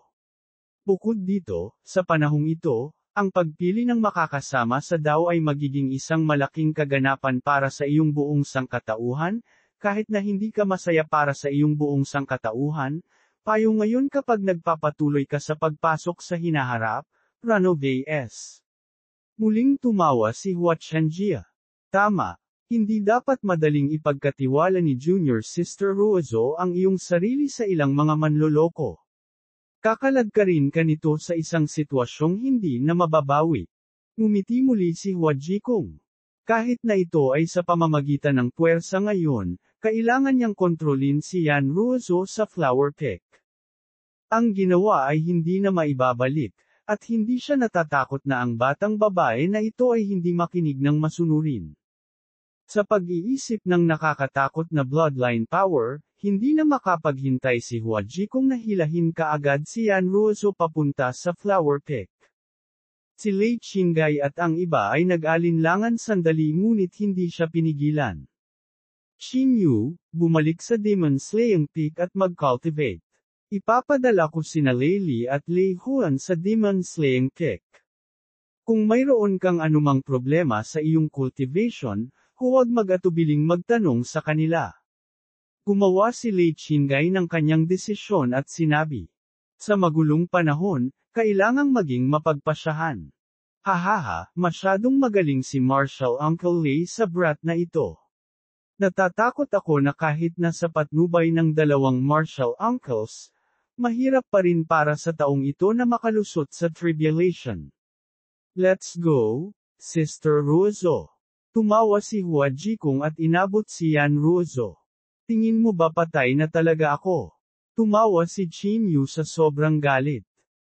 S1: Bukod dito, sa panahong ito, ang pagpili ng makakasama sa DAO ay magiging isang malaking kaganapan para sa iyong buong sangkatauhan, kahit na hindi ka masaya para sa iyong buong sangkatauhan. Payo ngayon kapag nagpapatuloy ka sa pagpasok sa hinaharap, Ranove S. Muling tumawa si Hua Chanjia. Tama. Hindi dapat madaling ipagkatiwala ni Junior Sister Ruozo ang iyong sarili sa ilang mga manloloko. Kakaladkarin ka nito sa isang sitwasyong hindi na mababawi. Ngumiti muli si Huajikong. Kahit na ito ay sa pamamagitan ng puwersa ngayon, kailangan niyang kontrolin si Yan Ruozo sa flower pick. Ang ginawa ay hindi na maibabalik, at hindi siya natatakot na ang batang babae na ito ay hindi makinig ng masunurin. Sa pag-iisip ng nakakatakot na bloodline power, hindi na makapaghintay si Huajikong na hilahin kaagad si Yan Ruozo papunta sa flower pick. Si Lei Qinggai at ang iba ay nag-alinlangan sandali ngunit hindi siya pinigilan. Qin Yu, bumalik sa Demon Slaying Peak at mag-cultivate. Ipapadala ko sina Lei Li at Lei Huan sa Demon Slaying Peak. Kung mayroon kang anumang problema sa iyong cultivation, huwag mag-atubiling magtanong sa kanila. Gumawa si Lei Qinggai ng kanyang desisyon at sinabi. Sa magulong panahon, kailangang maging mapagpasyahan. Hahaha, masyadong magaling si Marshal Uncle Lei sa brat na ito. Natatakot ako na kahit nasa patnubay ng dalawang Marshal Uncles, mahirap pa rin para sa taong ito na makalusot sa tribulation. Let's go, Sister Ruozo. Tumawa si Huajikong at inabot si Yan Ruozo. Tingin mo ba patay na talaga ako? Tumawa si Qin Yu sa sobrang galit.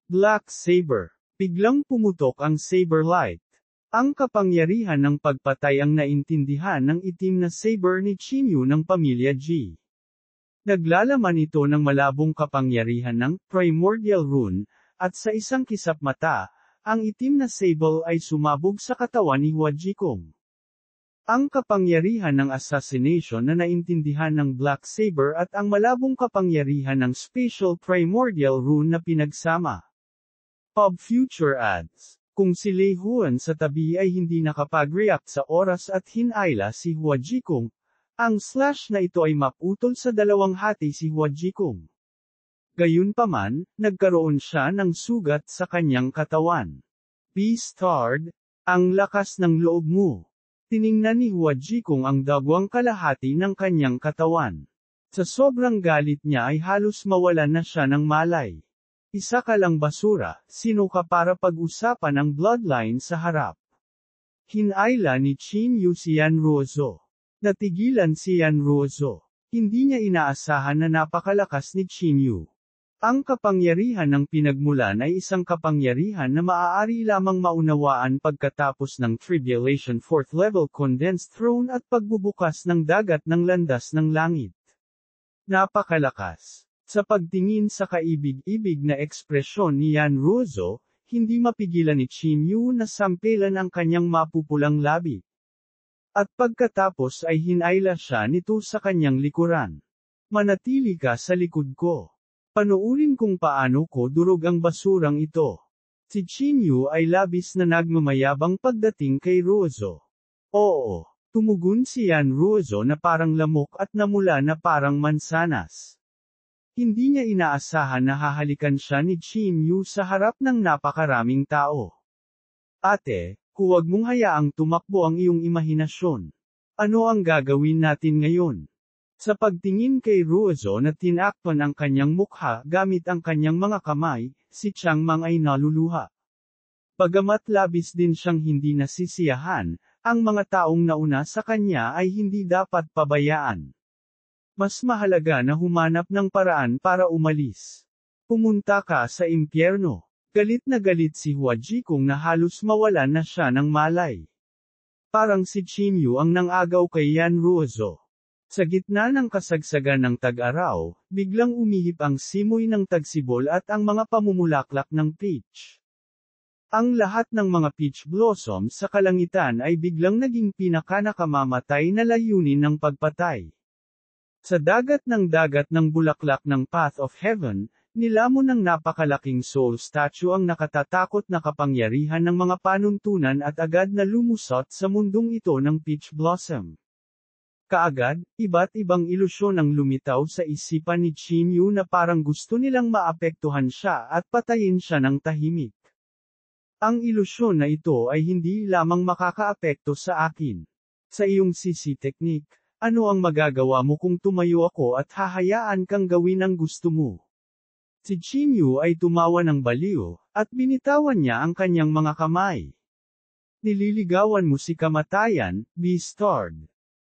S1: Black Saber. Biglang pumutok ang saber light. Ang kapangyarihan ng pagpatay ang naintindihan ng itim na saber ni Qin Yu ng pamilya G. Naglalaman ito ng malabong kapangyarihan ng primordial rune, at sa isang kisap mata, ang itim na sable ay sumabog sa katawan ni Huajikong. Ang kapangyarihan ng assassination na naintindihan ng Black Saber at ang malabong kapangyarihan ng Spatial Primordial Rune na pinagsama. Pub Future Ads. Kung si Lei Huan sa tabi ay hindi nakapag-react sa oras at hinayla si Huajikong, ang slash na ito ay maputol sa dalawang hati si Huajikong. Gayunpaman, nagkaroon siya ng sugat sa kanyang katawan. Beastard, ang lakas ng loob mo. Tiningnan ni Huajikong ang dagwang kalahati ng kanyang katawan. Sa sobrang galit niya ay halos mawalan na siya ng malay. Isa ka lang basura, sino ka para pag-usapan ang bloodline sa harap? Hinayla ni Qin Yu si Yan Ruozo. Natigilan si Yan Ruozo. Hindi niya inaasahan na napakalakas ni Qin Yu. Ang kapangyarihan ng pinagmulan ay isang kapangyarihan na maaari lamang maunawaan pagkatapos ng Tribulation 4th Level Condensed Throne at pagbubukas ng dagat ng landas ng langit. Napakalakas. Sa pagtingin sa kaibig-ibig na ekspresyon ni Yan Ruozo, hindi mapigilan ni Qin Yu na sampelan ang kanyang mapupulang labi. At pagkatapos ay hinayla siya nito sa kanyang likuran. Manatili ka sa likod ko. Panoorin kung paano ko durog ang basurang ito. Si Qin Yu ay labis na nagmamayabang pagdating kay Ruozo. Oo, tumugon si Yan Ruozo na parang lamok at namula na parang mansanas. Hindi niya inaasahan na hahalikan siya ni Qin Yu sa harap ng napakaraming tao. Ate, huwag mong hayaang tumakbo ang iyong imahinasyon. Ano ang gagawin natin ngayon? Sa pagtingin kay Ruozo na tinakpan ang kanyang mukha gamit ang kanyang mga kamay, si Changmang ay naluluha. Bagamat labis din siyang hindi nasisiyahan, ang mga taong nauna sa kanya ay hindi dapat pabayaan. Mas mahalaga na humanap ng paraan para umalis. Pumunta ka sa impyerno. Galit na galit si Hua Jikong na halos mawalan na siya ng malay. Parang si Chinyu ang nangagaw kay Yan Ruozo. Sa gitna ng kasagsagan ng tag-araw, biglang umihip ang simoy ng tagsibol at ang mga pamumulaklak ng peach. Ang lahat ng mga peach blossom sa kalangitan ay biglang naging pinakanakamamatay na layunin ng pagpatay. Sa dagat ng bulaklak ng Path of Heaven, nilamon ng napakalaking soul statue ang nakatatakot na kapangyarihan ng mga panuntunan at agad na lumusot sa mundong ito ng peach blossom. Kaagad, iba't ibang ilusyon ang lumitaw sa isipan ni Chinyu na parang gusto nilang maapektuhan siya at patayin siya ng tahimik. Ang ilusyon na ito ay hindi lamang makakaapekto sa akin. Sa iyong sisi technique, ano ang magagawa mo kung tumayo ako at hahayaan kang gawin ang gusto mo? Si Chinyu ay tumawa ng baliw, at binitawan niya ang kanyang mga kamay. Nililigawan mo si kamatayan, Beastard.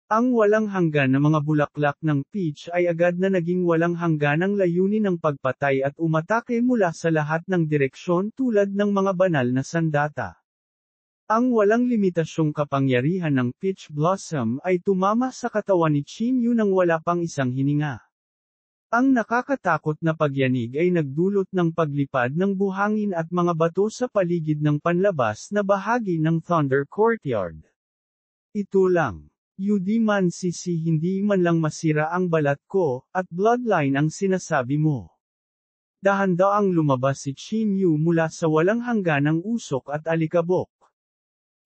S1: Ang walang hanggan na mga bulaklak ng peach ay agad na naging walang hangganang layunin ng pagpatay at umatake mula sa lahat ng direksyon tulad ng mga banal na sandata. Ang walang limitasyong kapangyarihan ng peach blossom ay tumama sa katawan ni Chinyu nang wala pang isang hininga. Ang nakakatakot na pagyanig ay nagdulot ng paglipad ng buhangin at mga bato sa paligid ng panlabas na bahagi ng Thunder Courtyard. Ito lang. Di man sisi hindi man lang masira ang balat ko, at bloodline ang sinasabi mo. Dahan-daang lumabas si Chinyu mula sa walang hangganang usok at alikabok.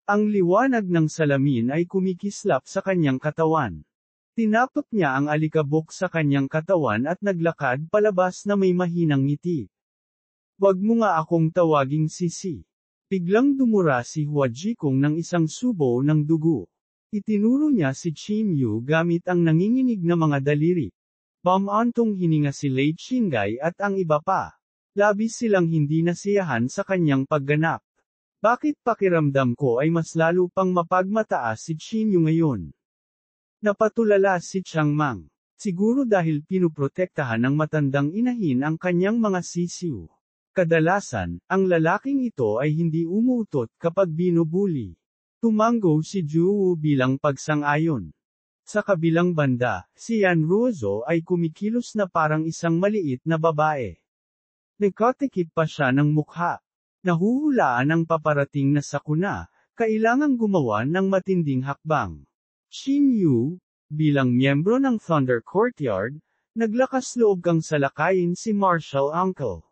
S1: Ang liwanag ng salamin ay kumikislap sa kanyang katawan. Tinapot niya ang alikabok sa kanyang katawan at naglakad palabas na may mahinang ngiti. Wag mo nga akong tawaging sisi. Biglang dumura si Hua Jikong ng isang subo ng dugo. Itinuro niya si Chinyu gamit ang nanginginig na mga daliri. Bamantong hininga si Lei Qinggai at ang iba pa. Labis silang hindi nasiyahan sa kanyang pagganap. Bakit pakiramdam ko ay mas lalo pang mapagmataas si Chinyu ngayon? Napatulala si Chang Mang. Siguro dahil pinuprotektahan ng matandang inahin ang kanyang mga sisiw. Kadalasan, ang lalaking ito ay hindi umuutot kapag binubuli. Tumango si Juwu bilang pagsang-ayon. Sa kabilang banda, si Yan Ruozo ay kumikilos na parang isang maliit na babae. Nagkatikip pa siya ng mukha. Nahuhulaan ang paparating na sakuna, kailangang gumawa ng matinding hakbang. Chinyu, bilang miyembro ng Thunder Courtyard, naglakas loob kang salakayin si Martial Uncle.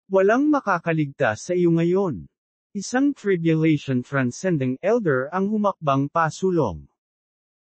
S1: Walang makakaligtas sa iyo ngayon. Isang tribulation transcending elder ang humakbang pasulong.